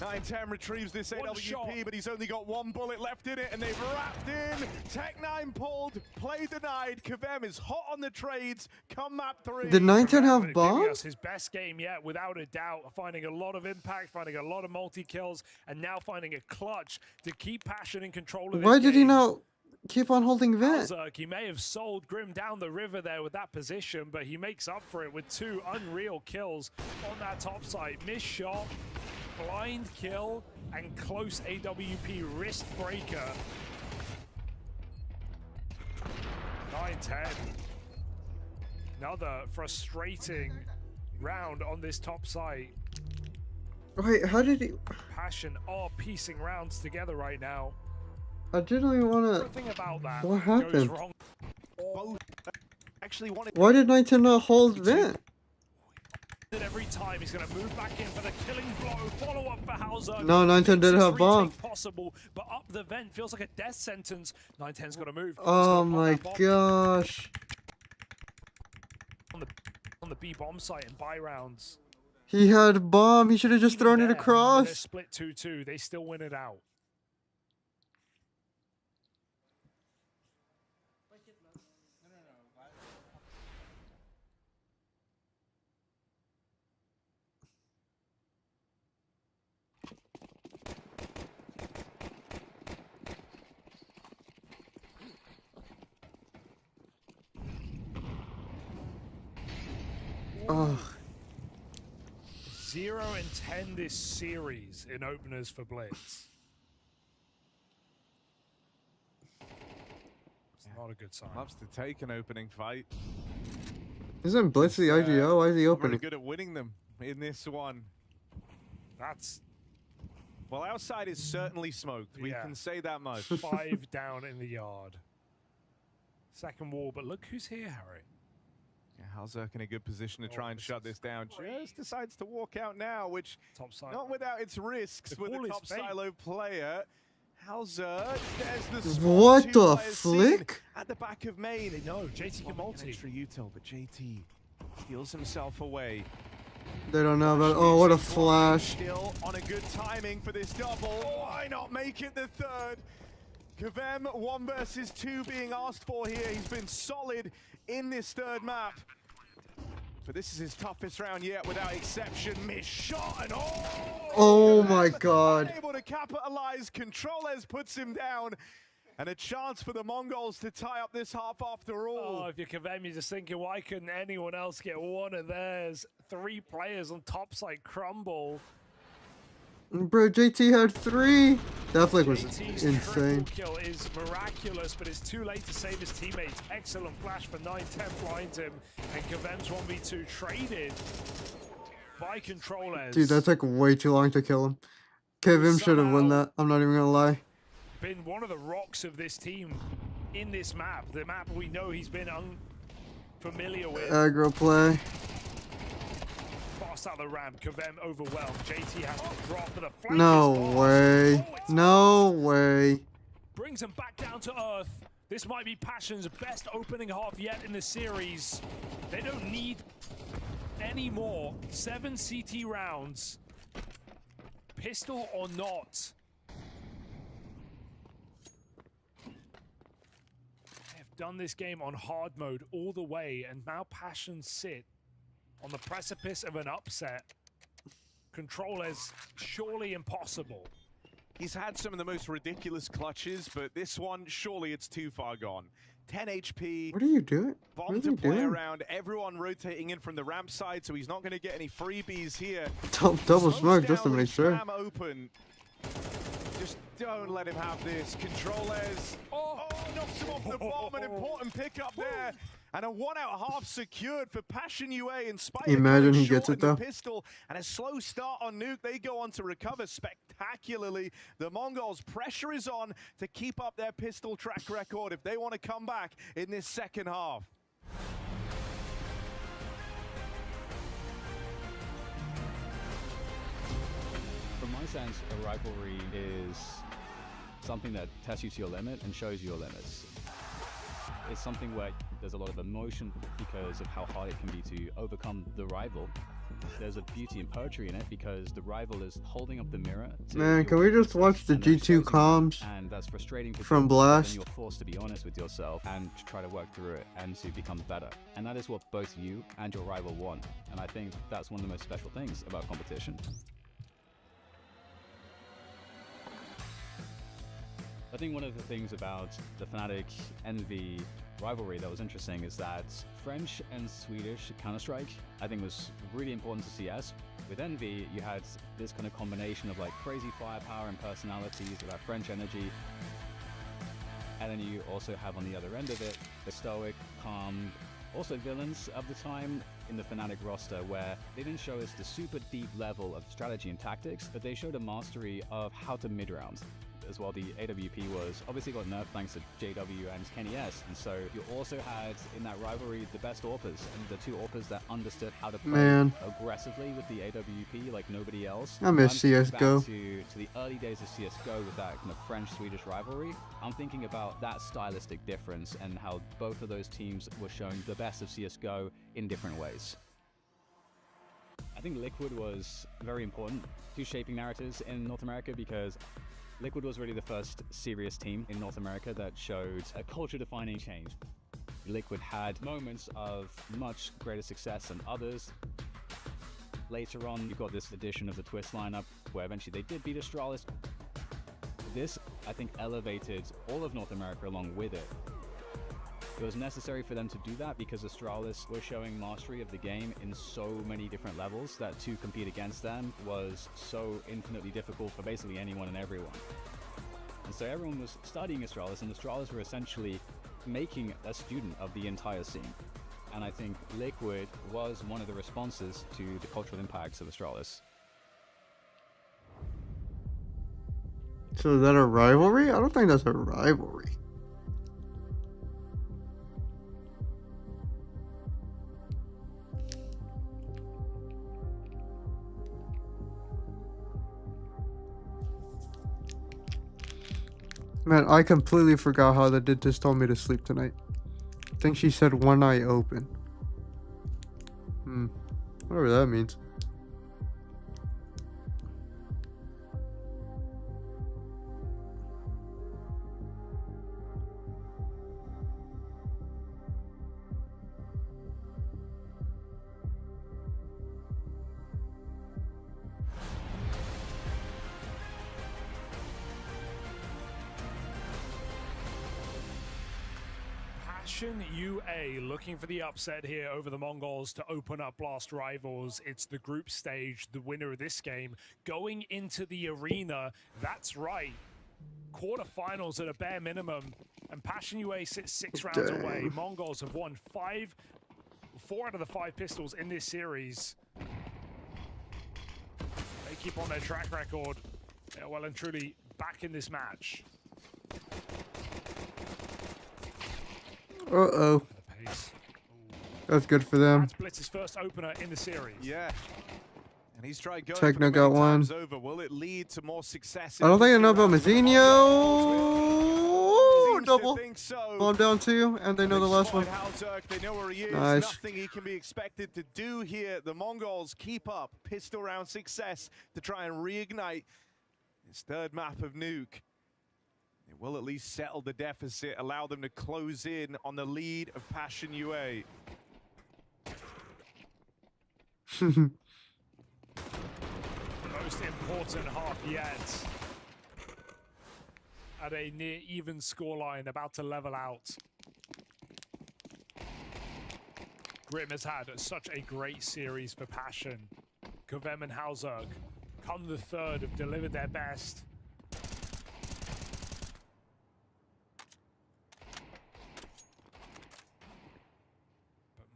910 retrieves this AWP, but he's only got 1 bullet left in it, and they've wrapped in. Tech9 pulled, play denied. Kavem is hot on the trades. Come map 3. Did 910 have Giving bomb? us his best game yet, without a doubt. Finding a lot of impact, finding a lot of multi-kills, and now finding a clutch to keep Passion in control of this Why did he game. not keep on holding vent? Halzog, he may have sold Grim down the river there with that position, but he makes up for it with 2 unreal kills on that top side. Missed shot, blind kill, and close AWP wrist breaker. 910. Another frustrating round on this top site. Wait, how did he? Passion are piecing rounds together right now. I didn't even want Everything about that What goes happened? wrong. Both actually wanted. Why did 910 not hold vent? Every time he's going to move back in for the killing blow. Follow up for Halzog. No, 910 didn't have bomb. Possible, but up the vent feels like a death sentence. 910's got to move. Oh my gosh. On the B bomb site and buy rounds. He had bomb. He should have just Even thrown it there, when they're across. split 2-2, they still win it out. Oh. 0-10 this series in openers for Blitz. It's not a good sign. Loves to take an opening fight. Isn't Blitz the IGO? Why is he Very opening? good at winning them in this one. That's Well, outside is certainly smoked. We Yeah. can say that much. 5 down in the yard. Second wall, but look who's here, Harry. Yeah, Halzerk in a good position to try and shut this down. Just decides to walk out now, which Top side. not without its risks The with call a is top fake. silo player. Halzerk, there's the spot. What 2 the players seen flick? at the back of main. No, JT can An multi. extra util, but JT steals himself away. They don't know about. Oh, what a flash! Still on a good timing for this double. Why not make it the third? Kavem 1 versus 2 being asked for here. He's been solid in this third map. But this is his toughest round yet without exception. Missed shot and Oh my God! able to capitalize. Controllers puts him down. And a chance for the Mongalz to tie up this half after all. Oh, if you're Kavem, you're just thinking, why couldn't anyone else get one of theirs? 3 players on top side crumble. Bro, JT had 3. That flick was JT's insane. triple kill is miraculous, but it's too late to save his teammates. Excellent flash for 9-10 blinds him, and Kavem's 1v2 traded by Controllers. Dude, that took way too long to kill him. Kevin should have won that. I'm not even gonna lie. Been one of the rocks of this team in this map. The map we know he's been unfamiliar with. Aggro play. Fast out the ramp, Kavem overwhelmed. JT has to drop for the flank. No way. No way. Brings him back down to earth. This might be Passion's best opening half yet in the series. They don't need any more. 7 CT rounds. Pistol or not. They have done this game on hard mode all the way, and now Passion sit on the precipice of an upset. Controllers surely impossible. He's had some of the most ridiculous clutches, but this one, surely it's too far gone. 10 HP. What are you doing? Bomb What are to you play doing? around. Everyone rotating in from the ramp side, so he's not going to get any freebies here. Double smoke just to Down make with sure. Ram open. Just don't let him have this. Controllers. Oh, knocks him off the bomb. An important pickup there. And a 1-out half secured for Passion UA in spite Imagine of he coming gets short it, in the though. pistol. And a slow start on Nuke. They go on to recover spectacularly. The Mongalz pressure is on to keep up their pistol track record if they want to come back in this second half. From my sense, a rivalry is something that tests you to your limit and shows you your limits. It's something where there's a lot of emotion because of how hard it can be to overcome the rival. There's a beauty and poetry in it because the rival is holding up the mirror to Man, your can we just watch the and they're G2 exposing you, comms and that's frustrating to from do, but Blast? then you're forced to be honest with yourself and to try to work through it and to become better. And that is what both you and your rival want. And I think that's one of the most special things about competition. I think one of the things about the Fnatic Envy rivalry that was interesting is that French and Swedish Counter-Strike, I think, was really important to CS. With Envy, you had this kind of combination of like crazy firepower and personalities with that French energy. And then you also have on the other end of it, the stoic, calm, also villains of the time in the Fnatic roster where they didn't show us the super deep level of strategy and tactics, but they showed a mastery of how to mid-round. As well, the AWP was obviously got nerfed thanks to JW and Kenny S, and so you also had in that rivalry the best AWPers and the 2 AWPers that understood how to play Man. aggressively with the AWP like nobody else. I miss When I'm thinking CS:GO. back to the early days of CS:GO with that kind of French-Swedish rivalry, I'm thinking about that stylistic difference and how both of those teams were showing the best of CS:GO in different ways. think Liquid was very important to shaping narratives in North America because Liquid was really the first serious team in North America that showed a culture-defining change. Liquid had moments of much greater success than others. Later on, you got this addition of the Twist lineup, where eventually they did beat Astralis. This, I think, elevated all of North America along with it. It was necessary for them to do that because Astralis were showing mastery of the game in so many different levels that to compete against them was so infinitely difficult for basically anyone and everyone. And so everyone was studying Astralis, and Astralis were essentially making a student of the entire scene. And I think Liquid was one of the responses to the cultural impacts of Astralis. So is that a rivalry? I don't think that's a rivalry. Man, I completely forgot how the dentist told me to sleep tonight. I think she said one eye open. Whatever that means. Passion UA looking for the upset here over the Mongalz to open up Blast Rivals. It's the group stage, the winner of this game going into the arena. That's right. Quarterfinals at a bare minimum, and Passion UA sits 6 rounds away. Mongalz have won 4 out of the 5 pistols in this series. They keep on their track record. They're well and truly back in this match. Uh-oh. That's good for them. That's Blitz's first opener in the series. Yeah. And he's tried going Techno for got many one. times over. Will it lead to more success? I don't think I know about Mazinho. Seems to Double. think so. Bomb down 2, and they know the last one. They know where he is. Nice. Nothing he can be expected to do here. The Mongalz keep up pistol round success to try and reignite his third map of Nuke. It will at least settle the deficit, allow them to close in on the lead of Passion UA. Most important half yet. At a near even scoreline, about to level out. Grim has had such a great series for Passion. Kvem and Hauzerg, come the third, have delivered their best.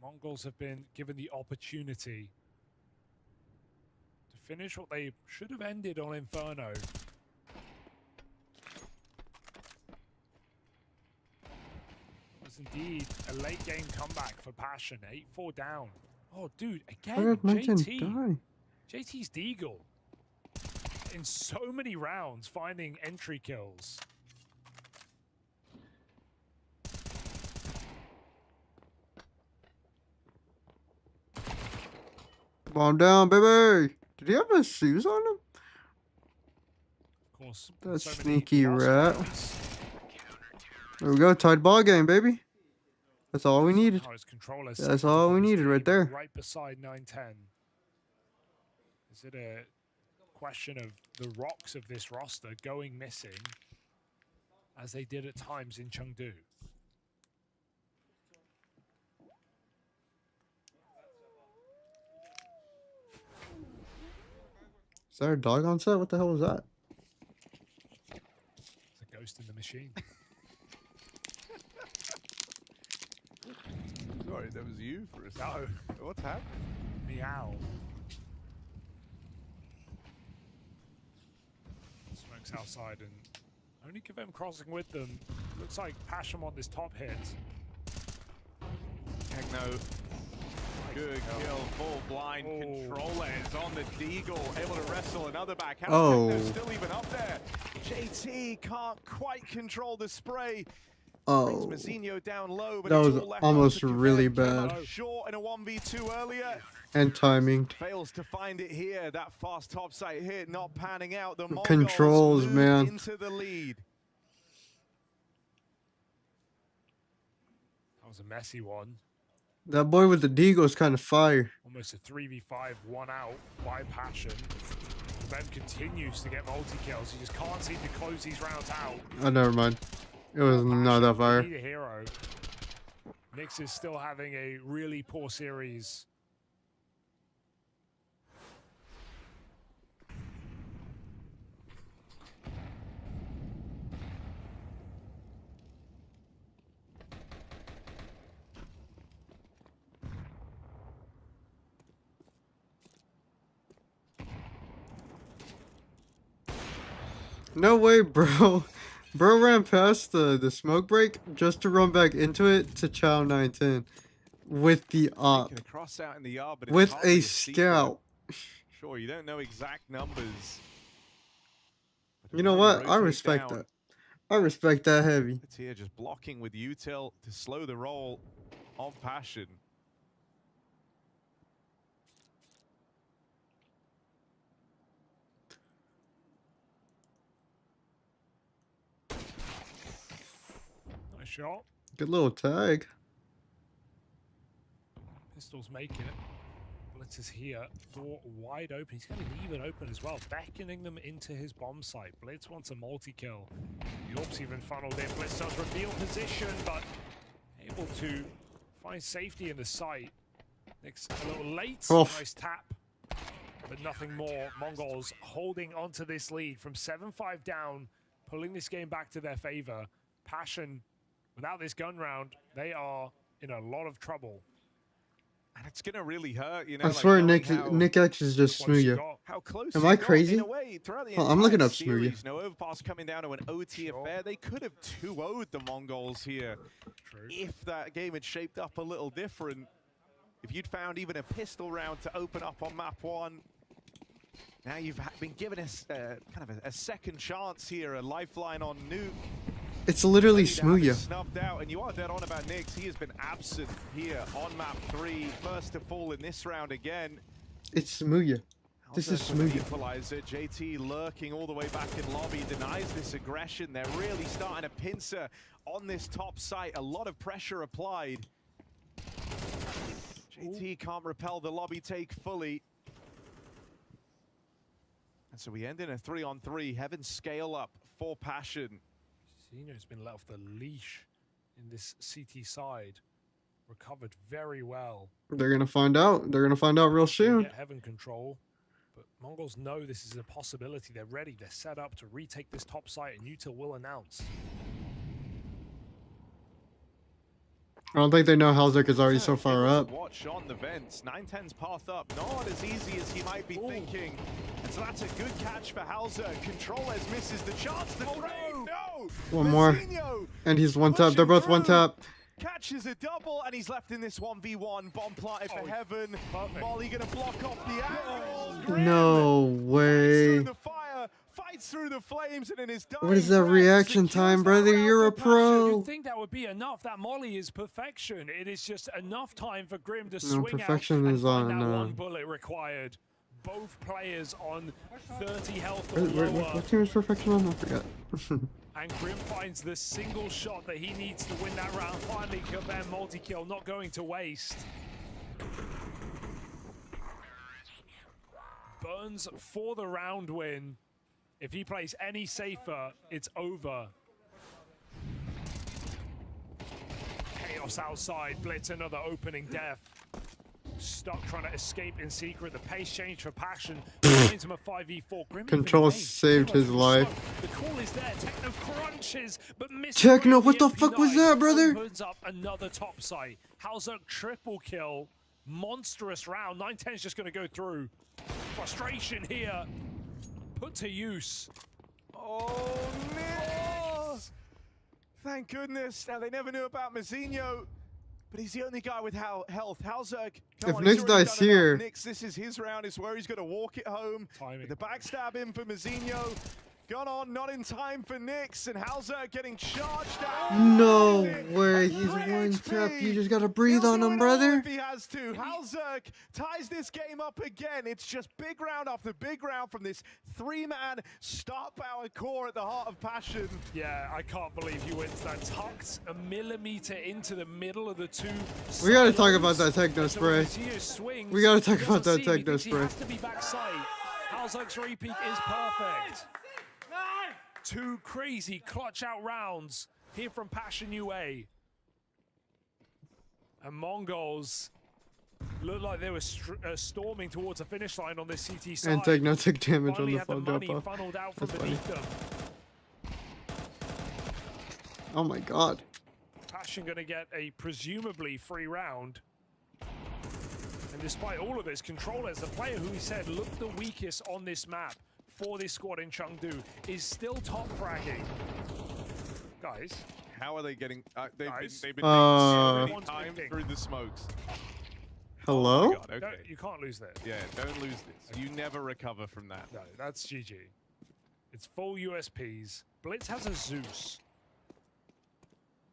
Mongalz have been given the opportunity to finish what they should have ended on Inferno. It was indeed a late game comeback for Passion, 8-4 down. Oh, dude, again, JT. JT's Deagle in so many rounds, finding entry kills. Bomb down, baby. Did he have his shoes on him? Of course. That so sneaky rat. There we go. Tied ball game, baby. That's all we needed. That's all we needed right there. Right beside 9-10. Is it a question of the rocks of this roster going missing, as they did at times in Chengdu? Is there a dog on set? What the hell was that? It's a ghost in the machine. Sorry, that was you for a second. No. What's happened? Meow. Smokes outside and only Kvem crossing with them. Looks like Passion want this top hit. Techno. Good kill, full blind. Controller is on the Deagle, able to wrestle another back. How Techno's still even up there. JT can't quite control the spray. Oh, Mazinho down low, but that it's was all left almost up to really Kevin. bad. Short in a 1v2 earlier. And timing. Fails to find it here. That fast topside hit not panning out. The Mongalz Controls, moved man. into the lead. That was a messy one. That boy with the Deagle's kind of fire. Almost a 3v5, 1 out by Passion. Ben continues to get multi-kills. He just can't seem to close these rounds out. Oh, never mind. It was not that fire. Need a hero. Nyx is still having a really poor series. No way, bro. Bro ran past the smoke break just to run back into it to chow 910 with the op. Cross out in the yard, but it's With hardly a secret. scout. Sure, you don't know exact numbers. You know what? I rotate respect down. that. I respect that heavy. It's here just blocking with util to slow the roll of Passion. Nice shot. Good little tag. Pistol's making it. Blitz is here. Door wide open. He's going to leave it open as well, beckoning them into his bomb site. Blitz wants a multi-kill. The orb's even funneled in. Blitz does reveal position, but able to find safety in the site. Nyx a little late. Oof. Nice tap, but nothing more. Mongalz holding onto this lead from 7-5 down, pulling this game back to their favor. Passion, without this gun round, they are in a lot of trouble. And it's gonna really hurt, you know. I swear Nick X is just Smooya. How close Am he I got, crazy? in a way, throughout the Oh, I'm looking entire up Smooya. series. No overpass coming down to an OT affair. They could have 2-0'd the Mongalz here. True. If that game had shaped up a little different. If you'd found even a pistol round to open up on map 1. Now you've been given kind of a second chance here, a lifeline on Nuke. It's literally Ready to have it Smooya. Snuffed out, and you are dead on about Nyx. He has been absent here on map 3. First to fall in this round again. It's Smooya. This is With the Smooya. equalizer. JT lurking all the way back in lobby, denies this aggression. They're really starting a pincer on this top site. A lot of pressure applied. JT can't repel the lobby take fully. And so we end in a 3-on-3. Heaven scale up for Passion. Zeno's been let off the leash in this CT side. Recovered very well. They're gonna find out. They're gonna find out real They soon. get Heaven control. But Mongalz know this is a possibility. They're ready. They're set up to retake this top site, and util will announce. I don't think they know Halzek is already so far up. Watch on the vents. 910's path up, not as easy as he might be thinking. And so that's a good catch for Hauser. Control-Ez misses the chance. The trade, no! One more. Mazinho And he's one tap. They're both one tap. catches a double, and he's left in this 1v1. Bomb planted for Heaven. Molly gonna block off the angle. No way. Fights through the flames, and in his What is that reaction time, brother? You're a pro. You'd think that would be enough. That Molly is perfection. It is just enough time for Grim to No, swing perfection out is and find on, that one bullet required. Both players on 30 health or Wait, lower. what team is perfection on? I forgot. And Grim finds the single shot that he needs to win that round. Finally, Kabam multi-kill, not going to waste. Burns for the round win. If he plays any safer, it's over. Chaos outside, Blitz another opening death. Stuck trying to escape in secret. The pace change for Passion. Finds him a 5v4. Grim Control saved his life. The call is there. Techno crunches, but misses. Techno, what the fuck was that, brother? Opens up another top site. Hauser triple kill. Monstrous round. 910's just going to go through. Frustration here. Put to use. Oh, Nyx! Thank goodness. Now, they never knew about Mazinho, but he's the only guy with health. Hauser, If Nyx dies here- Nyx, this is his round. It's where he's going to walk it home. Timing. With the backstab in for Mazinho. Gone on, not in time for Nyx, and Hauser getting charged out. No Amazing. way, he's Free one HP. tap. You just gotta breathe He'll on do him, it all brother. If he has to. Hauser ties this game up again. It's just big round after big round from this 3-man star power core at the heart of Passion. Yeah, I can't believe he wins that. Tucked a millimeter into the middle of the two. We gotta talk silos. about that techno So when spray. Zio swings, We gotta talk he about doesn't that see him. He techno thinks spray. He has to be backside. Hauser's repeat is perfect. Two crazy clutch out rounds here from Passion UA. And Mongalz looked like they were storming towards the finish line on this CT side. And techno took damage on Finally the had the fall drop money off. funneled out from That's funny. beneath them. Oh my god. Passion gonna get a presumably free round. And despite all of this, Controller, as the player who he said looked the weakest on this map for this squad in Chengdu, is still top fragging. Guys. How are they getting... they've been Uh, many times through the smokes. Hello? Oh my God, okay. No, you can't lose this. Yeah, don't lose this. You never recover from that. No, that's GG. It's full USPs. Blitz has a Zeus.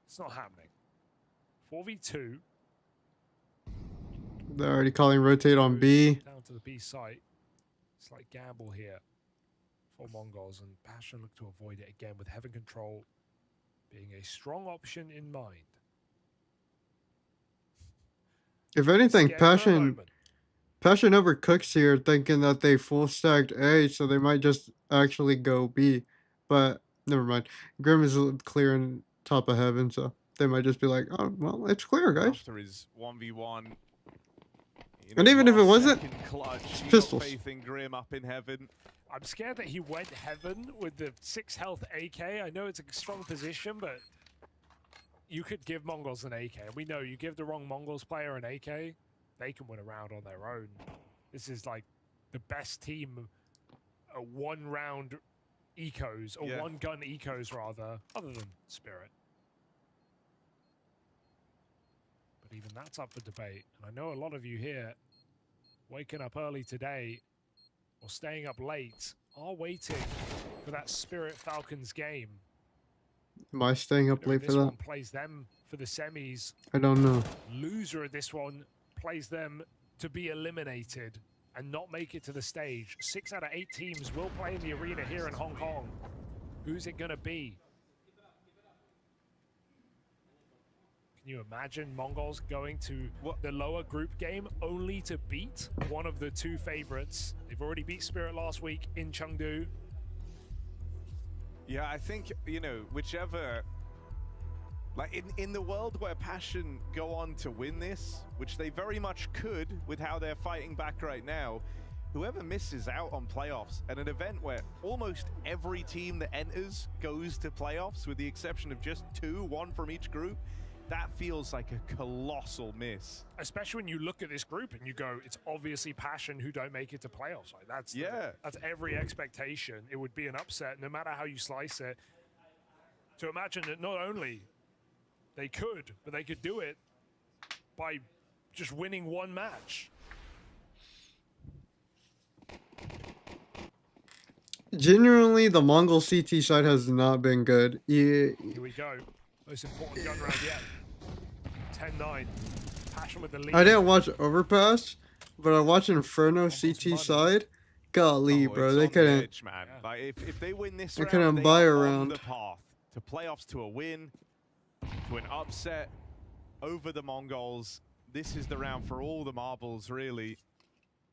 It's not happening. 4v2. They're already calling rotate on B. Down to the B site. Slight gamble here for Mongalz, and Passion look to avoid it again with Heaven Control being a strong option in mind. If anything, Scared for a moment. Passion overcooks here, thinking that they full stacked A, so they might just actually go B. But never mind. Grim is clearing top of Heaven, so they might just be like, oh, well, it's clear, guys. After his 1v1. And even if it wasn't, clutch, it's you got pistols. faith in Grim up in Heaven. I'm scared that he went Heaven with the 6 health AK. I know it's a strong position, but you could give Mongalz an AK. And we know you give the wrong Mongalz player an AK, they can win a round on their own. This is like the best team, a 1-round ecos, or 1-gun ecos rather, other than Spirit. But even that's up for debate. And I know a lot of you here, waking up early today, or staying up late, are waiting for that Spirit Falcons game. Am I staying up late for This that? one plays them for the semis. I don't know. Loser of this one plays them to be eliminated and not make it to the stage. 6 out of 8 teams will play in the arena here in Hong Kong. Who's it gonna be? Can you imagine Mongalz going to the lower group game only to beat one of the 2 favorites? They've already beat Spirit last week in Chengdu. Yeah, I think, you know, whichever... Like, in the world where Passion go on to win this, which they very much could with how they're fighting back right now, whoever misses out on playoffs at an event where almost every team that enters goes to playoffs, with the exception of just 2, 1 from each group, that feels like a colossal miss. Especially when you look at this group and you go, it's obviously Passion who don't make it to playoffs. Like that's that's every expectation. It would be an upset, no matter how you slice it. To imagine that not only they could, but they could do it by just winning 1 match. Genuinely, the Mongol CT side has not been good. Here we go. Most important gun round yet. 10-9. Passion with the lead. I didn't watch Overpass, but I watched Inferno CT side. Golly, bro, it's they on the couldn't. edge, man. Like, if they win this They round, couldn't they buy a are on round. the path to playoffs, to a win, to an upset over the Mongols. This is the round for all the marbles, really.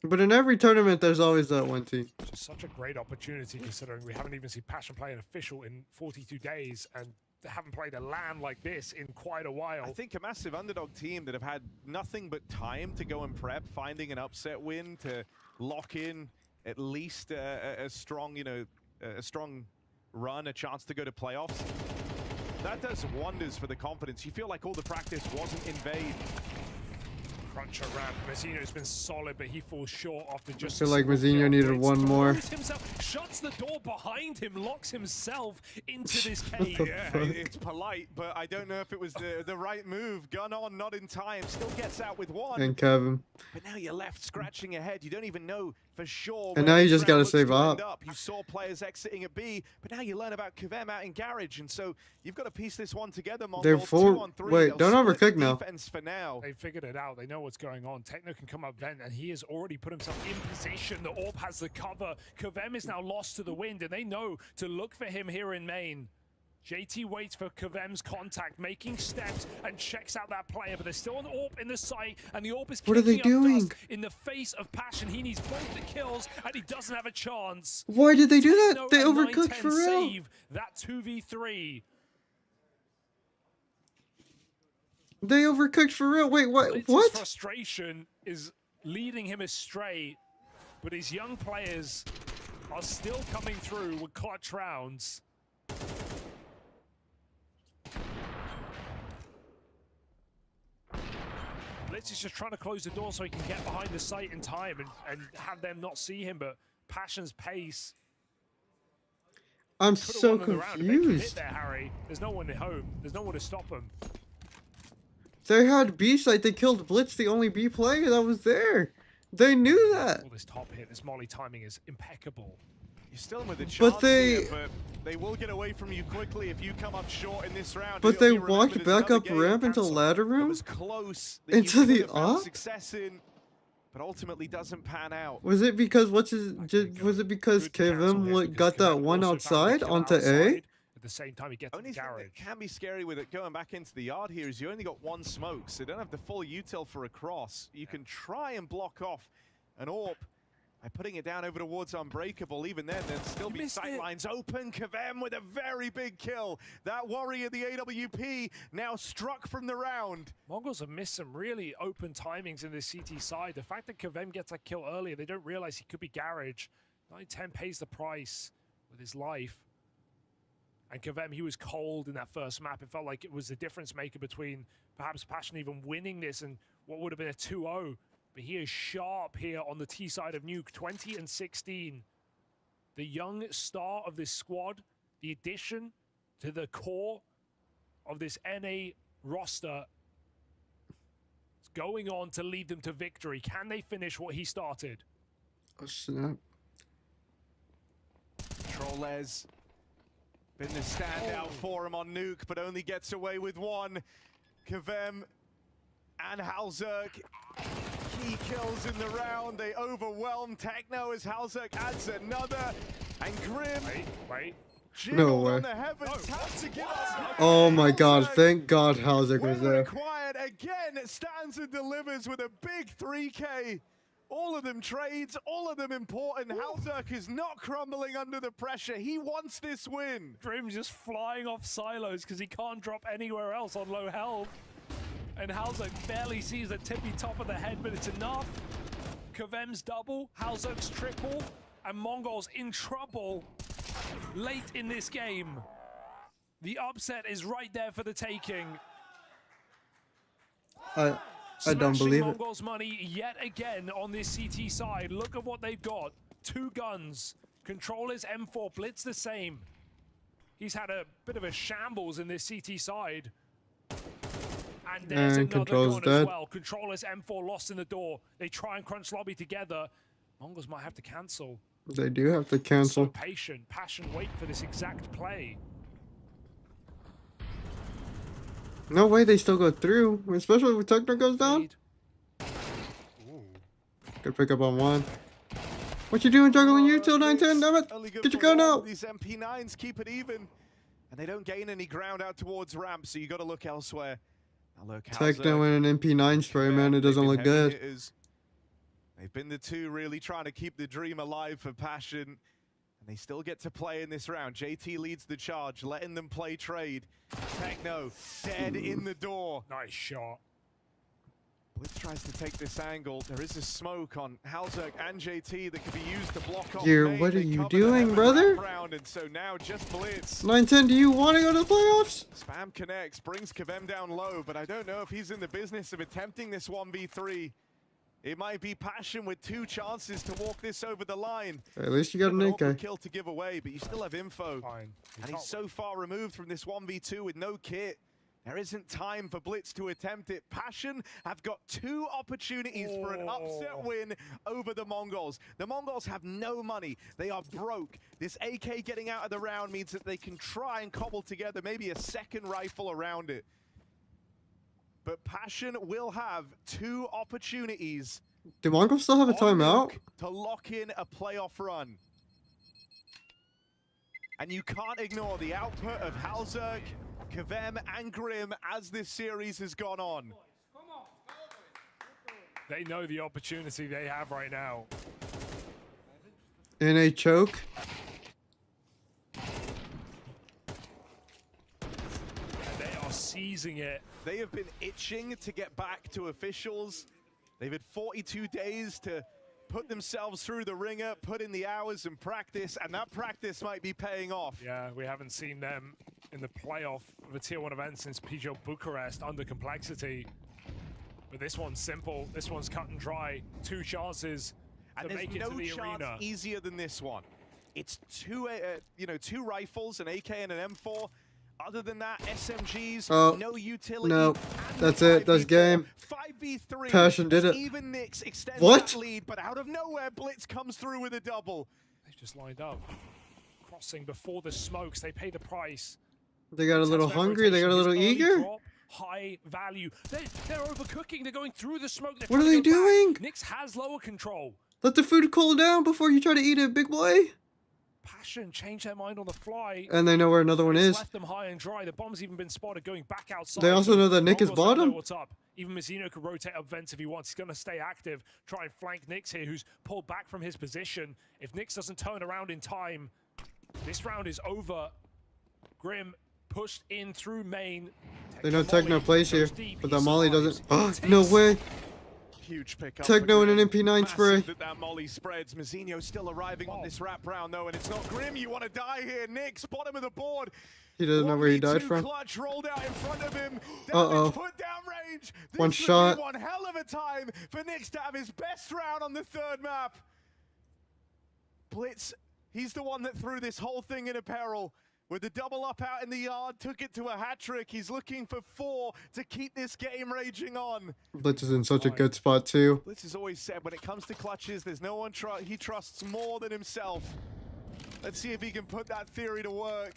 But in every tournament, there's always that one team. Just such a great opportunity, considering we haven't even seen Passion play an official in 42 days, and they haven't played a LAN like this in quite a while. I think a massive underdog team that have had nothing but time to go and prep, finding an upset win to lock in at least a strong, you know, a strong run, a chance to go to playoffs. That does wonders for the confidence. You feel like all the practice wasn't in vain. Cruncher ramp. Mazzino's been solid, but he falls short after just I feel like Mazzinho needed one more. Himself, shuts the door behind him, locks himself into this cave. Yeah, it's polite, but I don't know if it was the right move. Gun on, not in time. Still gets out with 1. And Kevin. But now you're left scratching your head. You don't even know for for sure. And where now you this just round gotta looks save to end up. You saw players exiting at B, but now you learn about Kvem out in Garage, and so you've got to piece this one together. They're Mongalz, full. 2-on-3. Wait, They'll don't split overcook the now. defense for now. They figured it out. They know what's going on. Techno can come up vent, and he has already put himself in position. The AWP has the cover. Kvem is now lost to the wind, and they know to look for him here in main. JT waits for Kvem's contact, making steps, and checks out that player, but there's still an AWP in the sight, and the AWP is What are they kicking up doing? dust in the face of Passion. He needs both the kills, and he doesn't have a chance. Why did they do that? Techno They and overcooked 910 for real. save that 2v3. They overcooked for real. Wait, what? Blitz's What? frustration is leading him astray, but his young players are still coming through with clutch rounds. Blitz is just trying to close the door so he can get behind the site in time and have them not see him, but Passion's pace. I'm Could've so won them the round. If they could hit confused. there, Harry, there's no one at home. There's no one to stop them. They had B site. They killed Blitz, the only B player that was there. They knew that. All this top hit, this molly timing is impeccable. You're still with a chance But they- here, but they will get away from you quickly if you come up short in this round. But It'll they be remembered walked as back another up game ramp into cancelled. ladder It room was close that into you the could have found op? success in, but ultimately doesn't pan out. Was it because was it because Kevin got that one outside onto A? At the same time, he gets Only the thing garage. that can be scary with it going back into the yard here is you only got one smoke, so you don't have the full util for a cross. You can try and block off an AWP by putting it down over towards Unbreakable. Even then, there'd still be sightlines open. Kvem with a very big kill. That Warrior, the AWP, now struck from the round. Mongalz have missed some really open timings in the CT side. The fact that Kvem gets that kill earlier, they don't realize he could be garage. 910 pays the price with his life. And Kvem, he was cold in that first map. It felt like it was the difference maker between perhaps Passion even winning this and what would have been a 2-0. But he is sharp here on the T side of Nuke, 20 and 16. The young star of this squad, the addition to the core of this NA roster is going on to lead them to victory. Can they finish what he started? Oh, snap. Trollez been the standout for him on Nuke, but only gets away with one. Kvem and Halzerk, key kills in the round. They overwhelm Techno as Halzerk adds another. And Grim, wait. No way. on the heavens, has to give up. Oh my god, thank god Halzerk was When there. required, again, it stands and delivers with a big 3K. All of them trades, all of them important. Halzerk is not crumbling under the pressure. He wants this win. Grim just flying off silos because he can't drop anywhere else on low health. And Halzerk barely sees the tippy top of the head, but it's enough. Kvem's double, Halzerk's triple, and Mongalz in trouble late in this game. The upset is right there for the taking. I don't believe it. Mongalz money yet again on this CT side. Look at what they've got. 2 guns. Controllers, M4, Blitz the same. He's had a bit of a shambles in this CT side. And there's And another Control's gun dead. as well. Controllers, M4 lost in the door. They try and crunch lobby together. Mongalz might have to cancel. They do have to cancel. So patient, Passion wait for this exact play. No way they still go through, especially when Techno goes down. Good pick up on one. What you doing juggling you till 910, damn it? Get your gun out. These MP9s keep it even, and they don't gain any ground out towards ramp, so you got to look elsewhere. Now look, Techno in an MP9 spray, man, it doesn't look good. They've been the two really trying to keep the dream alive for Passion, and they still get to play in this round. JT leads the charge, letting them play trade. Techno dead in the door. Nice shot. Blitz tries to take this angle. There is a smoke on Halzerk and JT that could be used to block off Here, main. what are They you cover the doing, heaven brother? round, and so now just Blitz. 910, do you want to go to the playoffs? Spam connects, brings Kvem down low, but I don't know if he's in the business of attempting this 1v3. It might be Passion with 2 chances to walk this over the line. At least you got an An awkward AK. kill to give away, but you still have info. Fine. And he's so far removed from this 1v2 with no kit. There isn't time for Blitz to attempt it. Passion have got 2 opportunities for an upset win over the Mongalz. The Mongalz have no money. They are broke. This AK getting out of the round means that they can try and cobble together maybe a second rifle around it. But Passion will have 2 opportunities. Do Mongalz still have a timeout? To lock in a playoff run. And you can't ignore the output of Halzerk, Kavem, and Grim as this series has gone on. They know the opportunity they have right now. In a choke. And they are seizing it. They have been itching to get back to officials. They've had 42 days to put themselves through the ringer, put in the hours and practice, and that practice might be paying off. Yeah, we haven't seen them in the playoff of a Tier 1 event since Peugeot Bucharest under complexity. But this one's simple. This one's cut and dry. 2 chances and to make it to the chance arena. Easier than this one. It's 2 rifles, an AK and an M4. Other than that, SMGs, no utility. No, that's it. That's game. 5v3. Passion did it. Even Nyx extends What? that lead, but out of nowhere, Blitz comes through with a double. They've just lined up. Crossing before the smokes. They pay the price. They got a little hungry. They got a little eager. Drop, high value. They're overcooking. They're going through the smoke. What are they doing? Nyx has lower control. Let the food cool down before you try to eat it, big boy. Passion change their mind on the fly. And they know where another one is. Left them high and dry. The bomb's even been spotted going back outside. They also know that Nick is Mongalz bottom. know what's up. Even Mazzino could rotate up vents if he wants. He's going to stay active. Try and flank Nyx here, who's pulled back from his position. If Nyx doesn't turn around in time, this round is over. Grim pushed in through main. They know Techno plays here, but that Molly doesn't. Oh, no way. Huge pickup. Techno in an MP9 spray. That Molly spreads. Mazzino still arriving on this wrap round though, and it's not Grim. You want to die here. Nyx, bottom of the board. He doesn't know where he died 1v2 from. Clutch rolled out in front of him. Uh-oh. Put down range. This One would be shot. one hell of a time for Nyx to have his best round on the 3rd map. Blitz, he's the one that threw this whole thing in a peril. With the double up out in the yard, took it to a hat trick. He's looking for 4 to keep this game raging on. Blitz is in such a good spot too. Blitz has always said when it comes to clutches, there's no one he trusts more than himself. Let's see if he can put that theory to work.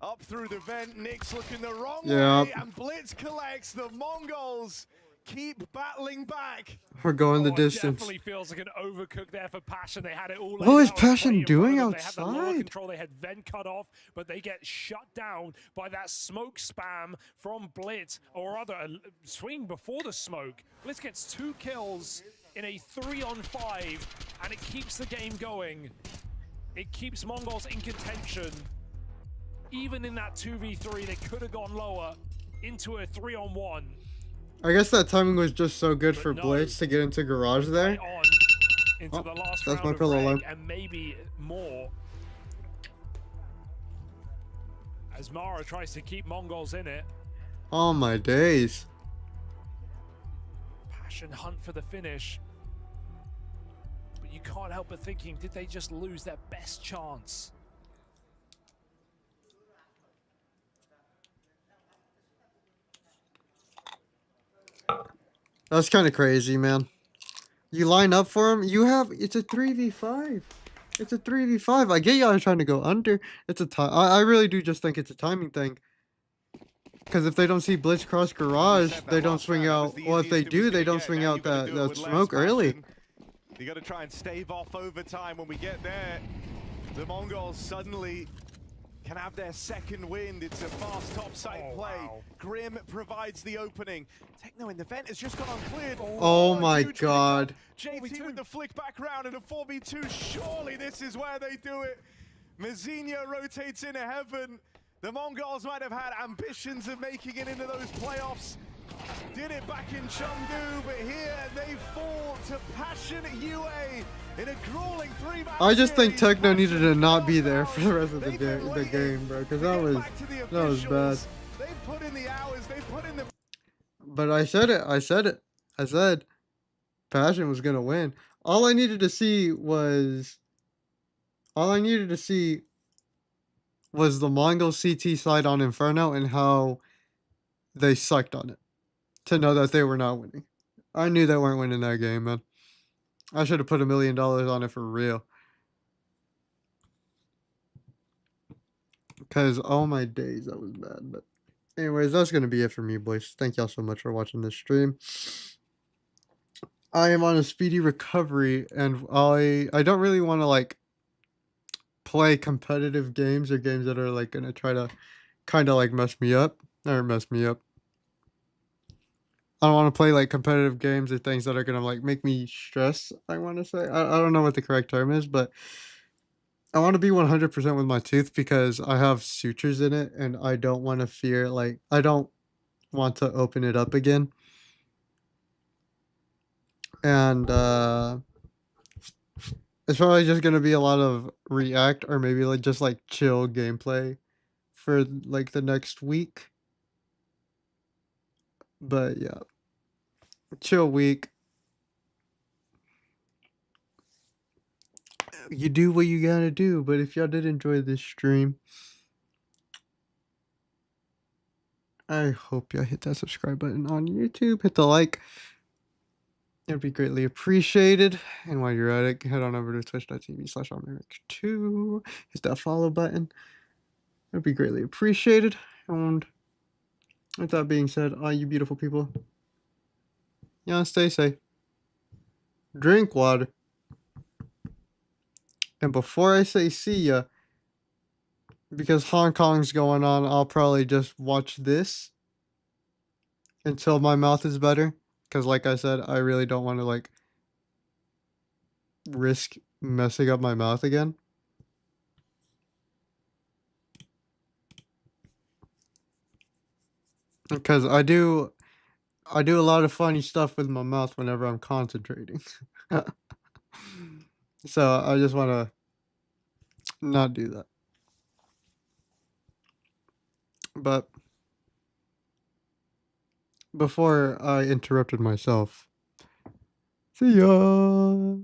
Up through the vent, Nyx looking the wrong way, and Blitz collects. The Mongalz keep battling back. We're going the It distance. definitely feels like an overcook there for Passion. They had it all. What is laid out Passion right in doing front of them. They had the lower outside? control. They had vent cut off, but they get shut down by that smoke spam from Blitz, or rather a swing before the smoke. Blitz gets 2 kills in a 3-on-5, and it keeps the game going. It keeps Mongalz in contention. Even in that 2v3, they could have gone lower into a 3-on-1. I guess that timing was just so good for Blitz to get into garage there. Into the last that's round my of pillow reg, lamp. and maybe more. As Mara tries to keep Mongalz in it. Oh my days. Passion hunt for the finish. But you can't help but thinking, did they just lose their best chance? That's kind of crazy, man. You line up for him. It's a 3v5. It's a 3v5. I get y'all trying to go under. It's a time. I really do just think it's a timing thing. Because if they don't see Blitz cross garage, they don't swing out. Well, if they do, they don't swing out that smoke early. You got to try and stave off overtime when we get there. The Mongalz suddenly can have their second wind. It's a fast topside play. Wow. Grim provides the opening. Techno in the vent has just gone uncleared. Oh my god. JT with the flick back round and a 4v2. Surely this is where they do it. Mazzino rotates into heaven. The Mongalz might have had ambitions of making it into those playoffs. Did it back in Chengdu, but here they fall to Passion UA in a grueling 3-match I just think series. Techno needed to not be there for the rest of the game, bro. Because that was bad. They put in the hours. They put in the. But I said it. I said Passion was gonna win. All I needed to see was the Mongalz CT side on Inferno and how they sucked on it to know that they were not winning. I knew they weren't winning that game, man. I should have put $1 million on it for real. Because all my days, that was bad. But anyways, that's going to be it for me, boys. Thank y'all so much for watching this stream. I am on a speedy recovery, and I don't really want to, like, play competitive games or games that are, like, going to try to kind of, like, mess me up. Or mess me up. I don't want to play, like, competitive games or things that are going to, like, make me stress, I want to say. I don't know what the correct term is, but I want to be 100% with my tooth because I have sutures in it, and I don't want to fear, like, I don't want to open it up again. And, it's probably just going to be a lot of react or maybe, like, just, like, chill gameplay for, like, the next week. But, yeah. Chill week. You do what you gotta do, but if y'all did enjoy this stream, I hope y'all hit that subscribe button on YouTube, hit the like, it'd be greatly appreciated. And while you're at it, head on over to twitch.tv/ImErixkToo, hit that follow button, it'd be greatly appreciated. And with that being said, all you beautiful people, y'all stay safe, drink water, and before I say see ya, because Hong Kong's going on, I'll probably just watch this until my mouth is better. Because like I said, I really don't want to, like, risk messing up my mouth again. Because I do a lot of funny stuff with my mouth whenever I'm concentrating. So I just want to not do that. But before I interrupted myself, see ya!